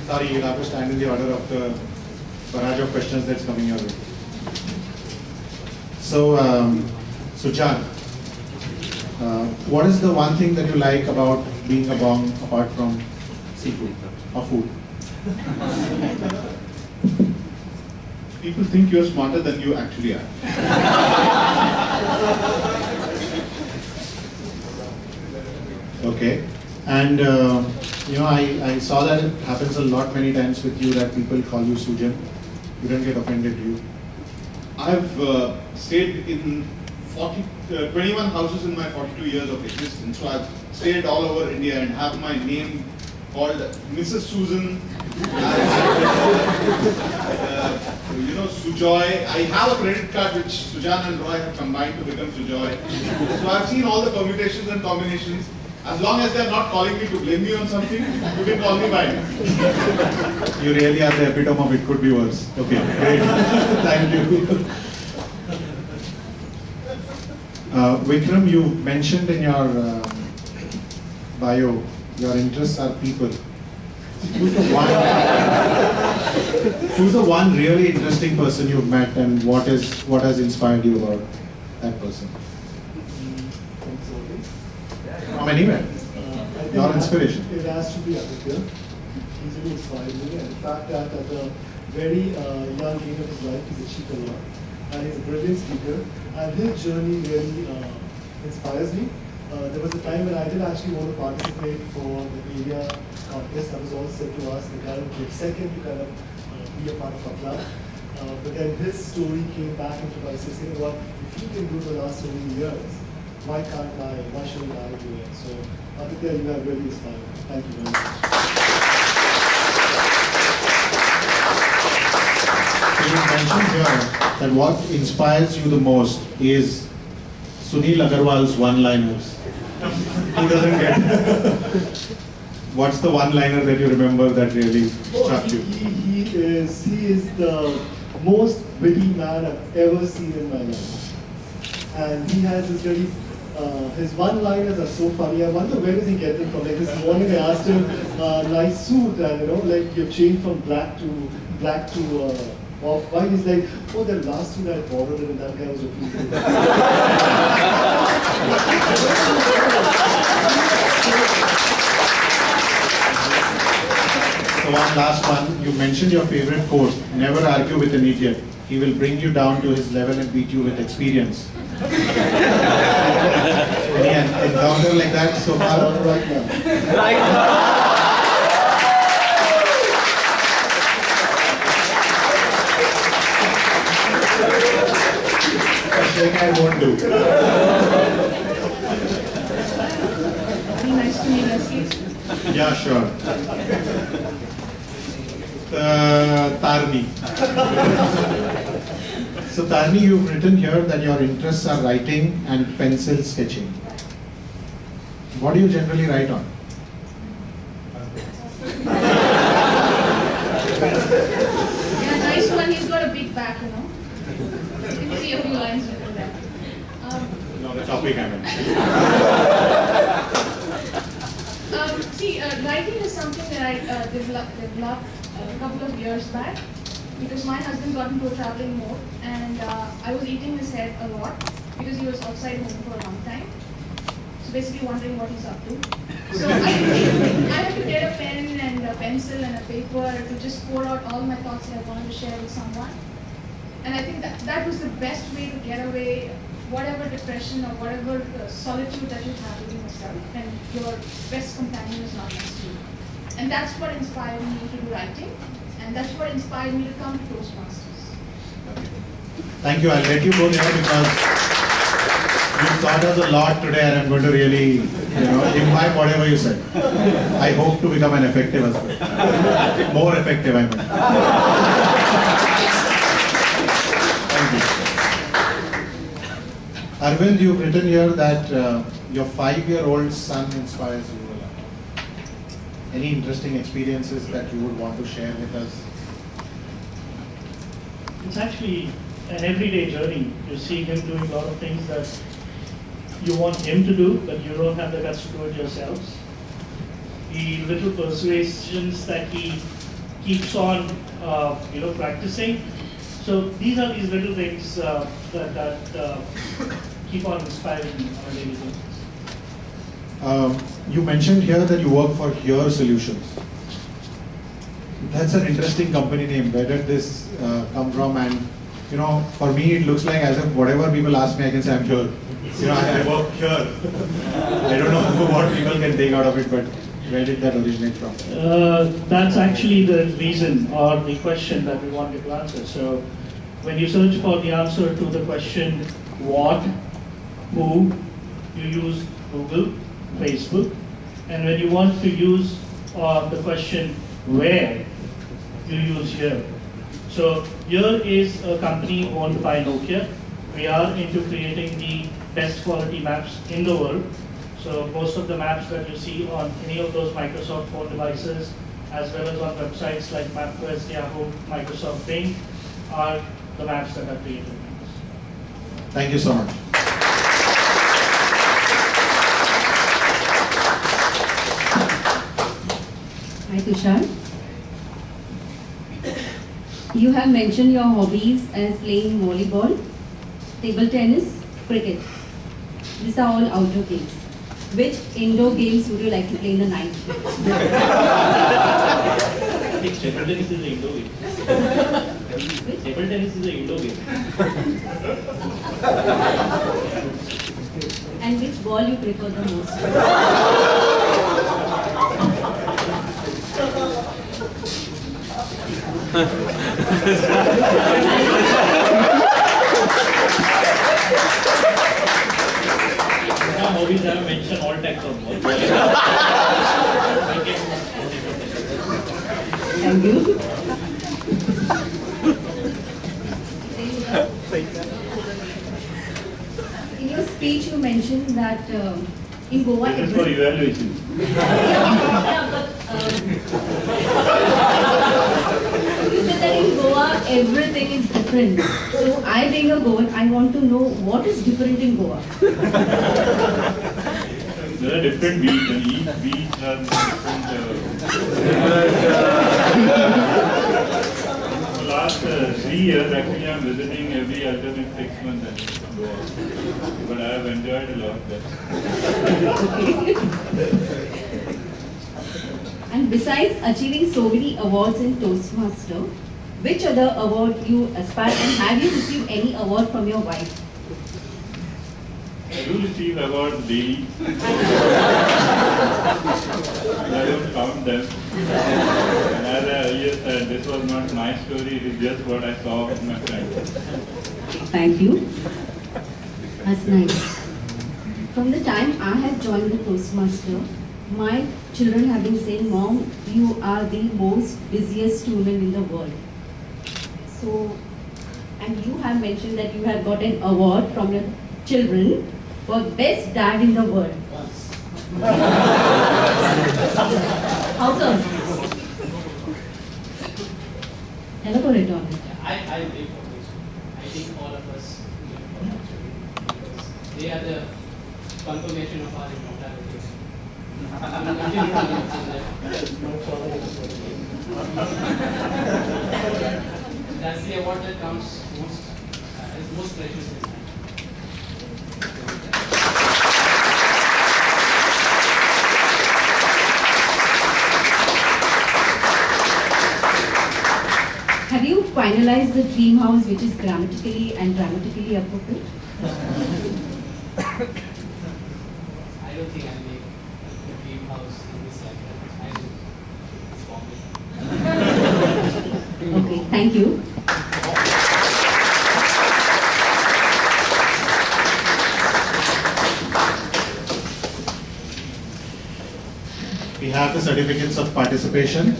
Sorry, you'll have to stand in the order of the barrage of questions that's coming your way. So, Suchan, what is the one thing that you like about being a bong apart from seafood or food? People think you're smarter than you actually are. Okay. And, you know, I saw that it happens a lot many times with you that people call you Sujan. You don't get offended, do you? I've stayed in 21 houses in my 42 years of existence. So I've stayed all over India and have my name called Mrs. Susan, you know, Sujoy. I have a credit card which Sujan and Roy have combined to become Sujoy. So I've seen all the permutations and combinations. As long as they're not calling me to blame me on something, you can call me by name. You really are the epitome of it could be worse. Okay, great. Thank you. Vikram, you mentioned in your bio, your interests are people. Who's the one really interesting person you've met, and what has inspired you about that person? From anywhere. Your inspiration. It has to be Aditya. He's really inspired me, and the fact that at a very young age of his life, he's achieved a lot. And he's a brilliant speaker, and his journey really inspires me. There was a time when I did actually want to participate for the area contest. I was all said to us, the guy who came second to kind of be a part of our club. But then his story came back into my system. You know what, if you can do it the last so many years, why can't I? Why shouldn't I do it? So, Aditya, you have really inspired me. Thank you very much. You mentioned here that what inspires you the most is Sunil Agarwal's one-liners. Who doesn't get? What's the one-liner that you remember that really struck you? He is the most witty man I've ever seen in my life. And he has this very, his one-liners are so funny. I wonder where does he get them from? Like this morning I asked him, nice suit, and you know, like you've changed from black to off-white. He's like, oh, that last suit I borrowed it and that guy was refusing. So one last one, you mentioned your favorite quote, never argue with an idiot. He will bring you down to his level and beat you with experience. Any encounter like that so far? Right now. Right now. I won't do. Very nice to meet you. Yeah, sure. Tarni. So Tarni, you've written here that your interests are writing and pencil sketching. What do you generally write on? Yeah, nice one. He's got a big back, you know. You can see a few lines written there. No, the topic I meant. Writing is something that I developed a couple of years back because my husband got into a traveling mode and I was eating his head a lot. because he was outside home for a long time. So basically wondering what he's up to. So I had to get a pen and a pencil and a paper to just pour out all my thoughts that I wanted to share with someone. And I think that was the best way to get away whatever depression or whatever solitude that you have within yourself, and your best companion is not next to you. And that's what inspired me to do writing, and that's what inspired me to come to Toastmasters. Thank you. I'll let you go there because you taught us a lot today, and I'm going to really, imbibe whatever you said. I hope to become an effective husband. More effective, I mean. Thank you. Arvind, you've written here that your 5-year-old son inspires you a lot. Any interesting experiences that you would want to share with us? It's actually an everyday journey. You see him doing a lot of things that you want him to do, but you don't have the guts to do it yourselves. The little persuasions that he keeps on, practicing. So these are these little things that keep on inspiring me on a daily basis. You mentioned here that you work for Here Solutions. That's an interesting company name. Where did this come from? And for me, it looks like as if whatever people ask me, I can say I'm here. I work here. I don't know what people can take out of it, but where did that originate from? That's actually the reason or the question that we wanted to answer. So when you search for the answer to the question what, who, you use Google, Facebook, and when you want to use the question where, you use Here. So Here is a company owned by Nokia. We are into creating the best quality maps in the world. So most of the maps that you see on any of those Microsoft phone devices, as well as on websites like MapQuest, Yahoo, Microsoft Bing, are the maps that are created. Thank you so much. Hi Tushar. You have mentioned your hobbies as playing volleyball, table tennis, cricket. These are all outdoor games. Which indoor games would you like to play in the night? I think table tennis is an indoor game. Table tennis is an indoor game. And which ball you prefer the most? Hobbies have mentioned all types of balls. Thank you. In your speech, you mentioned that in Goa. This is for evaluation. You said that in Goa everything is different. So I being a Goan, I want to know what is different in Goa. There are different beats, and each beat has different. Last 3 years, actually, I'm visiting every alternate 6 months in Goa. But I have enjoyed a lot there. And besides achieving so many awards in Toastmaster, which other award you aspire, and have you received any award from your wife? I do receive awards daily. I don't count them. And as I earlier said, this was not my story, it is just what I saw with my friends. Thank you. That's nice. From the time I have joined the Toastmaster, my children have been saying, Mom, you are the most busiest student in the world. So, and you have mentioned that you have got an award from your children for best dad in the world. How come? Elaborate on it. I live for this. I think all of us live for our children. Because they are the confirmation of our immortality. We continue to live in them. That's the award that comes most, is most precious in life. finalize the dream house which is grammatically and dramatically appropriate? I don't think I'll make a dream house in this lifetime. Okay, thank you. We have the certificates of participation.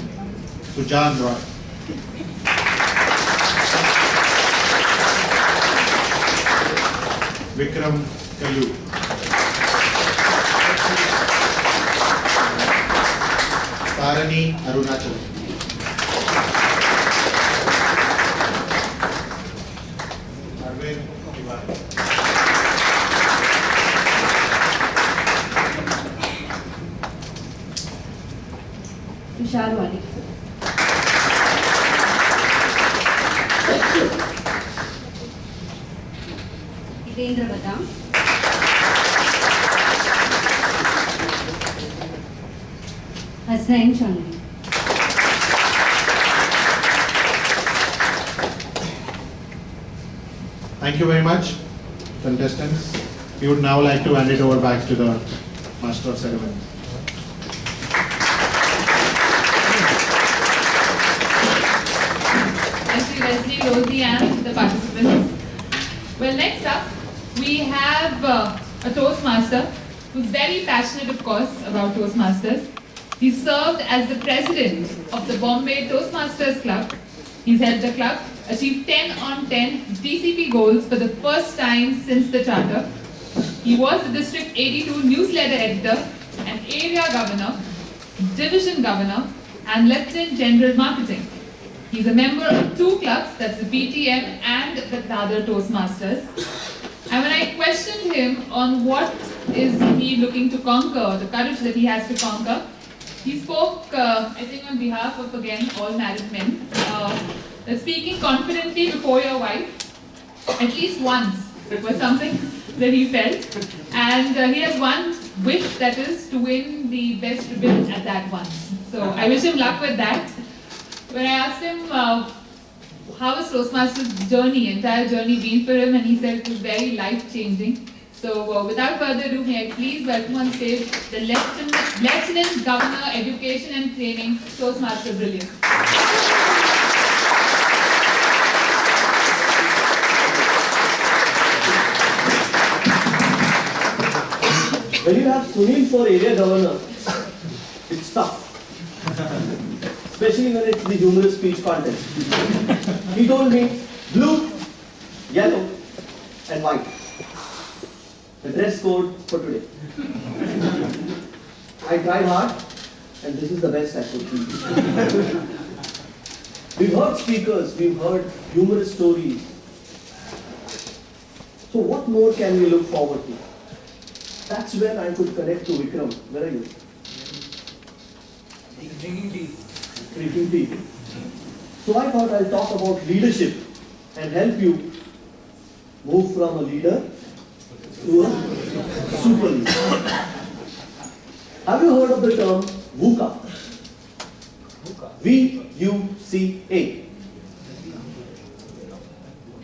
Sujan Roy. Vikram Kalu. Tarani Arunachal. Arvind Tiwari. Tushar Wali. Hitendra Badam. Hasnain Chandri. Thank you very much, contestants. We would now like to hand it over back to the Master of Ceremony. Thank you, Leslie, Rosie, and the participants. Well, next up, we have a Toastmaster who's very passionate, of course, about Toastmasters. He served as the president of the Bombay Toastmasters Club. He's helped the club achieve 10 on 10 DCP goals for the first time since the charter. He was the District 82 newsletter editor, an area governor, division governor, and lieutenant general marketing. He's a member of two clubs, that's the BTM and the Dadar Toastmasters. And when I questioned him on what is he looking to conquer, the courage that he has to conquer, he spoke, I think on behalf of, again, all married men, that speaking confidently before your wife, at least once, was something that he felt. And he has one wish, that is to win the best ribbon at that once. So I wish him luck with that. When I asked him how was Toastmasters' journey, entire journey been for him, and he said it was very life-changing. So without further ado, may I please welcome on stage the Lieutenant Governor, Education and Training, Toastmaster Brilliant. When you have Sunil for area governor, it's tough. Especially when it's the humorous speech contest. He told me, blue, yellow, and white. The dress code for today. I tried hard, and this is the best I could do. We've heard speakers, we've heard humorous stories. So what more can we look forward to? That's when I could connect to Vikram. Where are you? Drinking tea. Drinking tea. So I thought I'll talk about leadership and help you move from a leader to a super leader. Have you heard of the term VUCA? V-U-C-A.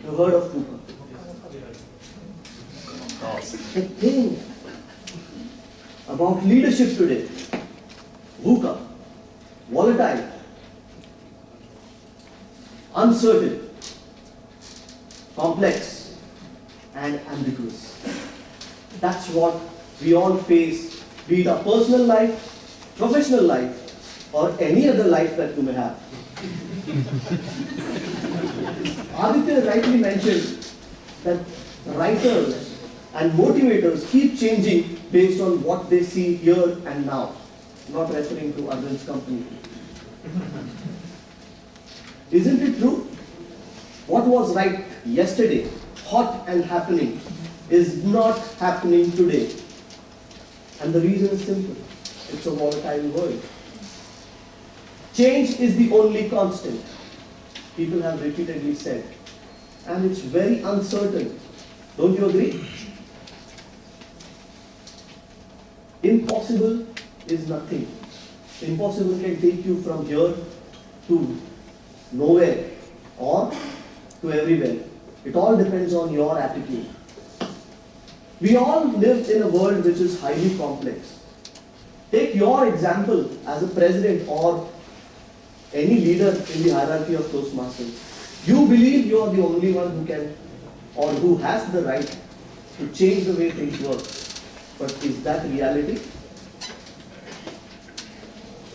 You heard of VUCA? The thing about leadership today, VUCA, volatile, uncertain, complex, and ambiguous. That's what we all face, be it our personal life, professional life, or any other life that you may have. Aditya rightly mentioned that writers and motivators keep changing based on what they see here and now, not referring to Arvind's company. Isn't it true? What was right yesterday, hot and happening, is not happening today. And the reason is simple. It's a volatile world. Change is the only constant, people have repeatedly said. And it's very uncertain. Don't you agree? Impossible is nothing. Impossible can take you from here to nowhere. or to everywhere. It all depends on your attitude. We all live in a world which is highly complex. Take your example as a president or any leader in the hierarchy of Toastmasters. You believe you are the only one who can or who has the right to change the way things work. But is that reality?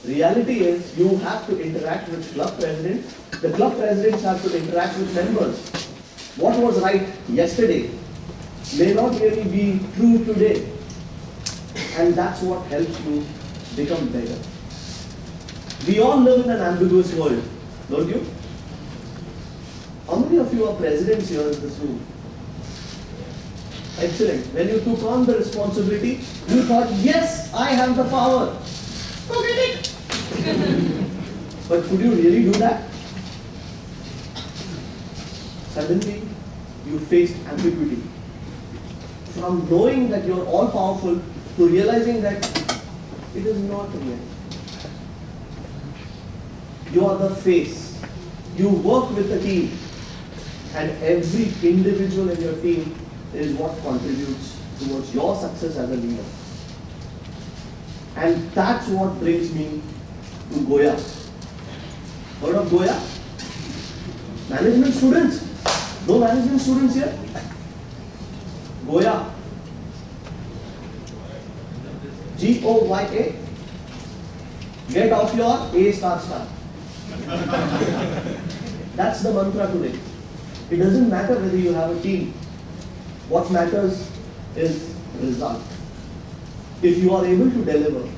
Reality is you have to interact with club presidents. The club presidents have to interact with members. What was right yesterday may not really be true today. And that's what helps you become better. We all live in an ambiguous world, don't you? How many of you are presidents here in this room? Excellent. When you took on the responsibility, you thought, yes, I have the power. Go get it. But could you really do that? Suddenly, you faced ambiguity. From knowing that you're all powerful to realizing that it is not real. You are the face. You work with the team. And every individual in your team is what contributes towards your success as a leader. And that's what brings me to Goya. Heard of Goya? Management students? No management students here? Goya. G-O-Y-A. Get off your A star star. That's the mantra today. It doesn't matter whether you have a team. What matters is result. If you are able to deliver,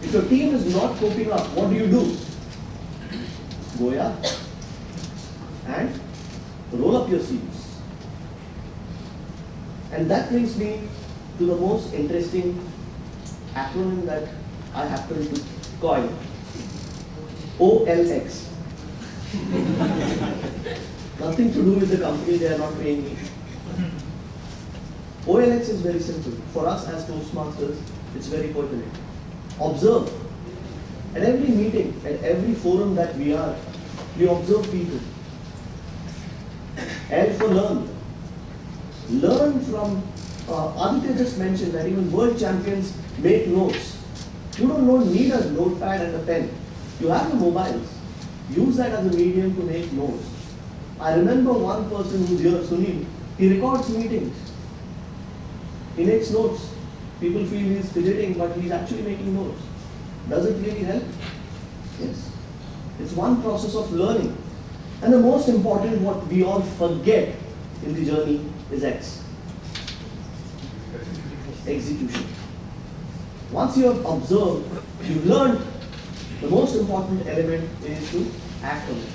if your team is not coping up, what do? Goya and roll up your sleeves. And that brings me to the most interesting acronym that I happen to coin. OLX. Nothing to do with the company, they are not paying me. OLX is very simple. For us as Toastmasters, it's very pertinent. Observe. At every meeting, at every forum that we are, we observe people. L for learn. Learn from, Aditya just mentioned that even world champions make notes. You don't need a notepad and a pen. You have the mobiles. Use that as a medium to make notes. I remember one person who's here, Sunil, he records meetings. He makes notes. People feel he's fidgeting, but he's actually making notes. Does it really help? Yes. It's one process of learning. And the most important, what we all forget in the journey is X. Execution. Once you have observed, you've learned, the most important element is to act on it.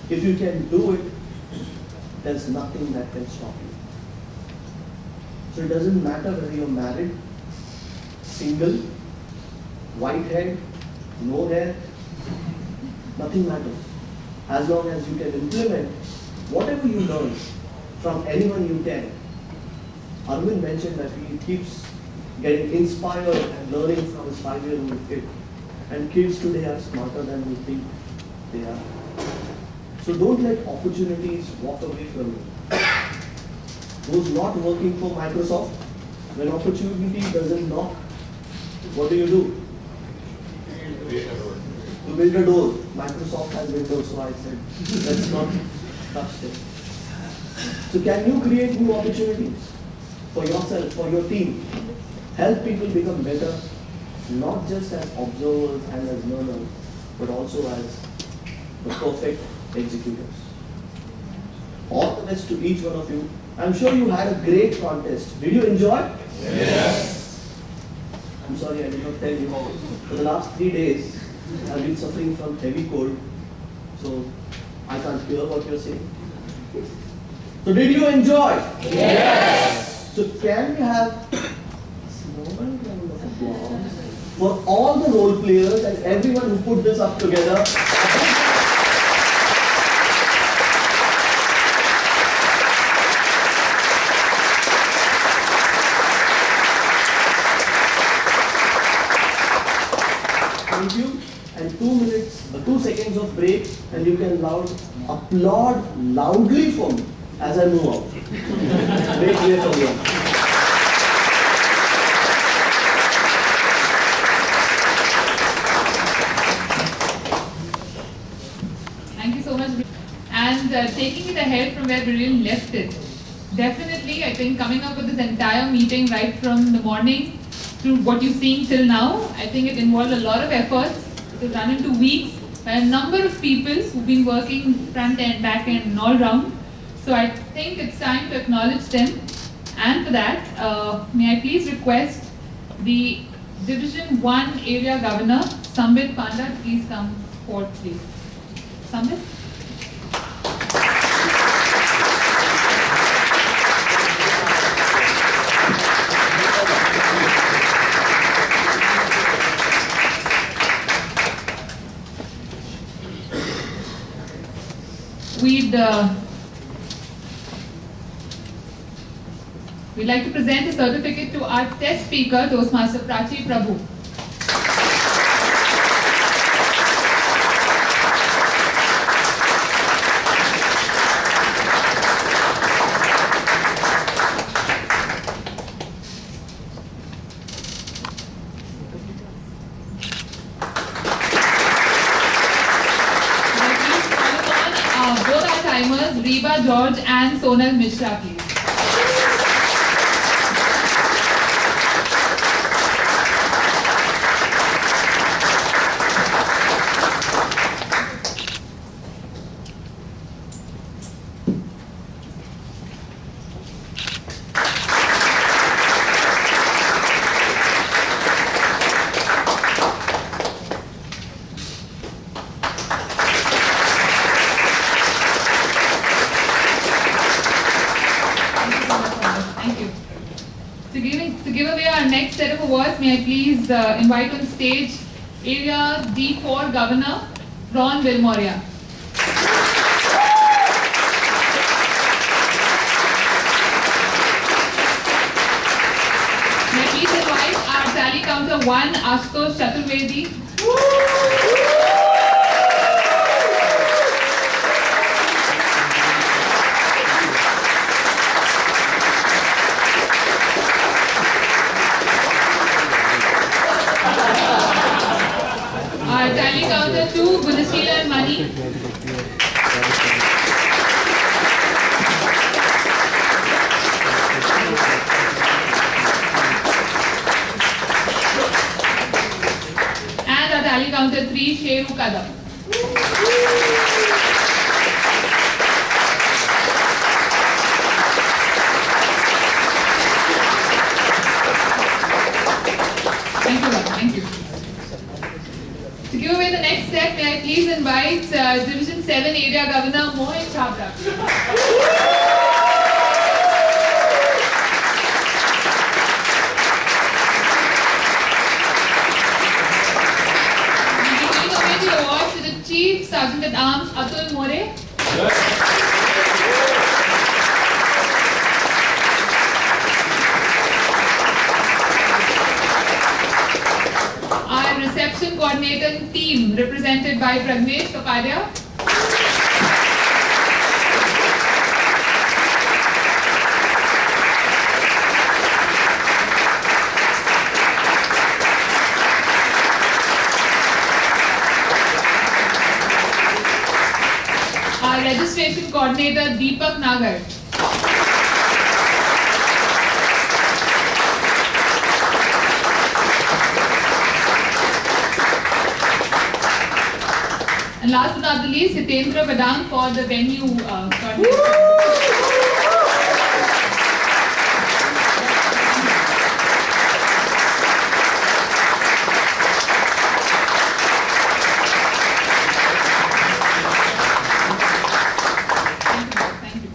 If you can do it, there's nothing that can stop you. So it doesn't matter whether you're married, single, white hair, no hair, nothing matters. As long as you can implement whatever you learn from anyone you can. Arvind mentioned that he keeps getting inspired and learning from his 5-year-old kid. And kids today are smarter than we think they are. So don't let opportunities walk away from you. Those not working for Microsoft, when opportunity doesn't knock, what do? You build a door. Microsoft has Windows, so I said, let's not touch it. So can you create new opportunities for yourself, for your team? Help people become better, not just as observers and as learners, but also as the perfect executors. All the best to each one of you. I'm sure you had a great contest. Did you enjoy? Yes. I'm sorry I did not tell you. For the last 3 days, I've been suffering from heavy cold, so I can't hear what you're saying. So did you enjoy? Yes. So can we have a small round of applause for all the role players and everyone who put this up together? Thank you. And 2 seconds of break. okay? And you can applaud loudly for me as I move out. Very clear from you. Thank you so much. And taking it ahead from where Viren left it, definitely, I think coming up with this entire meeting right from the morning to what you're seeing till now, I think it involved a lot of efforts. It was run into weeks by a number of people who've been working front end, back end, and all round. So I think it's time to acknowledge them. And for that, may I please request the Division 1 Area Governor, Sambit Panda, to please come forward, please. Sambit? We'd like to present a certificate to our test speaker, Toastmaster Prachi Prabhu. Both our timers, Reba George and Sonal Mishra, please. To give away our next set of awards, may I please invite on stage Area D4 Governor, Ron Vilmoria. May I please invite our tally counter 1, Ashutosh Chaturvedi. Tally counter 2, Gunashila and Mani. And our tally counter 3, Sheru Kadam. Thank you. To give away the next set, may I please invite Division 7 Area Governor Mohit Chabra. We will give away the award to the Chief Sergeant at Arms Atul More. Our reception coordinator team, represented by Pragnesh Kapadia. Our registration coordinator, Deepak Nagar. And last but not the least, Hitendra Badang for the venue coordination. Thank you.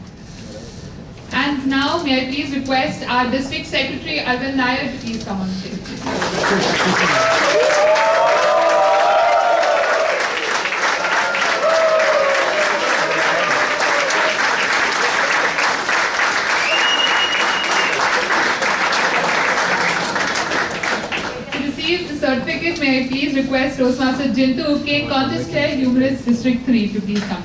And now, may I please request our District Secretary, Arvind Nair, to please come on stage. Certificate, may I please request Toastmaster Jintu K, Contest Chair, Humorous District 3 to please come.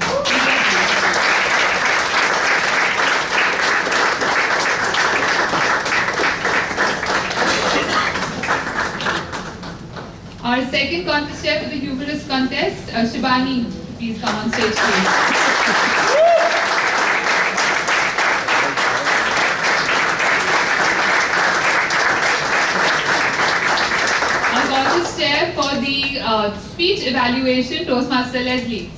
Our second contest chair for the humorous contest, Shibani, please come on stage, please. Our contest chair for the speech evaluation, Toastmaster Leslie.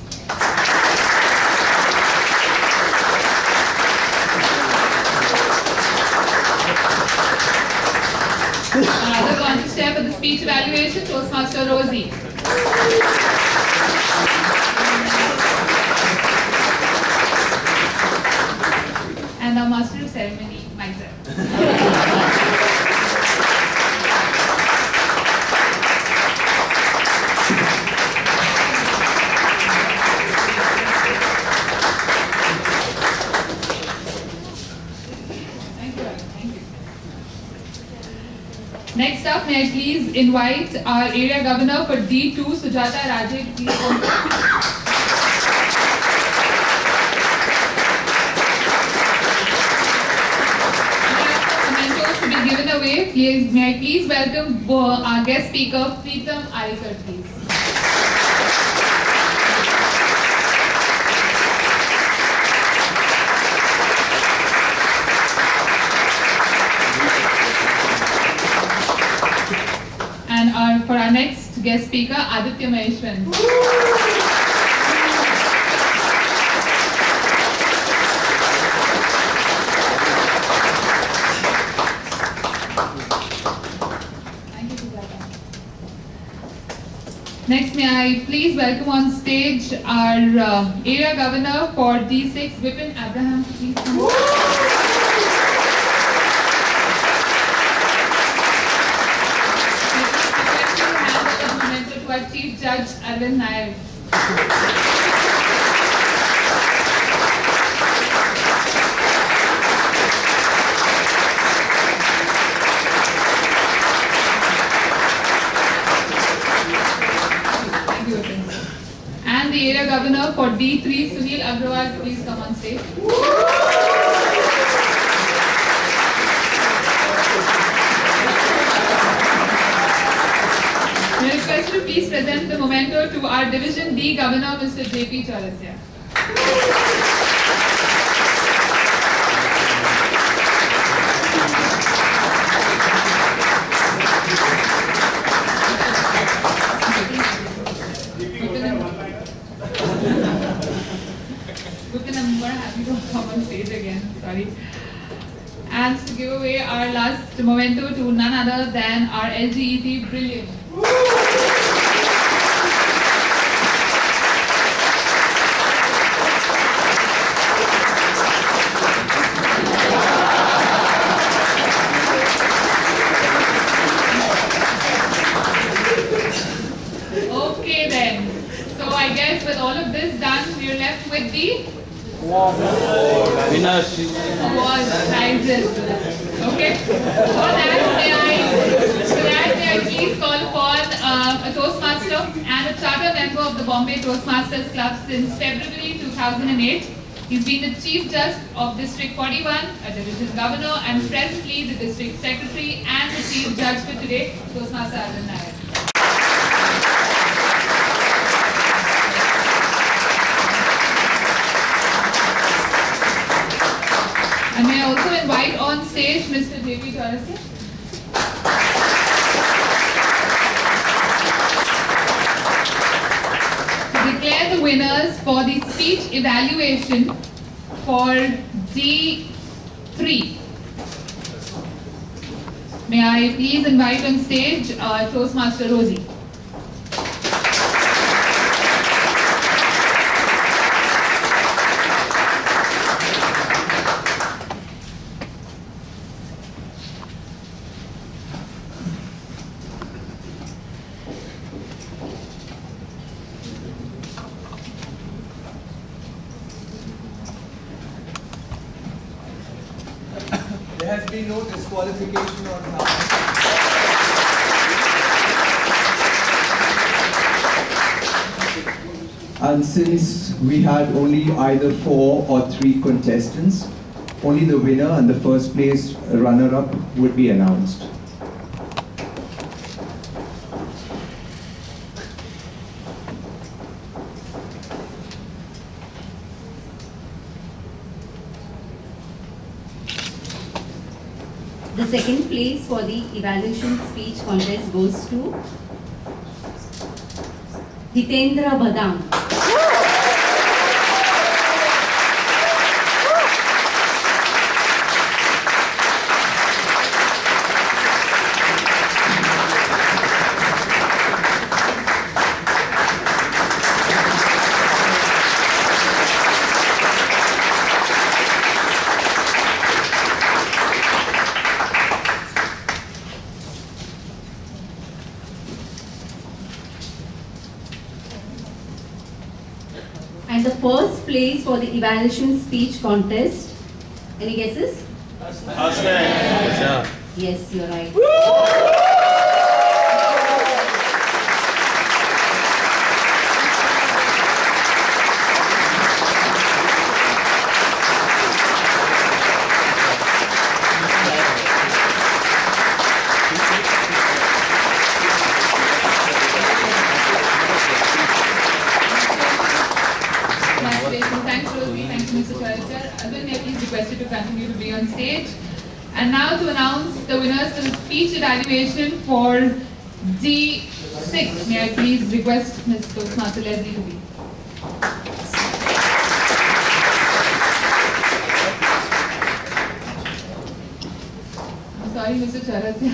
Another contest chair for the speech evaluation, Toastmaster Rosie. And our master of ceremony, myself. Next up, may I please invite our area governor for D2, Sujata Raje, to please come. Mementos to be given away. Please, may I please welcome our guest speaker, Preetam Arikar, please. And for our next guest speaker, Aditya Maheshwan. Thank you, Sujata. Next, may I please welcome on stage our area governor for D6, Vipin Abraham. Please come. To our Chief Judge, Arvind Nair. Thank you, Arvind. And the area governor for D3, Sunil Agrawal, please come on stage. May I request you to please present the memento to our Division D Governor, Mr. J.P. Chaurasia. Vipin, I'm going to have you to come on stage again. Sorry. And to give away our last memento to none other than our LGET Brilliant. Okay then. So I guess with all of this done, we're left with the Winners. awards, prizes. Okay. For that, may I please call upon a Toastmaster and a charter member of the Bombay Toastmasters Club since February 2008. He's been the Chief Judge of District 41, a Division Governor, and presently the District Secretary and the Chief Judge for today, Toastmaster Arvind Nair. And may I also invite on stage Mr. J.P. Chaurasia. To declare the winners for the speech evaluation for D3. May I please invite on stage Toastmaster Rosie. There has been no disqualification or nothing. And since we had only either 4 or 3 contestants, only the winner and the first place runner-up would be announced. The second place for the evaluation speech contest goes to Hitendra Badam. And the first place for the evaluation speech contest, any guesses? Yes, you're right. Congratulations. Thanks, Rosie. Thanks, Mr. Chalchar. Adun, may I please request you to continue to be on stage. And now to announce the winners to the speech evaluation for D6. May I please request Ms. Toastmaster Leslie to be. I'm sorry, Mr. Chalchar.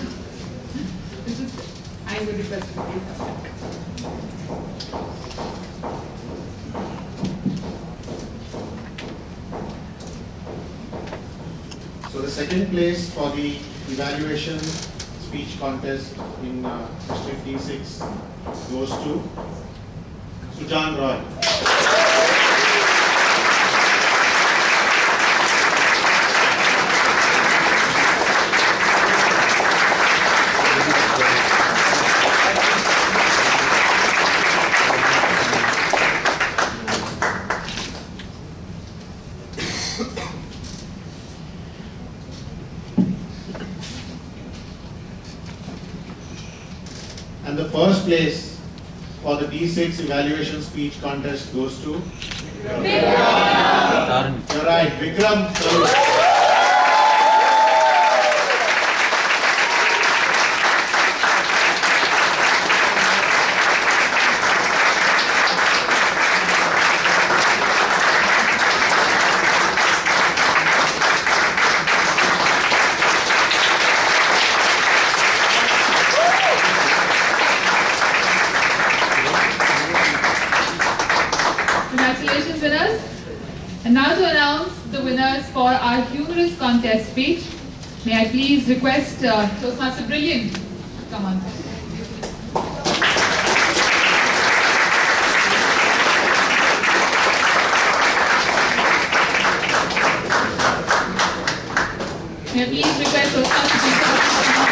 I would request you to please come back. So the second place for the evaluation speech contest in District D6 goes to Sujan Roy. And the first place for the D6 evaluation speech contest goes to Vikram. You're right, Vikram. Congratulations, winners. And now to announce the winners for our humorous contest speech. May I please request Toastmaster Brilliant to come on. May I please request Toastmaster Brilliant to come on.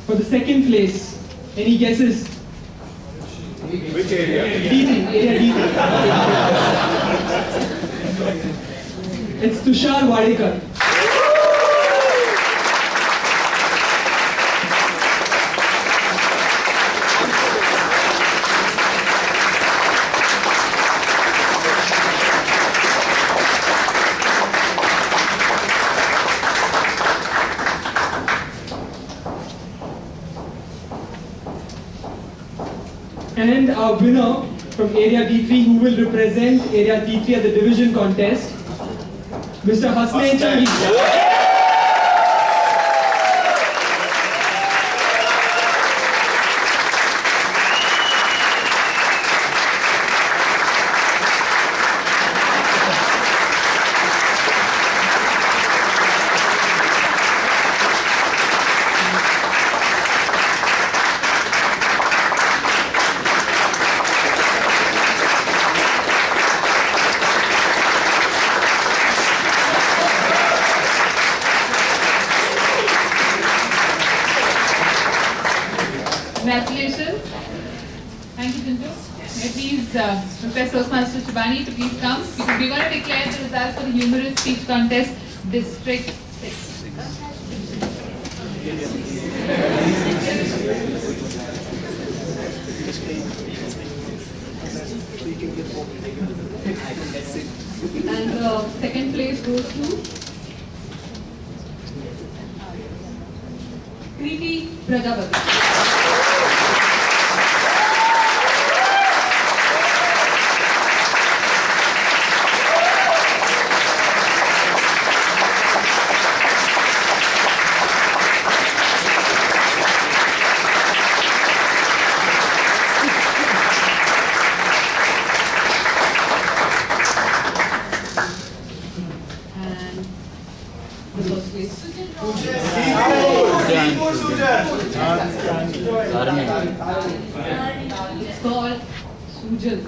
For the second place, any guesses? Which area? D3, area D3. It's Tushar Wadekar. And our winner from Area D3 who will represent Area D3 at the division contest, Mr. Hasnain Changi. Congratulations. Thank you, Chintu. May I please request Toastmaster Shivani to please come, because we're going to declare the results for the humorous speech contest District 6. And second place goes to Kriti Prajapati. It's called Sujal.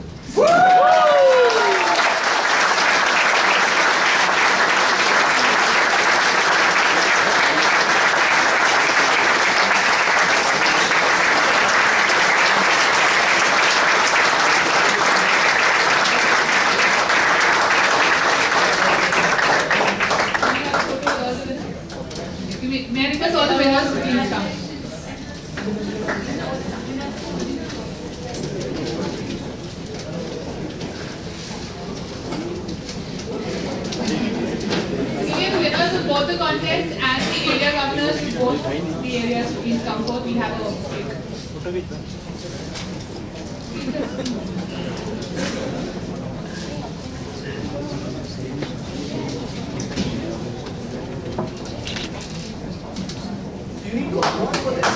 May I request all the winners to please come? Winners of both the contest and the area governors of both the areas to please come forth. We have a break. You need to applaud for this.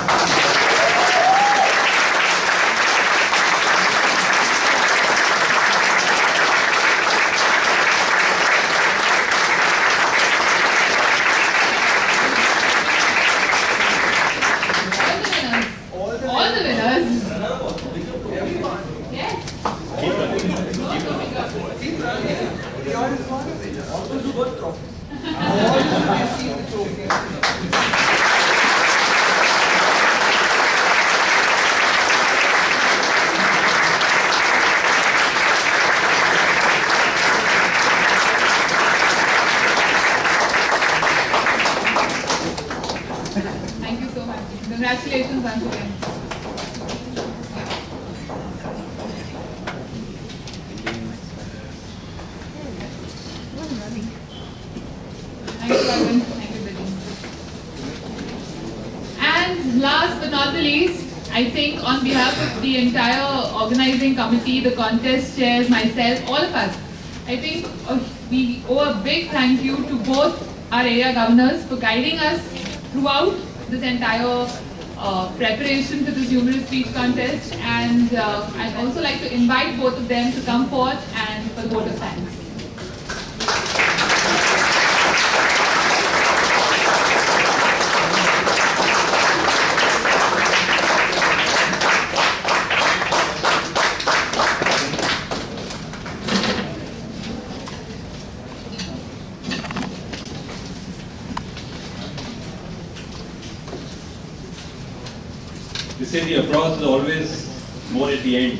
All the winners. Yes. Thank you so much. Congratulations once again. Thank you, Arvind. Thank you, Billy. And last but not the least, I think on behalf of the entire organizing committee, the contest chairs, myself, all of us, I think we owe a big thank you to both our area governors for guiding us throughout this entire preparation for this humorous speech contest, and I'd also like to invite both of them to come forth and for the vote of thanks. They say the applause is always more at the end.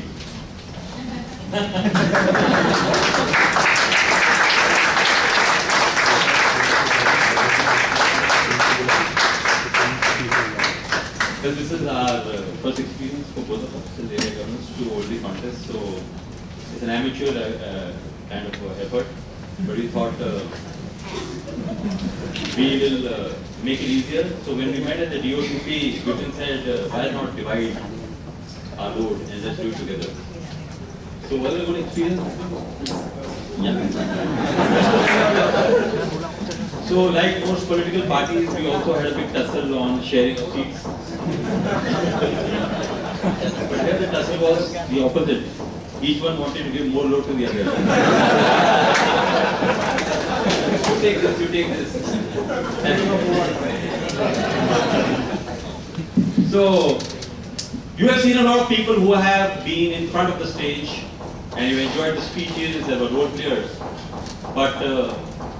Because this is our first experience for both of us in the area governments to hold the contest, so it's an amateur kind of effort, but we thought we will make it easier. So when we met at the DOTP, Griffin said, why not divide our load and just do it together? So was it a good experience? Yeah. So like most political parties, we also had a big tussle on sharing of seats. But here the tussle was the opposite. Each one wanted to give more load to the other. You take this, you take this. So, you have seen a lot of people who have been in front of the stage and you enjoyed the speeches, there were role players. But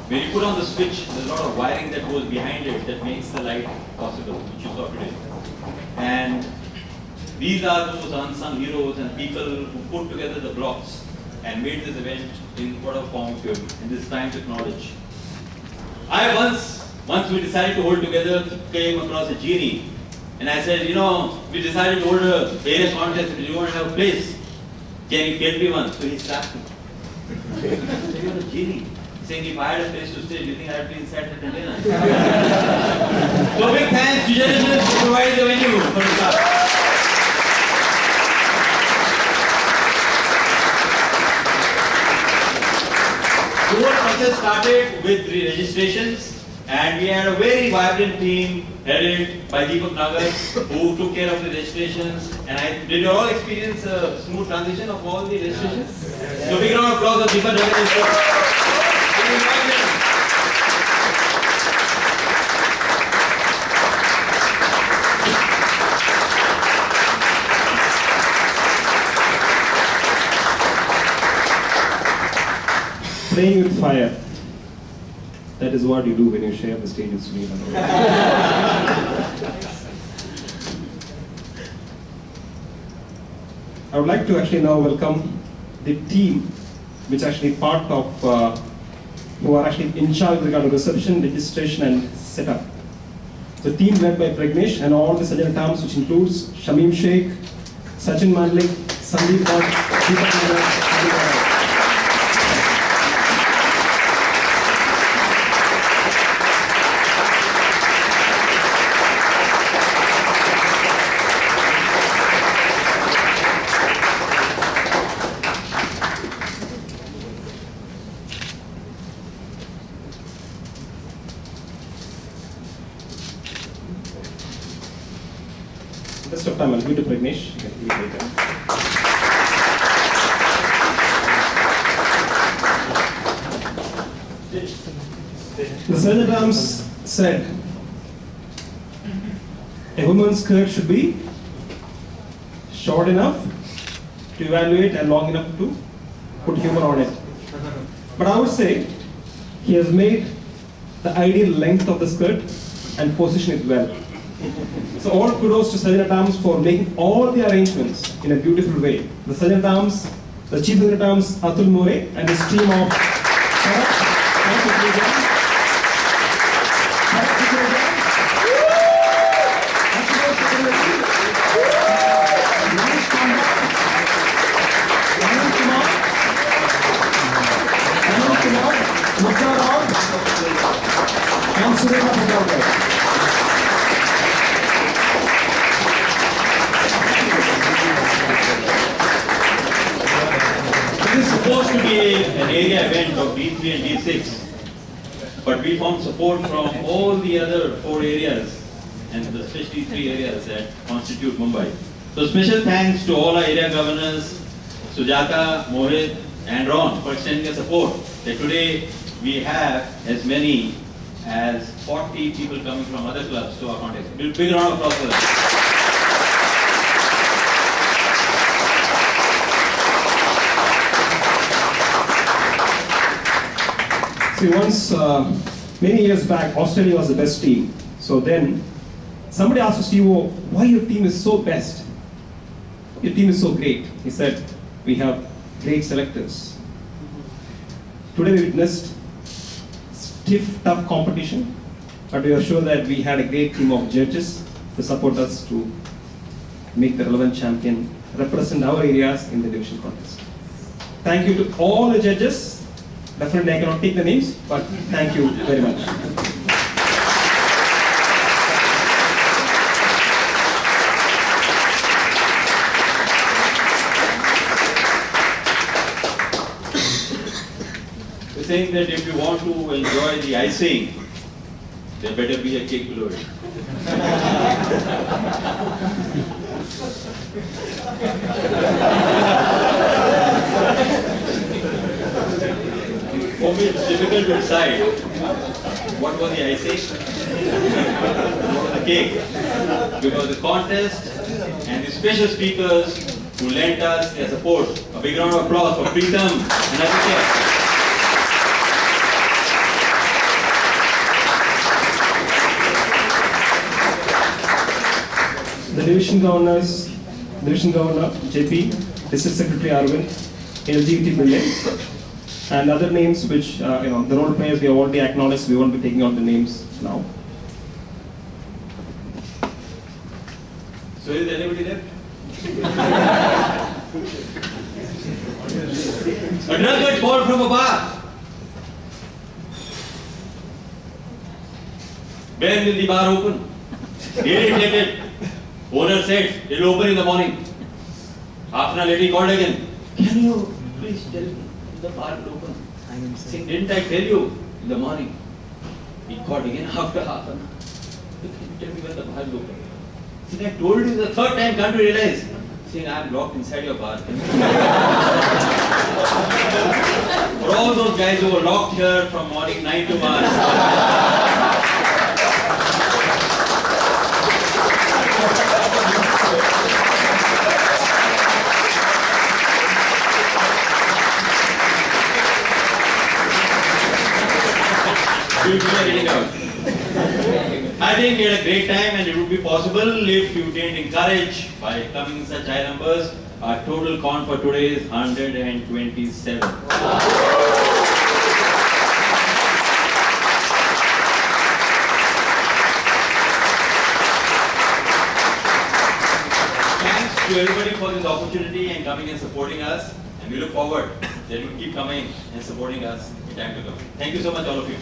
when you put on the switch, there's a lot of wiring that goes behind it that makes the light possible, which you saw today. And These are those unsung heroes and people who put together the blocks and made this event in whatever form it could, in this time to acknowledge. Once we decided to hold together, came across a genie, and I said, we decided to hold a area contest, but you want to have a place. Can you get me one? So he slapped me. So you're a genie, saying if I had a place to stay, do you think I'd be inside the container? So big thanks to Genesis for providing the venue for the class. The whole process started with re-registrations, and we had a very vibrant team headed by Deepak Nagar who took care of the registrations. And did you all experience a smooth transition of all the registrations? So big round of applause for Deepak Nagar. Playing with fire. That is what you do when you share the stage with Sunil. I would like to actually now welcome the team, which actually part of, who are actually in charge regarding reception, registration and setup. The team led by Pragnesh and all the Sajjan terms, which includes Shamim Sheikh, Sachin Mandlik, Sandeep Bhatt, Deepak Nagar, rest of time I'll give to Pragnesh. You can give it later. The Sajjan terms said a woman's skirt should be short enough to evaluate and long enough to put humor on it. But I would say he has made the ideal length of the skirt and position it well. So all kudos to Sajjan Terms for making all the arrangements in a beautiful way. The Sajjan Terms, the Chief Sajjan Terms Atul More and his team of Supposed to be an area event of D3&D6, but we found support from all the other 4 areas and especially 3 areas that constitute Mumbai. So special thanks to all our area governors, Sujata, Mohit and Ron for extending their support. That today we have as many as 40 people coming from other clubs to our contest. Big round of applause for them. See, once, many years back, Australia was the best team. So then, somebody asked Steve, why your team is so best? Your team is so great. He said, we have great selectors. Today we witnessed stiff, tough competition, but we are sure that we had a great team of judges to support us to make the relevant champion represent our areas in the division contest. Thank you to all the judges. Definitely I cannot take the names, but thank you very much. We're saying that if you want to enjoy the icing, there better be a cake below it. For me, it's difficult to decide what was the icing, what was the cake, because the contest and the special speakers who lent us their support. A big round of applause for Preetam and Aditya. The division governors, Division Governor JP, District Secretary Arvind, LGBT Building, and other names which, the role players we have already acknowledged. We won't be taking out the names now. So is anybody left? A drunkard called from a bar. When will the bar open? Irritated. Owner said, it will open in the morning. Half an hour later he called again. Can you please tell me the bar will open? Saying, didn't I tell you in the morning? He called again after half an hour. Can you tell me when the bar will open? Saying, I told you the third time, can't you realize? Saying, I am locked inside your bar. For all those guys who were locked here from morning 9 to 1. I think we had a great time, and it would be possible if you didn't encourage by coming in such high numbers. Our total count for today is 127. Thanks to everybody for this opportunity and coming and supporting us, and we look forward that you keep coming and supporting us in time to come. Thank you so much, all of you.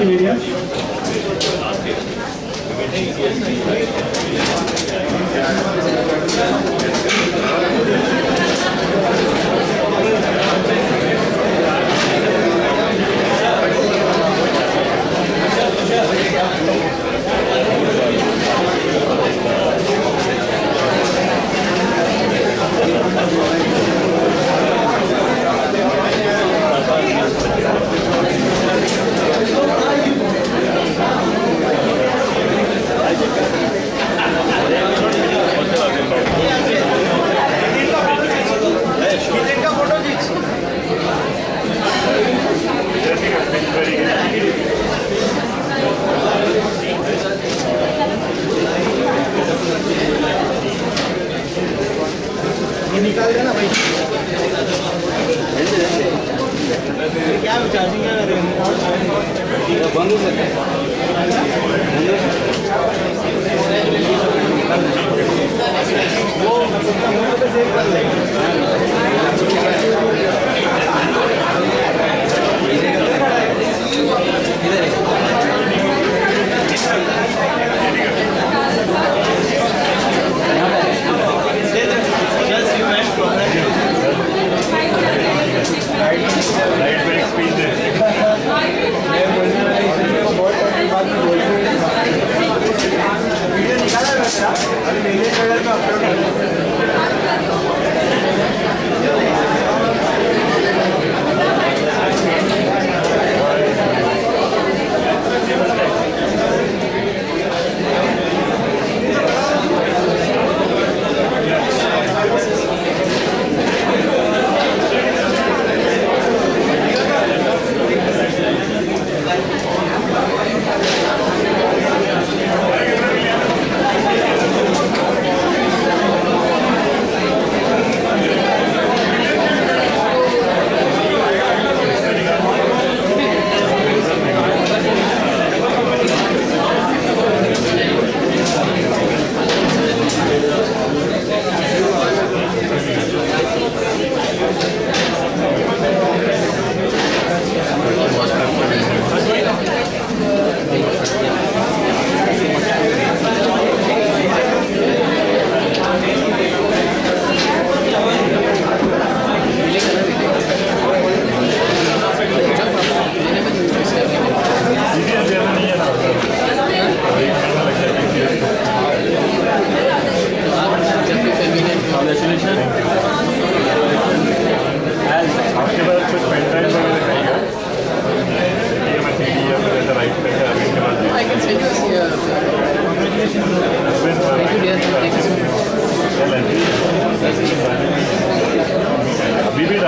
Video निकाला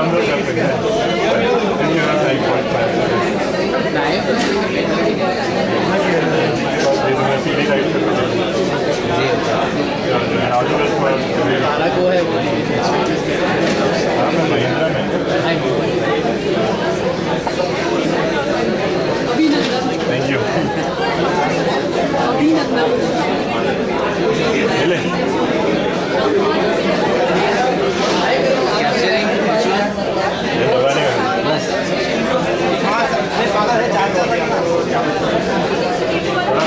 Thank you.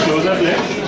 Close up ले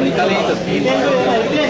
निकालिए तस्वीर